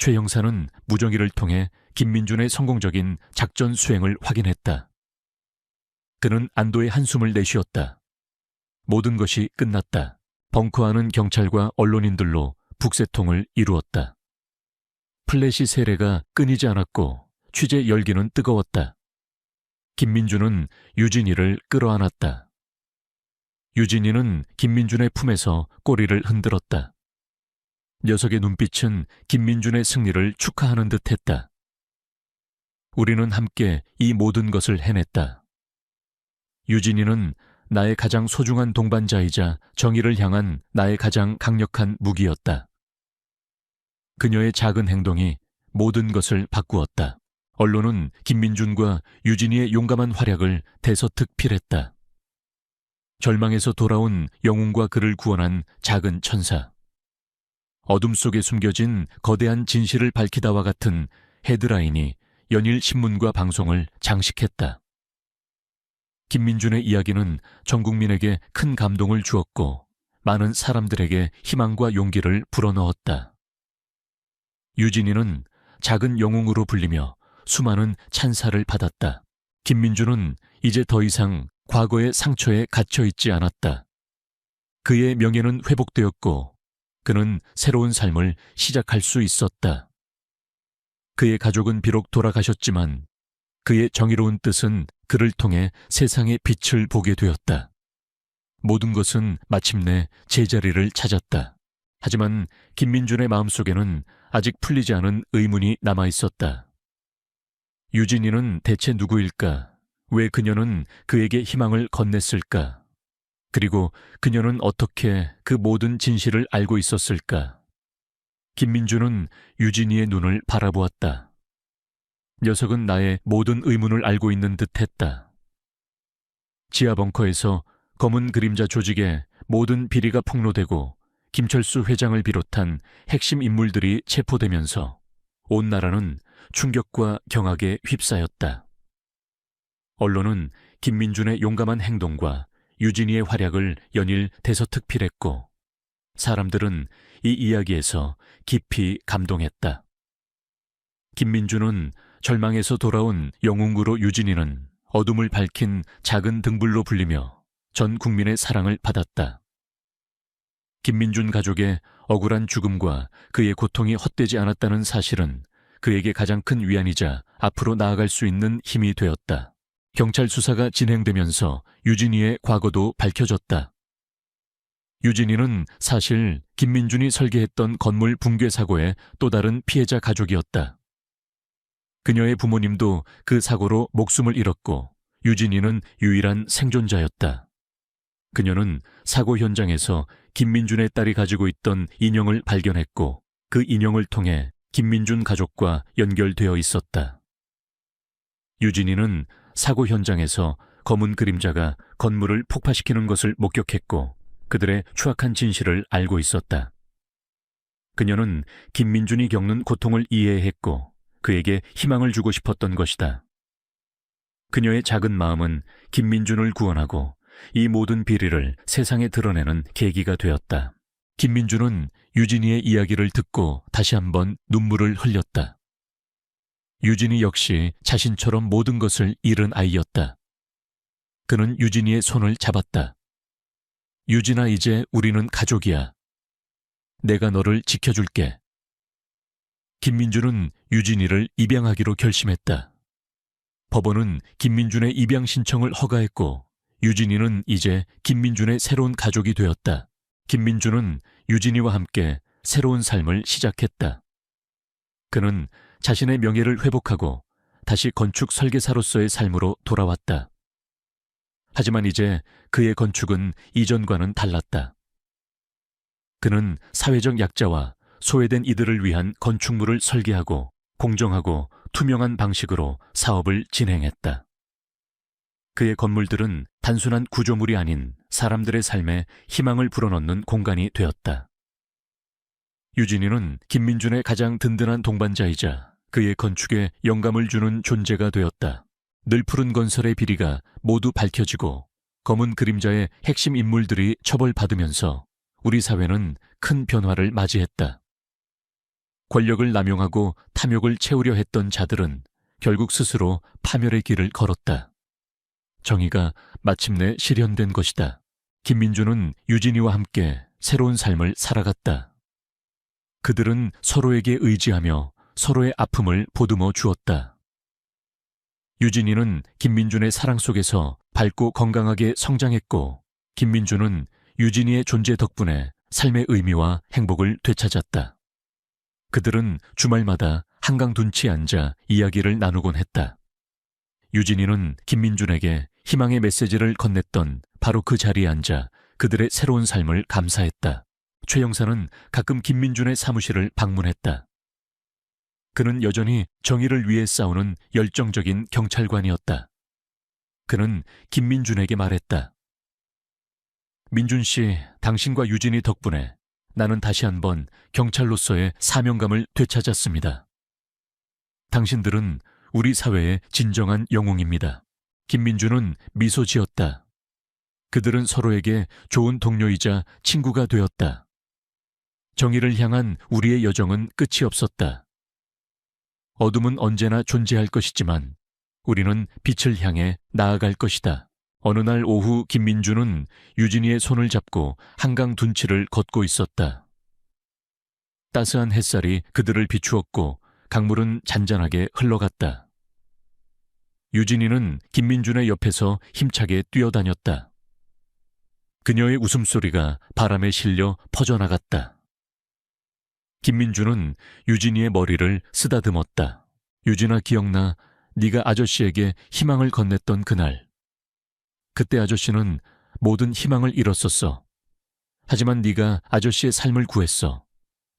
최 형사는 무정의를 통해 김민준의 성공적인 작전 수행을 확인했다. 그는 안도의 한숨을 내쉬었다. 모든 것이 끝났다. 벙커 안은 경찰과 언론인들로 북새통을 이루었다. 플래시 세례가 끊이지 않았고 취재 열기는 뜨거웠다. 김민준은 유진이를 끌어안았다. 유진이는 김민준의 품에서 꼬리를 흔들었다. 녀석의 눈빛은 김민준의 승리를 축하하는 듯했다. 우리는 함께 이 모든 것을 해냈다. 유진이는 나의 가장 소중한 동반자이자 정의를 향한 나의 가장 강력한 무기였다. 그녀의 작은 행동이 모든 것을 바꾸었다. 언론은 김민준과 유진이의 용감한 활약을 대서특필했다. 절망에서 돌아온 영웅과 그를 구원한 작은 천사. 어둠 속에 숨겨진 거대한 진실을 밝히다와 같은 헤드라인이 연일 신문과 방송을 장식했다. 김민준의 이야기는 전 국민에게 큰 감동을 주었고 많은 사람들에게 희망과 용기를 불어넣었다. 유진이는 작은 영웅으로 불리며 수많은 찬사를 받았다. 김민준은 이제 더 이상 과거의 상처에 갇혀있지 않았다. 그의 명예는 회복되었고 그는 새로운 삶을 시작할 수 있었다. 그의 가족은 비록 돌아가셨지만 그의 정의로운 뜻은 그를 통해 세상의 빛을 보게 되었다. 모든 것은 마침내 제자리를 찾았다. 하지만 김민준의 마음속에는 아직 풀리지 않은 의문이 남아있었다. 유진이는 대체 누구일까? 왜 그녀는 그에게 희망을 건넸을까? 그리고 그녀는 어떻게 그 모든 진실을 알고 있었을까? 김민준은 유진이의 눈을 바라보았다. 녀석은 나의 모든 의문을 알고 있는 듯했다. 지하 벙커에서 검은 그림자 조직의 모든 비리가 폭로되고 김철수 회장을 비롯한 핵심 인물들이 체포되면서 온 나라는 충격과 경악에 휩싸였다. 언론은 김민준의 용감한 행동과 유진이의 활약을 연일 대서특필했고 사람들은 이 이야기에서 깊이 감동했다. 김민준은 절망에서 돌아온 영웅으로 유진이는 어둠을 밝힌 작은 등불로 불리며 전 국민의 사랑을 받았다. 김민준 가족의 억울한 죽음과 그의 고통이 헛되지 않았다는 사실은 그에게 가장 큰 위안이자 앞으로 나아갈 수 있는 힘이 되었다. 경찰 수사가 진행되면서 유진이의 과거도 밝혀졌다. 유진이는 사실 김민준이 설계했던 건물 붕괴 사고의 또 다른 피해자 가족이었다. 그녀의 부모님도 그 사고로 목숨을 잃었고 유진이는 유일한 생존자였다. 그녀는 사고 현장에서 김민준의 딸이 가지고 있던 인형을 발견했고 그 인형을 통해 김민준 가족과 연결되어 있었다. 유진이는 사고 현장에서 검은 그림자가 건물을 폭파시키는 것을 목격했고 그들의 추악한 진실을 알고 있었다. 그녀는 김민준이 겪는 고통을 이해했고 그에게 희망을 주고 싶었던 것이다. 그녀의 작은 마음은 김민준을 구원하고 이 모든 비리를 세상에 드러내는 계기가 되었다. 김민준은 유진이의 이야기를 듣고 다시 한번 눈물을 흘렸다. 유진이 역시 자신처럼 모든 것을 잃은 아이였다. 그는 유진이의 손을 잡았다. 유진아, 이제 우리는 가족이야. 내가 너를 지켜줄게. 김민준은 유진이를 입양하기로 결심했다. 법원은 김민준의 입양 신청을 허가했고 유진이는 이제 김민준의 새로운 가족이 되었다. 김민준은 유진이와 함께 새로운 삶을 시작했다. 그는 자신의 명예를 회복하고 다시 건축 설계사로서의 삶으로 돌아왔다. 하지만 이제 그의 건축은 이전과는 달랐다. 그는 사회적 약자와 소외된 이들을 위한 건축물을 설계하고 공정하고 투명한 방식으로 사업을 진행했다. 그의 건물들은 단순한 구조물이 아닌 사람들의 삶에 희망을 불어넣는 공간이 되었다. 유진이는 김민준의 가장 든든한 동반자이자 그의 건축에 영감을 주는 존재가 되었다. 늘 푸른 건설의 비리가 모두 밝혀지고 검은 그림자의 핵심 인물들이 처벌받으면서 우리 사회는 큰 변화를 맞이했다. 권력을 남용하고 탐욕을 채우려 했던 자들은 결국 스스로 파멸의 길을 걸었다. 정의가 마침내 실현된 것이다. 김민준은 유진이와 함께 새로운 삶을 살아갔다. 그들은 서로에게 의지하며 서로의 아픔을 보듬어 주었다. 유진이는 김민준의 사랑 속에서 밝고 건강하게 성장했고 김민준은 유진이의 존재 덕분에 삶의 의미와 행복을 되찾았다. 그들은 주말마다 한강 둔치에 앉아 이야기를 나누곤 했다. 유진이는 김민준에게 희망의 메시지를 건넸던 바로 그 자리에 앉아 그들의 새로운 삶을 감사했다. 최 형사는 가끔 김민준의 사무실을 방문했다. 그는 여전히 정의를 위해 싸우는 열정적인 경찰관이었다. 그는 김민준에게 말했다. 민준 씨, 당신과 유진이 덕분에 나는 다시 한번 경찰로서의 사명감을 되찾았습니다. 당신들은 우리 사회의 진정한 영웅입니다. 김민준은 미소 지었다. 그들은 서로에게 좋은 동료이자 친구가 되었다. 정의를 향한 우리의 여정은 끝이 없었다. 어둠은 언제나 존재할 것이지만 우리는 빛을 향해 나아갈 것이다. 어느 날 오후 김민준은 유진이의 손을 잡고 한강 둔치를 걷고 있었다. 따스한 햇살이 그들을 비추었고 강물은 잔잔하게 흘러갔다. 유진이는 김민준의 옆에서 힘차게 뛰어다녔다. 그녀의 웃음소리가 바람에 실려 퍼져나갔다. 김민준은 유진이의 머리를 쓰다듬었다. 유진아, 기억나? 네가 아저씨에게 희망을 건넸던 그날. 그때 아저씨는 모든 희망을 잃었었어. 하지만 네가 아저씨의 삶을 구했어.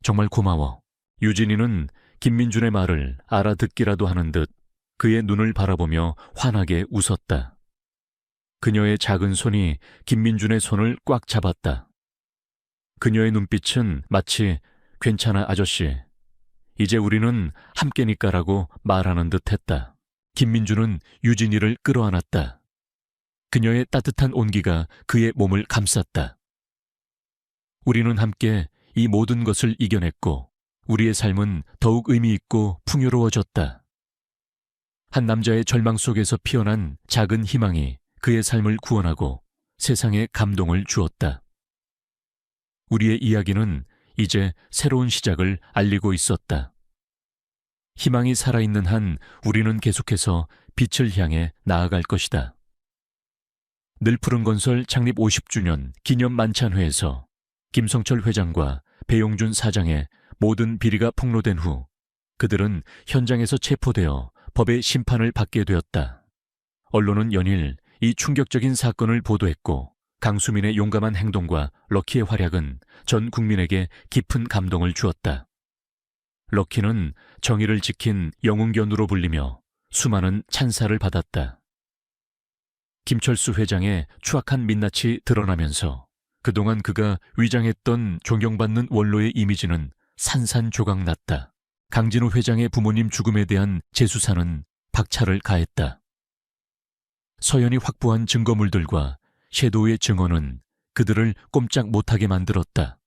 정말 고마워. 유진이는 김민준의 말을 알아듣기라도 하는 듯 그의 눈을 바라보며 환하게 웃었다. 그녀의 작은 손이 김민준의 손을 꽉 잡았다. 그녀의 눈빛은 마치 괜찮아 아저씨, 이제 우리는 함께니까라고 말하는 듯했다. 김민준은 유진이를 끌어안았다. 그녀의 따뜻한 온기가 그의 몸을 감쌌다. 우리는 함께 이 모든 것을 이겨냈고 우리의 삶은 더욱 의미 있고 풍요로워졌다. 한 남자의 절망 속에서 피어난 작은 희망이 그의 삶을 구원하고 세상에 감동을 주었다. 우리의 이야기는 이제 새로운 시작을 알리고 있었다. 희망이 살아있는 한 우리는 계속해서 빛을 향해 나아갈 것이다. 늘푸른건설 창립 50주년 기념 만찬회에서 김성철 회장과 배용준 사장의 모든 비리가 폭로된 후 그들은 현장에서 체포되어 법의 심판을 받게 되었다. 언론은 연일 이 충격적인 사건을 보도했고 강수민의 용감한 행동과 럭키의 활약은 전 국민에게 깊은 감동을 주었다. 럭키는 정의를 지킨 영웅견으로 불리며 수많은 찬사를 받았다. 김철수 회장의 추악한 민낯이 드러나면서 그동안 그가 위장했던 존경받는 원로의 이미지는 산산조각 났다. 강진우 회장의 부모님 죽음에 대한 재수사는 박차를 가했다. 서연이 확보한 증거물들과 섀도우의 증언은 그들을 꼼짝 못하게 만들었다.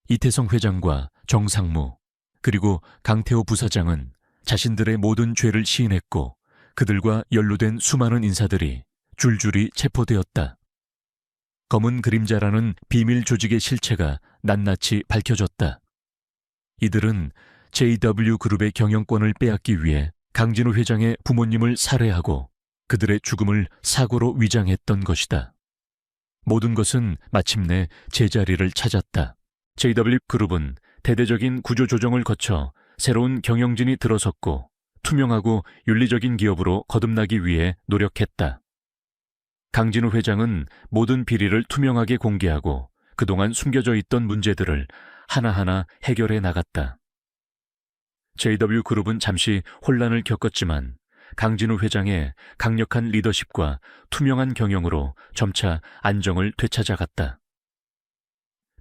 이태성 회장과 정상무 그리고 강태호 부사장은 자신들의 모든 죄를 시인했고 그들과 연루된 수많은 인사들이 줄줄이 체포되었다. 검은 그림자라는 비밀 조직의 실체가 낱낱이 밝혀졌다. 이들은 JW그룹의 경영권을 빼앗기 위해 강진우 회장의 부모님을 살해하고 그들의 죽음을 사고로 위장했던 것이다. 모든 것은 마침내 제자리를 찾았다. JW그룹은 대대적인 구조조정을 거쳐 새로운 경영진이 들어섰고 투명하고 윤리적인 기업으로 거듭나기 위해 노력했다. 강진우 회장은 모든 비리를 투명하게 공개하고 그동안 숨겨져 있던 문제들을 하나하나 해결해 나갔다. JW그룹은 잠시 혼란을 겪었지만 강진우 회장의 강력한 리더십과 투명한 경영으로 점차 안정을 되찾아갔다.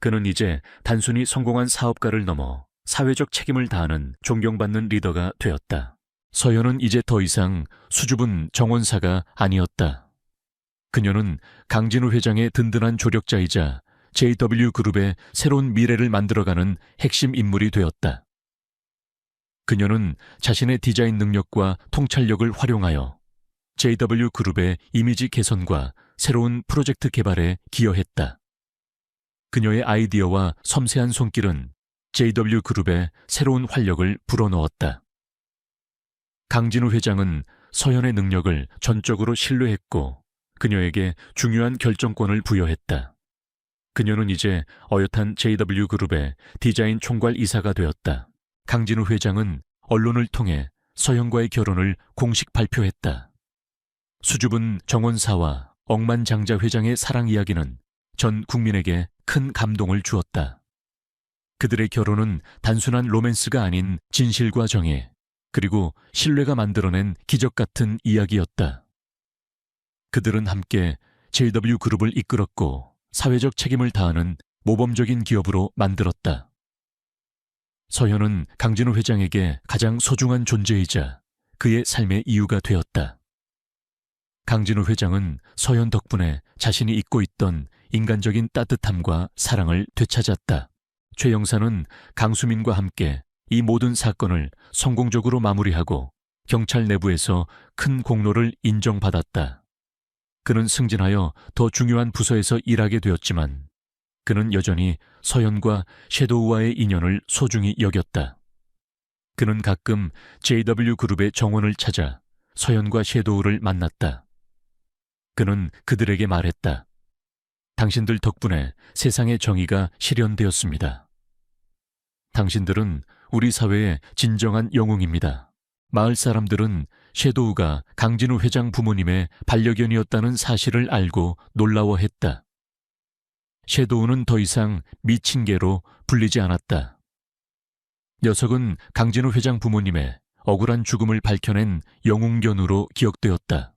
그는 이제 단순히 성공한 사업가를 넘어 사회적 책임을 다하는 존경받는 리더가 되었다. 서연은 이제 더 이상 수줍은 정원사가 아니었다. 그녀는 강진우 회장의 든든한 조력자이자 JW그룹의 새로운 미래를 만들어가는 핵심 인물이 되었다. 그녀는 자신의 디자인 능력과 통찰력을 활용하여 JW그룹의 이미지 개선과 새로운 프로젝트 개발에 기여했다. 그녀의 아이디어와 섬세한 손길은 JW그룹의 새로운 활력을 불어넣었다. 강진우 회장은 서연의 능력을 전적으로 신뢰했고 그녀에게 중요한 결정권을 부여했다. 그녀는 이제 어엿한 JW그룹의 디자인 총괄 이사가 되었다. 강진우 회장은 언론을 통해 서연과의 결혼을 공식 발표했다. 수줍은 정원사와 억만장자 회장의 사랑 이야기는 전 국민에게 큰 감동을 주었다. 그들의 결혼은 단순한 로맨스가 아닌 진실과 정의, 그리고 신뢰가 만들어낸 기적 같은 이야기였다. 그들은 함께 JW그룹을 이끌었고 사회적 책임을 다하는 모범적인 기업으로 만들었다. 서연은 강진우 회장에게 가장 소중한 존재이자 그의 삶의 이유가 되었다. 강진우 회장은 서연 덕분에 자신이 잊고 있던 인간적인 따뜻함과 사랑을 되찾았다. 최 영사는 강수민과 함께 이 모든 사건을 성공적으로 마무리하고 경찰 내부에서 큰 공로를 인정받았다. 그는 승진하여 더 중요한 부서에서 일하게 되었지만 그는 여전히 서연과 섀도우와의 인연을 소중히 여겼다. 그는 가끔 JW그룹의 정원을 찾아 서연과 섀도우를 만났다. 그는 그들에게 말했다. 당신들 덕분에 세상의 정의가 실현되었습니다. 당신들은 우리 사회의 진정한 영웅입니다. 마을 사람들은 섀도우가 강진우 회장 부모님의 반려견이었다는 사실을 알고 놀라워했다. 섀도우는 더 이상 미친 개로 불리지 않았다. 녀석은 강진우 회장 부모님의 억울한 죽음을 밝혀낸 영웅견으로 기억되었다.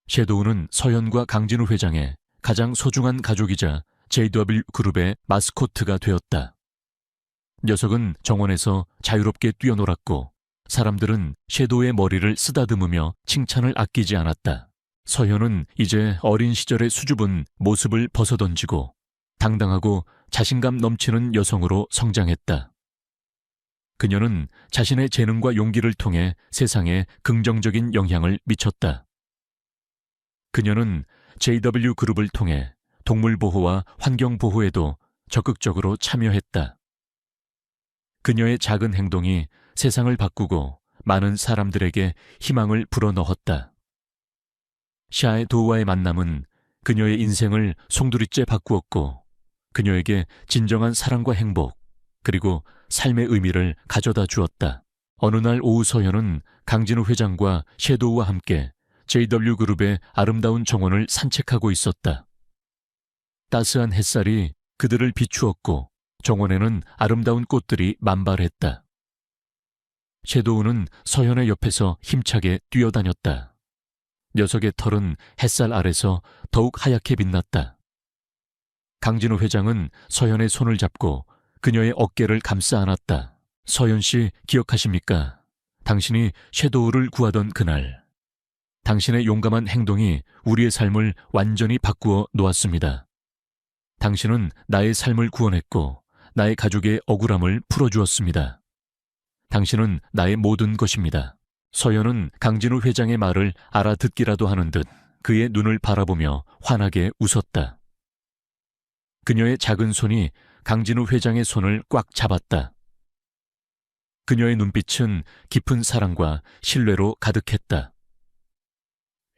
섀도우는 서현과 강진우 회장의 가장 소중한 가족이자 JW그룹의 마스코트가 되었다. 녀석은 정원에서 자유롭게 뛰어놀았고 사람들은 섀도우의 머리를 쓰다듬으며 칭찬을 아끼지 않았다. 서현은 이제 어린 시절의 수줍은 모습을 벗어던지고 당당하고 자신감 넘치는 여성으로 성장했다. 그녀는 자신의 재능과 용기를 통해 세상에 긍정적인 영향을 미쳤다. 그녀는 JW그룹을 통해 동물보호와 환경보호에도 적극적으로 참여했다. 그녀의 작은 행동이 세상을 바꾸고 많은 사람들에게 희망을 불어넣었다. 샤의 도우와의 만남은 그녀의 인생을 송두리째 바꾸었고 그녀에게 진정한 사랑과 행복 그리고 삶의 의미를 가져다 주었다. 어느 날 오후 서현은 강진우 회장과 섀도우와 함께 JW그룹의 아름다운 정원을 산책하고 있었다. 따스한 햇살이 그들을 비추었고 정원에는 아름다운 꽃들이 만발했다. 섀도우는 서현의 옆에서 힘차게 뛰어다녔다. 녀석의 털은 햇살 아래서 더욱 하얗게 빛났다. 강진우 회장은 서현의 손을 잡고 그녀의 어깨를 감싸 안았다. 서현 씨 기억하십니까? 당신이 섀도우를 구하던 그날. 당신의 용감한 행동이 우리의 삶을 완전히 바꾸어 놓았습니다. 당신은 나의 삶을 구원했고 나의 가족의 억울함을 풀어주었습니다. 당신은 나의 모든 것입니다. 서현은 강진우 회장의 말을 알아듣기라도 하는 듯 그의 눈을 바라보며 환하게 웃었다. 그녀의 작은 손이 강진우 회장의 손을 꽉 잡았다. 그녀의 눈빛은 깊은 사랑과 신뢰로 가득했다.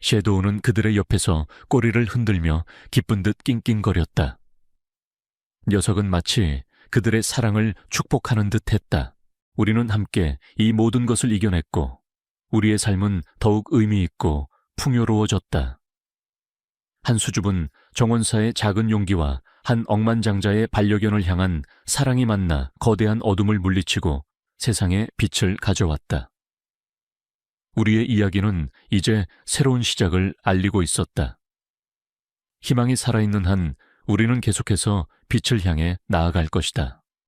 섀도우는 그들의 옆에서 꼬리를 흔들며 기쁜 듯 낑낑거렸다. 녀석은 마치 그들의 사랑을 축복하는 듯 했다. 우리는 함께 이 모든 것을 이겨냈고 우리의 삶은 더욱 의미 있고 풍요로워졌다. 한 수줍은 정원사의 작은 용기와 한 억만장자의 반려견을 향한 사랑이 만나 거대한 어둠을 물리치고 세상에 빛을 가져왔다. 우리의 이야기는 이제 새로운 시작을 알리고 있었다. 희망이 살아있는 한 우리는 계속해서 빛을 향해 나아갈 것이다.